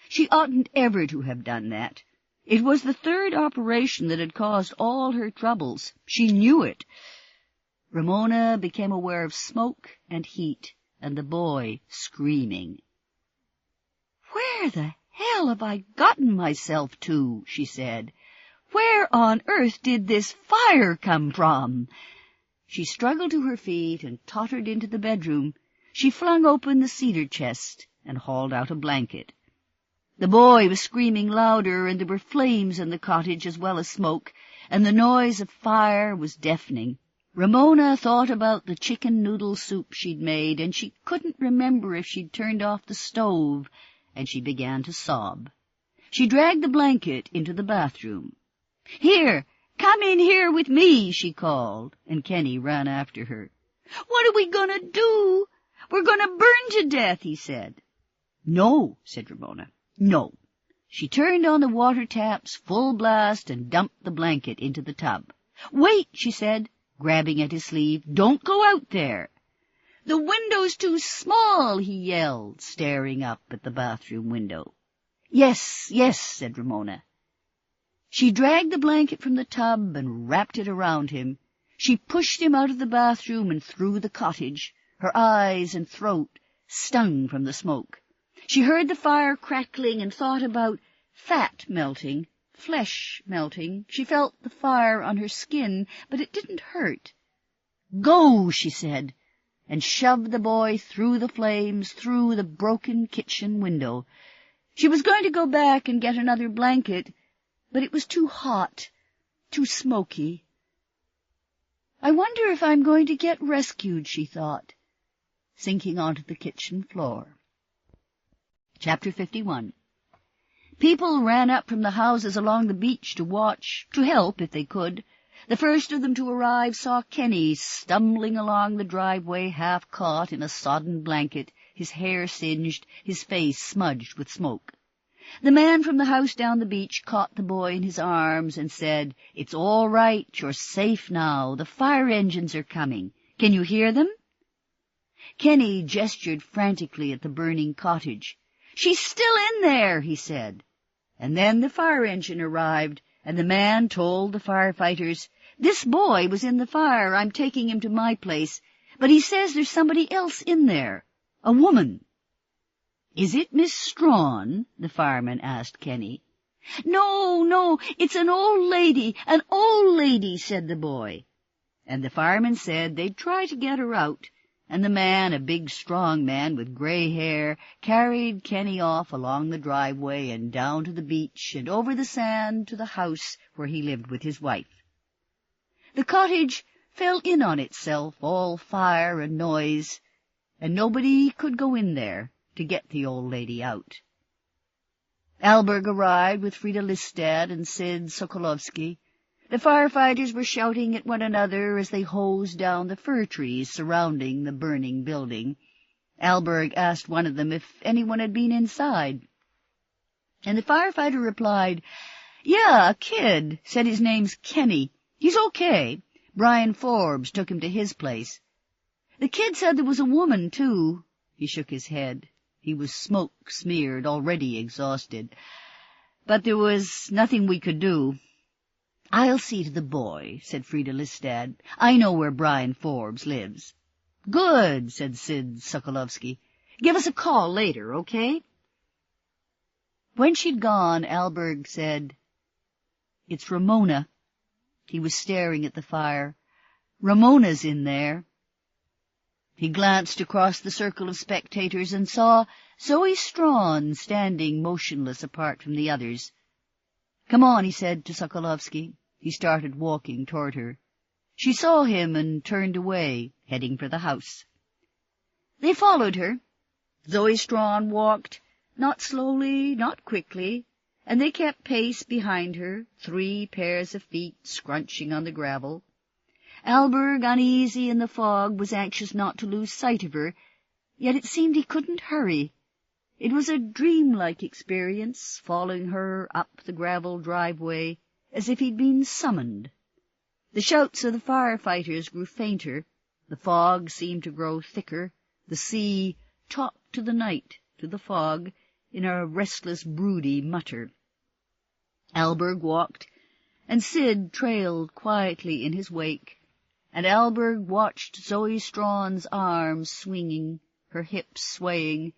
She oughtn't ever to have done that. It was the third operation that had caused all her troubles. She knew it. Ramona became aware of smoke and heat, and the boy screaming. "Where the hell have I gotten myself to?" she said. "Where on earth did this fire come from?" She struggled to her feet and tottered into the bedroom. She flung open the cedar chest and hauled out a blanket. The boy was screaming louder, and there were flames in the cottage as well as smoke, and the noise of fire was deafening. Ramona thought about the chicken noodle soup she'd made, and she couldn't remember if she'd turned off the stove, and she began to sob. She dragged the blanket into the bathroom. "Here, come in here with me," she called, and Kenny ran after her. "What are we going to do? We're going to burn to death," he said. "No," said Ramona. "No." She turned on the water taps full blast and dumped the blanket into the tub. "Wait," she said, grabbing at his sleeve. "Don't go out there." "The window's too small," he yelled, staring up at the bathroom window. "Yes, yes," said Ramona. She dragged the blanket from the tub and wrapped it around him. She pushed him out of the bathroom and through the cottage. Her eyes and throat stung from the smoke. She heard the fire crackling and thought about fat melting, flesh melting. She felt the fire on her skin, but it didn't hurt. "Go," she said, and shoved the boy through the flames, through the broken kitchen window. She was going to go back and get another blanket, but it was too hot, too smoky. "I wonder if I'm going to get rescued," she thought, sinking onto the kitchen floor. Chapter 51. People ran up from the houses along the beach to watch, to help if they could. The first of them to arrive saw Kenny stumbling along the driveway, half caught in a sodden blanket, his hair singed, his face smudged with smoke. The man from the house down the beach caught the boy in his arms and said, "It's all right, you're safe now. The fire engines are coming. Can you hear them?" Kenny gestured frantically at the burning cottage. "She's still in there," he said. And then the fire engine arrived, and the man told the firefighters, "This boy was in the fire. I'm taking him to my place, but he says there's somebody else in there, a woman." "Is it Miss Strachan?" the fireman asked Kenny. No, it's an old lady, said the boy. And the fireman said they'd try to get her out, and the man, a big, strong man with gray hair, carried Kenny off along the driveway and down to the beach and over the sand to the house where he lived with his wife. The cottage fell in on itself, all fire and noise, and nobody could go in there to get the old lady out. Allberg arrived with Frida Listad and Sid Sokolovsky. The firefighters were shouting at one another as they hosed down the fir trees surrounding the burning building. Allberg asked one of them if anyone had been inside, and the firefighter replied, "Yeah, a kid. Said his name's Kenny. He's okay. Brian Forbes took him to his place. The kid said there was a woman, too." He shook his head. He was smoke-smeared, already exhausted. "But there was nothing we could do." "I'll see to the boy," said Frida Listad. "I know where Brian Forbes lives." "Good," said Sid Sokolovsky. "Give us a call later, okay?" When she'd gone, Allberg said, "It's Ramona." He was staring at the fire. "Ramona's in there." He glanced across the circle of spectators and saw Zoe Strachan standing motionless apart from the others. "Come on," he said to Sokolovsky. He started walking toward her. She saw him and turned away, heading for the house. They followed her. Zoe Strachan walked, not slowly, not quickly, and they kept pace behind her, 3 pairs of feet scrunching on the gravel. Allberg, uneasy in the fog, was anxious not to lose sight of her, yet it seemed he couldn't hurry. It was a dreamlike experience, following her up the gravel driveway, as if he'd been summoned. The shouts of the firefighters grew fainter, the fog seemed to grow thicker, the sea talked to the night, to the fog, in a restless, broody mutter. Allberg walked, and Sid trailed quietly in his wake, and Allberg watched Zoe Strachan's arms swinging, her hips swaying,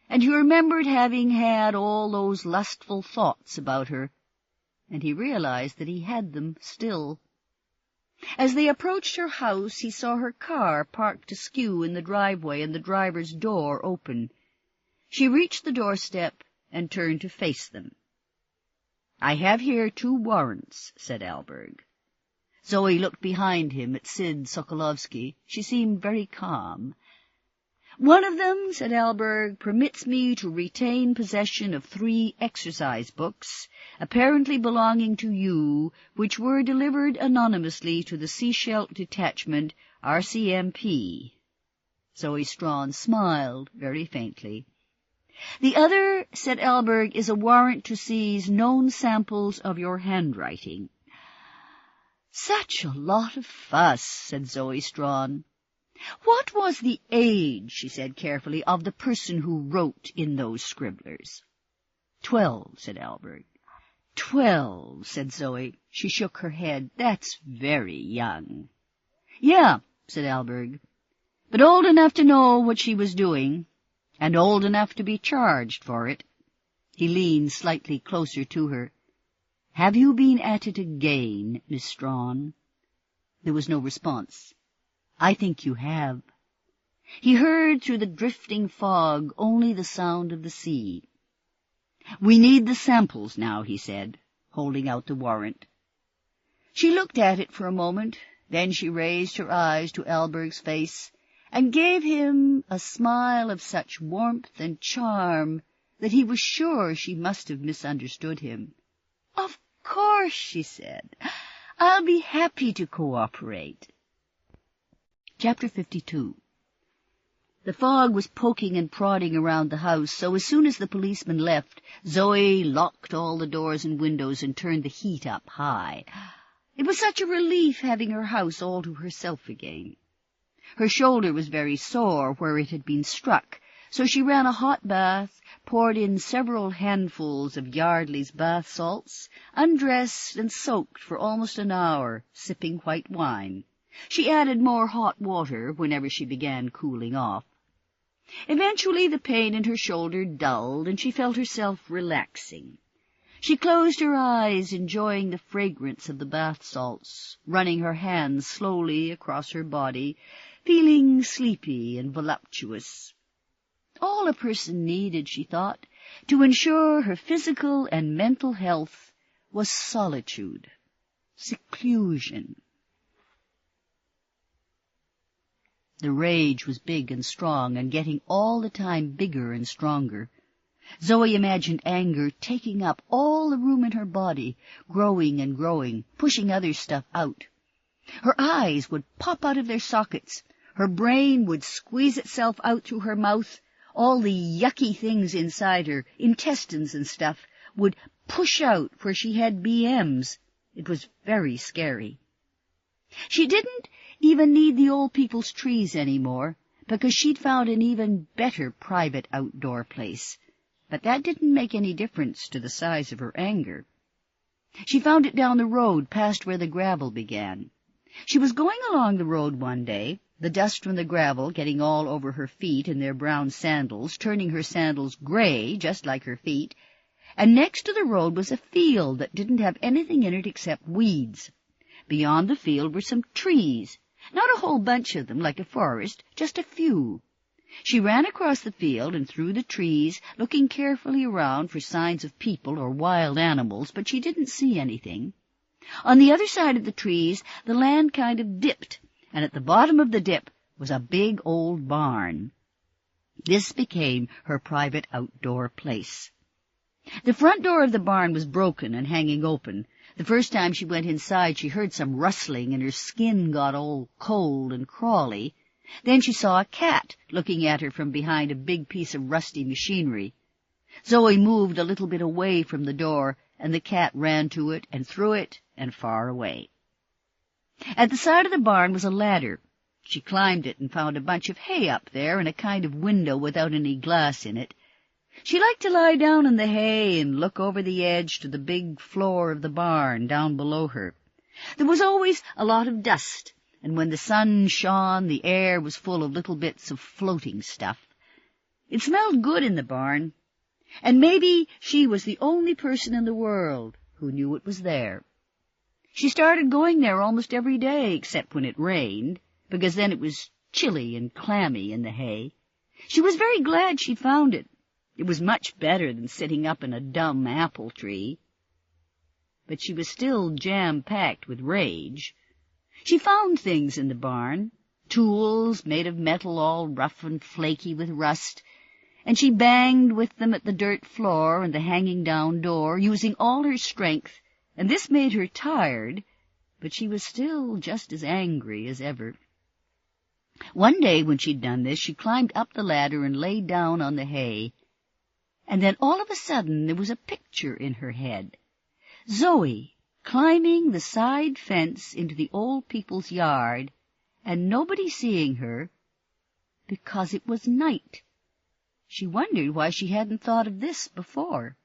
and he remembered having had all those lustful thoughts about her, and he realized that he had them still. As they approached her house, he saw her car parked askew in the driveway and the driver's door open. She reached the doorstep and turned to face them. "I have here 2 warrants," said Allberg. Zoe looked behind him at Sid Sokolovsky. She seemed very calm. "One of them," said Allberg, "permits me to retain possession of 3 exercise books, apparently belonging to you, which were delivered anonymously to the Seashell Detachment, RCMP." Zoe Strachan smiled very faintly. "The other," said Allberg, "is a warrant to seize known samples of your handwriting." "Such a lot of fuss," said Zoe Strachan. "What was the age," she said carefully, "of the person who wrote in those scribblers?" 12, said Allberg. 12, said Zoe. She shook her head. "That's very young." "Yeah," said Allberg, "but old enough to know what she was doing, and old enough to be charged for it." He leaned slightly closer to her. "Have you been at it again, Miss Strachan?" There was no response. "I think you have." He heard through the drifting fog only the sound of the sea. "We need the samples now," he said, holding out the warrant. She looked at it for a moment, then she raised her eyes to Allberg's face and gave him a smile of such warmth and charm that he was sure she must have misunderstood him. "Of course," she said. "I'll be happy to cooperate." Chapter 52. The fog was poking and prodding around the house, so as soon as the policeman left, Zoe locked all the doors and windows and turned the heat up high. It was such a relief having her house all to herself again. Her shoulder was very sore where it had been struck, so she ran a hot bath, poured in several handfuls of Yardley's bath salts, undressed and soaked for almost an hour, sipping white wine. She added more hot water whenever she began cooling off. Eventually the pain in her shoulder dulled, and she felt herself relaxing. She closed her eyes, enjoying the fragrance of the bath salts, running her hands slowly across her body, feeling sleepy and voluptuous. All a person needed, she thought, to ensure her physical and mental health was solitude, seclusion. The rage was big and strong, and getting all the time bigger and stronger. Zoe imagined anger taking up all the room in her body, growing and growing, pushing other stuff out. Her eyes would pop out of their sockets, her brain would squeeze itself out through her mouth, all the yucky things inside her, intestines and stuff, would push out where she had BMs. It was very scary. She didn't even need the old people's trees anymore, because she'd found an even better private outdoor place. But that didn't make any difference to the size of her anger. She found it down the road past where the gravel began. She was going along the road one day, the dust from the gravel getting all over her feet and their brown sandals, turning her sandals gray, just like her feet, and next to the road was a field that didn't have anything in it except weeds. Beyond the field were some trees, not a whole bunch of them like a forest, just a few. She ran across the field and through the trees, looking carefully around for signs of people or wild animals, but she didn't see anything. On the other side of the trees, the land kind of dipped, and at the bottom of the dip was a big old barn. This became her private outdoor place. The front door of the barn was broken and hanging open. The first time she went inside, she heard some rustling, and her skin got all cold and crawly. Then she saw a cat looking at her from behind a big piece of rusty machinery. Zoe moved a little bit away from the door, and the cat ran to it and through it and far away. At the side of the barn was a ladder. She climbed it and found a bunch of hay up there and a kind of window without any glass in it. She liked to lie down in the hay and look over the edge to the big floor of the barn down below her. There was always a lot of dust, and when the sun shone, the air was full of little bits of floating stuff. It smelled good in the barn, and maybe she was the only person in the world who knew it was there. She started going there almost every day, except when it rained, because then it was chilly and clammy in the hay. She was very glad she'd found it. It was much better than sitting up in a dumb apple tree. But she was still jam-packed with rage. She found things in the barn, tools made of metal all rough and flaky with rust, and she banged with them at the dirt floor and the hanging-down door, using all her strength, and this made her tired, but she was still just as angry as ever. One day when she'd done this, she climbed up the ladder and lay down on the hay, and then all of a sudden there was a picture in her head. Zoe climbing the side fence into the old people's yard, and nobody seeing her, because it was night. She wondered why she hadn't thought of this before.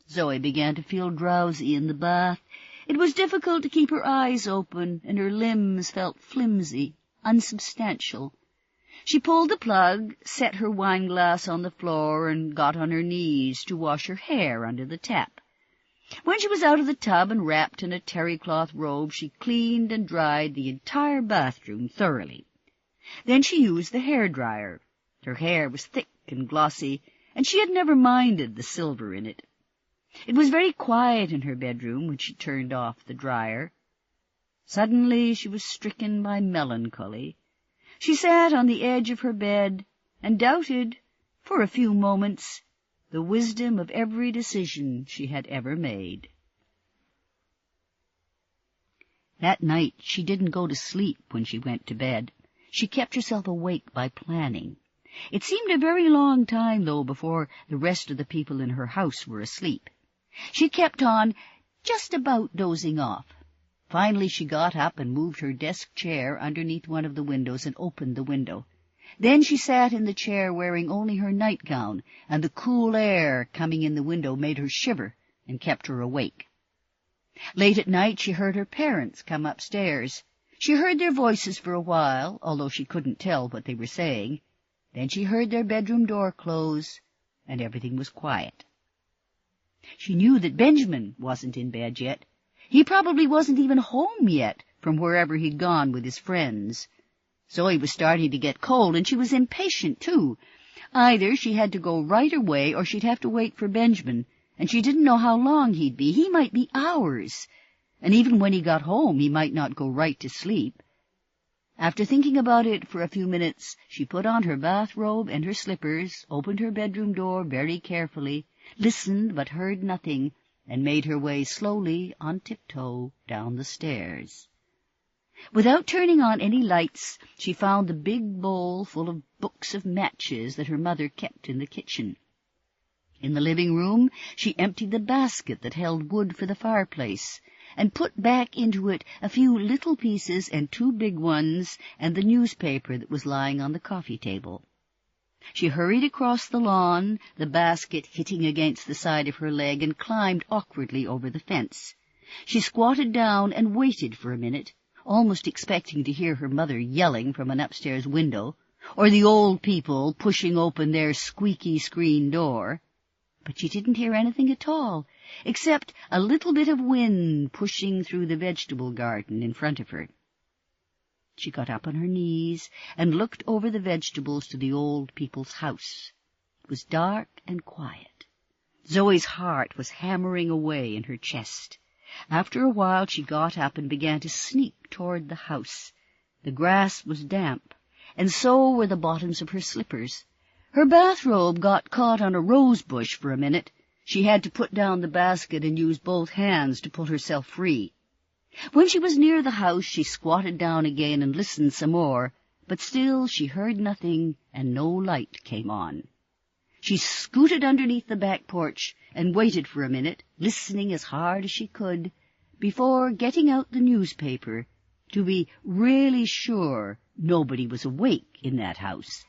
Zoe began to feel drowsy in the bath. It was difficult to keep her eyes open, and her limbs felt flimsy, unsubstantial. She pulled the plug, set her wine-glass on the floor, and got on her knees to wash her hair under the tap. When she was out of the tub and wrapped in a terry-cloth robe, she cleaned and dried the entire bathroom thoroughly. Then she used the hair-dryer. Her hair was thick and glossy, and she had never minded the silver in it. It was very quiet in her bedroom when she turned off the dryer. Suddenly she was stricken by melancholy. She sat on the edge of her bed and doubted, for a few moments, the wisdom of every decision she had ever made. That night she didn't go to sleep when she went to bed. She kept herself awake by planning. It seemed a very long time, though, before the rest of the people in her house were asleep. She kept on just about dozing off. Finally she got up and moved her desk chair underneath one of the windows and opened the window. Then she sat in the chair wearing only her nightgown, and the cool air coming in the window made her shiver and kept her awake. Late at night she heard her parents come upstairs. She heard their voices for a while, although she couldn't tell what they were saying. Then she heard their bedroom door close, and everything was quiet. She knew that Benjamin wasn't in bed yet. He probably wasn't even home yet from wherever he'd gone with his friends. Zoe was starting to get cold, and she was impatient, too. Either she had to go right away, or she'd have to wait for Benjamin, and she didn't know how long he'd be. He might be hours, and even when he got home he might not go right to sleep. After thinking about it for a few minutes, she put on her bathrobe and her slippers, opened her bedroom door very carefully, listened but heard nothing, and made her way slowly on tiptoe down the stairs. Without turning on any lights, she found the big bowl full of books of matches that her mother kept in the kitchen. In the living room, she emptied the basket that held wood for the fireplace, and put back into it a few little pieces and 2 big ones, and the newspaper that was lying on the coffee table. She hurried across the lawn, the basket hitting against the side of her leg, and climbed awkwardly over the fence. She squatted down and waited for a minute, almost expecting to hear her mother yelling from an upstairs window, or the old people pushing open their squeaky screen door. But she didn't hear anything at all, except a little bit of wind pushing through the vegetable garden in front of her. She got up on her knees and looked over the vegetables to the old people's house. It was dark and quiet. Zoe's heart was hammering away in her chest. After a while she got up and began to sneak toward the house. The grass was damp, and so were the bottoms of her slippers. Her bathrobe got caught on a rose bush for a minute. She had to put down the basket and use both hands to pull herself free. When she was near the house, she squatted down again and listened some more, but still she heard nothing, and no light came on. She scooted underneath the back porch and waited for a minute, listening as hard as she could, before getting out the newspaper to be really sure nobody was awake in that house.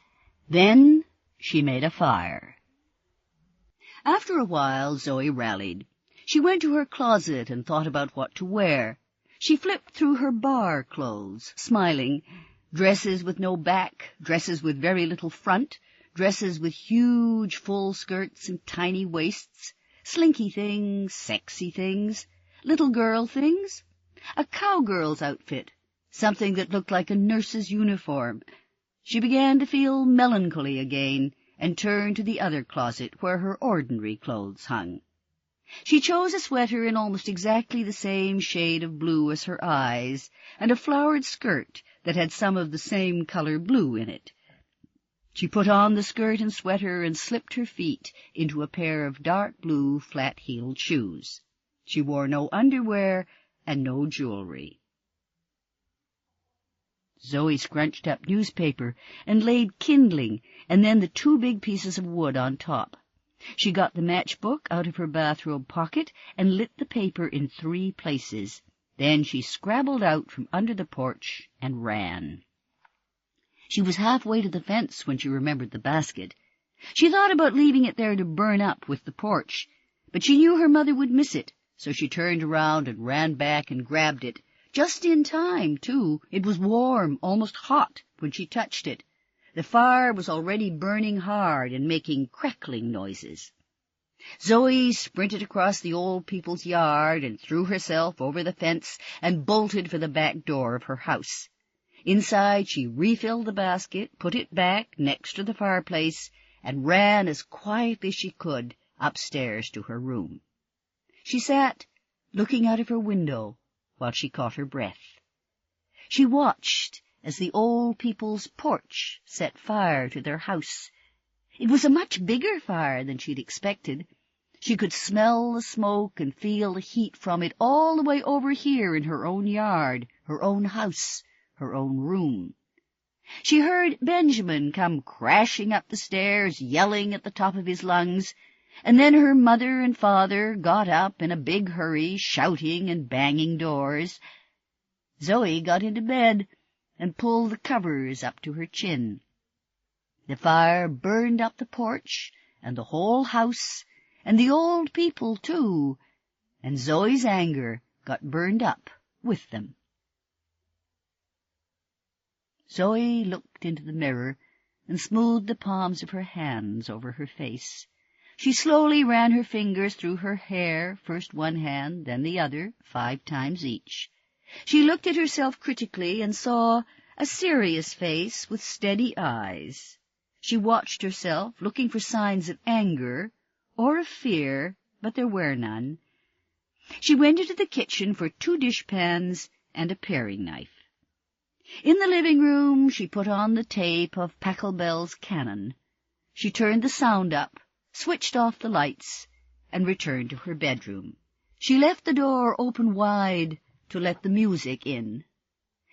Then she made a fire. After a while, Zoe rallied. She went to her closet and thought about what to wear. She flipped through her bar clothes, smiling. Dresses with no back, dresses with very little front, dresses with huge full skirts and tiny waists, slinky things, sexy things, little girl things, a cowgirl's outfit, something that looked like a nurse's uniform. She began to feel melancholy again, and turned to the other closet where her ordinary clothes hung. She chose a sweater in almost exactly the same shade of blue as her eyes, and a flowered skirt that had some of the same color blue in it. She put on the skirt and sweater and slipped her feet into a pair of dark blue flat-heeled shoes. She wore no underwear and no jewelry. Zoe scrunched up newspaper and laid kindling and then the 2 big pieces of wood on top. She got the matchbook out of her bathrobe pocket and lit the paper in 3 places. Then she scrabbled out from under the porch and ran. She was halfway to the fence when she remembered the basket. She thought about leaving it there to burn up with the porch, but she knew her mother would miss it, so she turned around and ran back and grabbed it. Just in time, too. It was warm, almost hot, when she touched it. The fire was already burning hard and making crackling noises. Zoe sprinted across the old people's yard and threw herself over the fence and bolted for the back door of her house. Inside she refilled the basket, put it back next to the fireplace, and ran as quietly as she could upstairs to her room. She sat looking out of her window while she caught her breath. She watched as the old people's porch set fire to their house. It was a much bigger fire than she'd expected. She could smell the smoke and feel the heat from it all the way over here in her own yard, her own house, her own room. She heard Benjamin come crashing up the stairs, yelling at the top of his lungs, and then her mother and father got up in a big hurry, shouting and banging doors. Zoe got into bed and pulled the covers up to her chin. The fire burned up the porch and the whole house, and the old people, too, and Zoe's anger got burned up with them. Zoe looked into the mirror and smoothed the palms of her hands over her face. She slowly ran her fingers through her hair, first one hand, then the other, 5 times each. She looked at herself critically and saw a serious face with steady eyes. She watched herself, looking for signs of anger or of fear, but there were none. She went into the kitchen for 2 dishpans and a paring knife. In the living room she put on the tape of Pachelbel's Canon. She turned the sound up, switched off the lights, and returned to her bedroom. She left the door open wide to let the music in.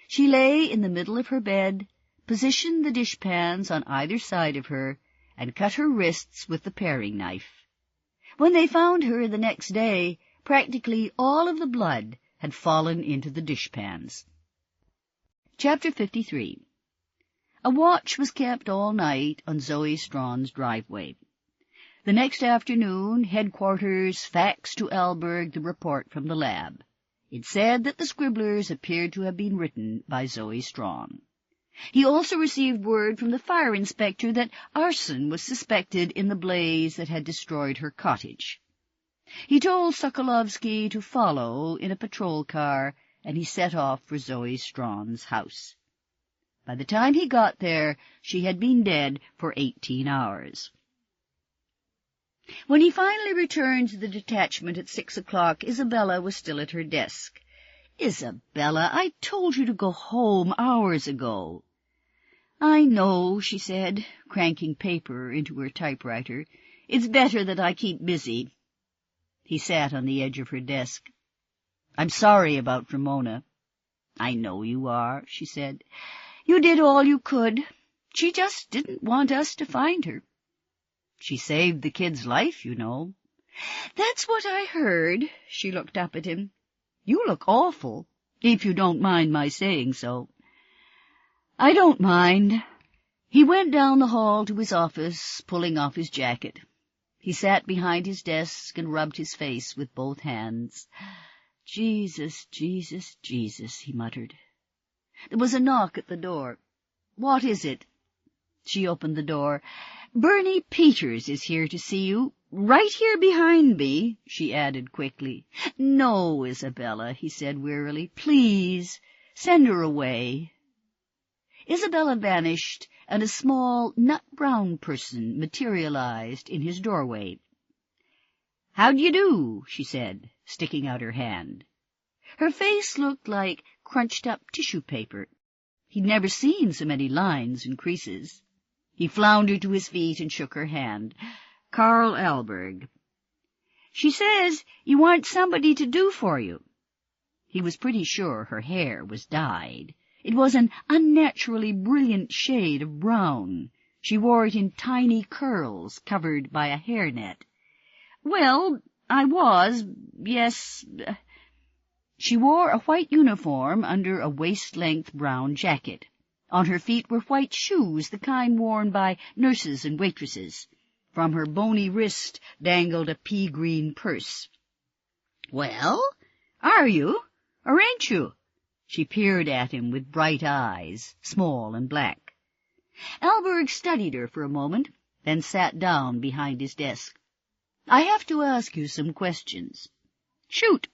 She lay in the middle of her bed, positioned the dishpans on either side of her, and cut her wrists with the paring knife. When they found her the next day, practically all of the blood had fallen into the dishpans. Chapter 53. A watch was kept all night on Zoe Strachan's driveway. The next afternoon, headquarters faxed to Allberg the report from the lab. It said that the scribblers appeared to have been written by Zoe Strachan. He also received word from the fire inspector that arson was suspected in the blaze that had destroyed her cottage. He told Sokolovsky to follow in a patrol car, and he set off for Zoe Strachan's house. By the time he got there, she had been dead for 18 hours. When he finally returned to the detachment at 6 o'clock, Isabella was still at her desk. "Isabella, I told you to go home hours ago." "I know," she said, cranking paper into her typewriter. "It's better that I keep busy." He sat on the edge of her desk. "I'm sorry about Ramona." "I know you are," she said. "You did all you could. She just didn't want us to find her." "She saved the kid's life, you know." "That's what I heard." She looked up at him. "You look awful, if you don't mind my saying so." "I don't mind." He went down the hall to his office, pulling off his jacket. He sat behind his desk and rubbed his face with both hands. "Jesus, Jesus, Jesus," he muttered. There was a knock at the door. "What is it?" She opened the door. "Bernie Peters is here to see you. Right here behind me," she added quickly. "No, Isabella," he said wearily. "Please, send her away." Isabella vanished, and a small, nut-brown person materialized in his doorway. "How d'ye do?" she said, sticking out her hand. Her face looked like crunched-up tissue paper. He'd never seen so many lines and creases. He floundered to his feet and shook her hand. "Karl Allberg." "She says you want somebody to do for you." He was pretty sure her hair was dyed. It was an unnaturally brilliant shade of brown. She wore it in tiny curls covered by a hairnet. "Well, I was, yes." She wore a white uniform under a waist-length brown jacket. On her feet were white shoes, the kind worn by nurses and waitresses. From her bony wrist dangled a pea-green purse. "Well, are you, or ain't you?" She peered at him with bright eyes, small and black. Allberg studied her for a moment, then sat down behind his desk. "I have to ask you some questions." "Shoot."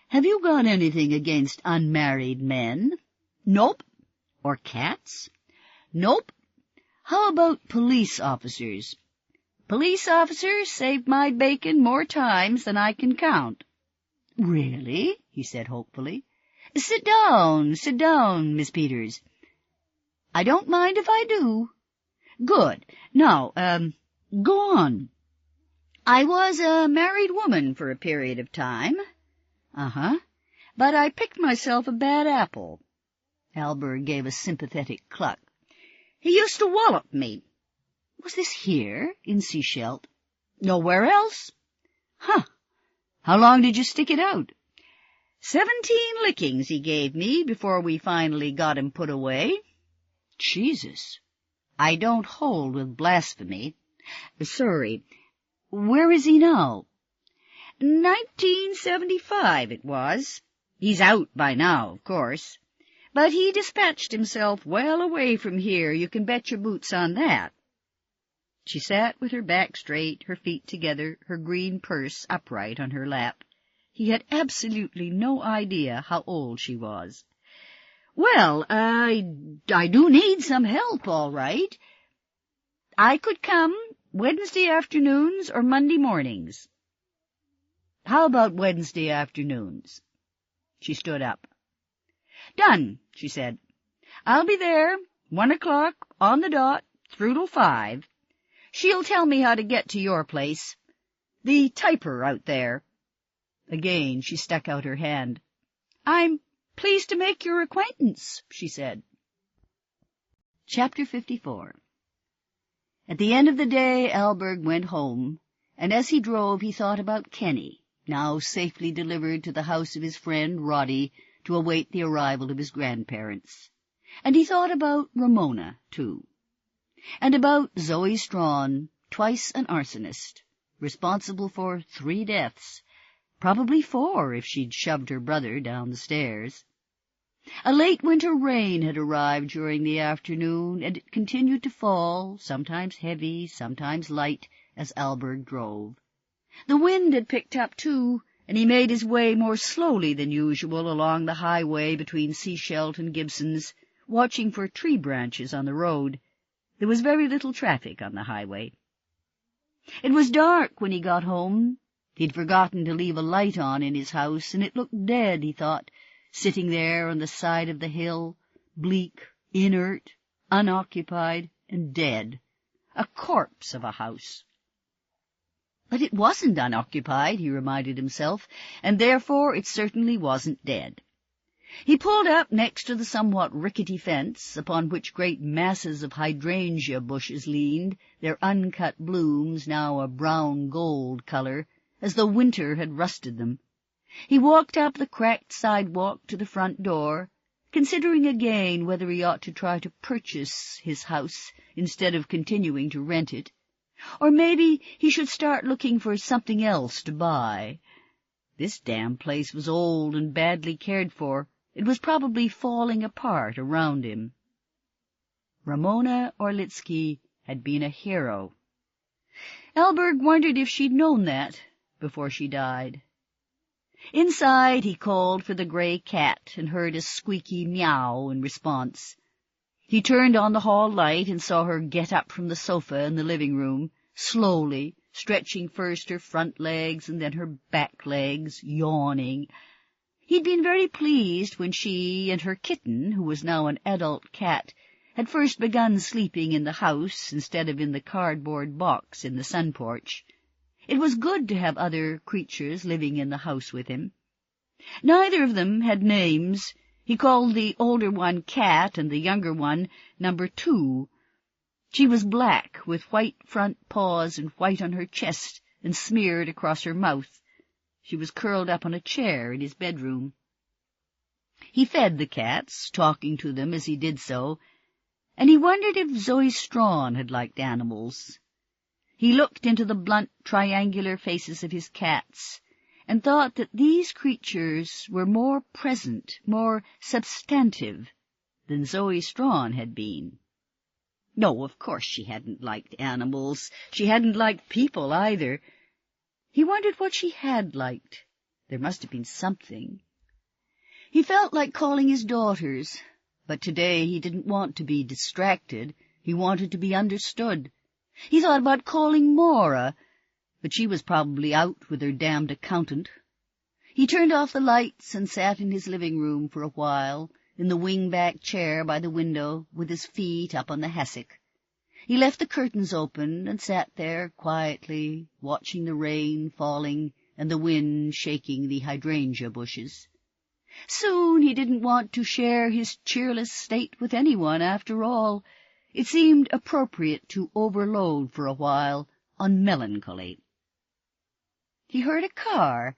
"Have you got anything against unmarried men?" "Nope." "Or cats?" "Nope." "How about police officers?" "Police officers saved my bacon more times than I can count." "Really?" he said hopefully. Sit down, Miss Peters." "I don't mind if I do." "Good. Now, go on." "I was a married woman for a period of time." "Uh-huh. But I picked myself a bad apple." Allberg gave a sympathetic cluck. "He used to wallop me." "Was this here, in Sechelt?" "Nowhere else." "Huh. How long did you stick it out?" 17 lickings he gave me before we finally got him put away." "Jesus." "I don't hold with blasphemy." "Sorry. Where is he now?" 1975 it was. He's out by now, of course. But he dispatched himself well away from here, you can bet your boots on that." She sat with her back straight, her feet together, her green purse upright on her lap. He had absolutely no idea how old she was. "Well, I do need some help, all right. I could come Wednesday afternoons or Monday mornings." "How about Wednesday afternoons?" She stood up. "Done," she said. "I'll be there, 1 o'clock, on the dot, through till 5. She'll tell me how to get to your place. The typer out there." Again she stuck out her hand. "I'm pleased to make your acquaintance," she said. Chapter 54. At the end of the day, Allberg went home, and as he drove he thought about Kenny, now safely delivered to the house of his friend Roddy to await the arrival of his grandparents. And he thought about Ramona, too. And about Zoe Strachan, twice an arsonist, responsible for 3 deaths, probably 4 if she'd shoved her brother down the stairs. A late winter rain had arrived during the afternoon, and it continued to fall, sometimes heavy, sometimes light, as Allberg drove. The wind had picked up, too, and he made his way more slowly than usual along the highway between Sechelt and Gibson's, watching for tree branches on the road. There was very little traffic on the highway. It was dark when he got home. He'd forgotten to leave a light on in his house, and it looked dead, he thought, sitting there on the side of the hill, bleak, inert, unoccupied, and dead, a corpse of a house. But it wasn't unoccupied, he reminded himself, and therefore it certainly wasn't dead. He pulled up next to the somewhat rickety fence, upon which great masses of hydrangea bushes leaned, their uncut blooms now a brown-gold color, as though winter had rusted them. He walked up the cracked sidewalk to the front door, considering again whether he ought to try to purchase his house instead of continuing to rent it, or maybe he should start looking for something else to buy. This damn place was old and badly cared for. It was probably falling apart around him. Ramona Orlitsky had been a hero. Allberg wondered if she'd known that before she died. Inside, he called for the gray cat and heard a squeaky meow in response. He turned on the hall light and saw her get up from the sofa in the living room, slowly, stretching first her front legs and then her back legs, yawning. He'd been very pleased when she and her kitten, who was now an adult cat, had first begun sleeping in the house instead of in the cardboard box in the sun porch. It was good to have other creatures living in the house with him. Neither of them had names. He called the older one Cat and the younger one Number 2. She was black, with white front paws and white on her chest and smeared across her mouth. She was curled up on a chair in his bedroom. He fed the cats, talking to them as he did so, and he wondered if Zoe Strachan had liked animals. He looked into the blunt, triangular faces of his cats, and thought that these creatures were more present, more substantive, than Zoe Strachan had been. No, of course she hadn't liked animals. She hadn't liked people either. He wondered what she had liked. There must have been something. He felt like calling his daughters, but today he didn't want to be distracted. He wanted to be understood. He thought about calling Maura, but she was probably out with her damned accountant. He turned off the lights and sat in his living room for a while, in the wing-back chair by the window, with his feet up on the hassock. He left the curtains open and sat there quietly, watching the rain falling and the wind shaking the hydrangea bushes. Soon he didn't want to share his cheerless state with anyone, after all. It seemed appropriate to overload for a while on melancholy. He heard a car,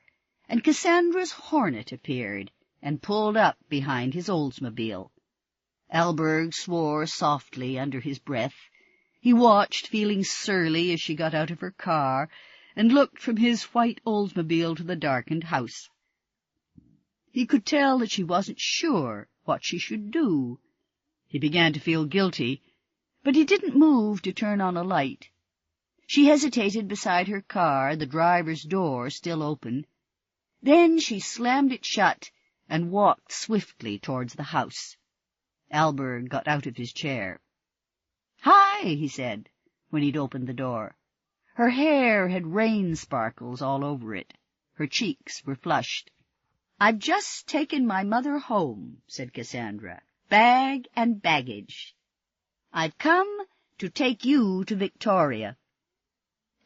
and Cassandra's Hornet appeared and pulled up behind his Oldsmobile. Allberg swore softly under his breath. He watched, feeling surly, as she got out of her car, and looked from his white Oldsmobile to the darkened house. He could tell that she wasn't sure what she should do. He began to feel guilty, but he didn't move to turn on a light. She hesitated beside her car, the driver's door still open. Then she slammed it shut and walked swiftly towards the house. Allberg got out of his chair. "Hi," he said, when he'd opened the door. Her hair had rain sparkles all over it. Her cheeks were flushed. "I've just taken my mother home," said Cassandra, "bag and baggage. I've come to take you to Victoria."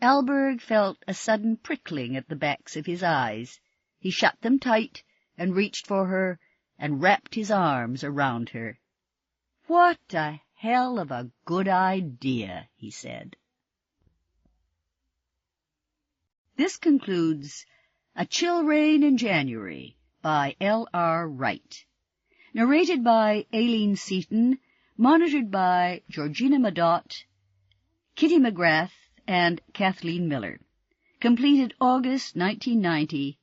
Allberg felt a sudden prickling at the backs of his eyes. He shut them tight and reached for her and wrapped his arms around her. "What a hell of a good idea," he said. This concludes A Chill Rain in January by L.R. Wright. Narrated by Aileen Seaton, monitored by Georgina Madot, Kitty McGrath, and Kathleen Miller. Completed August 1990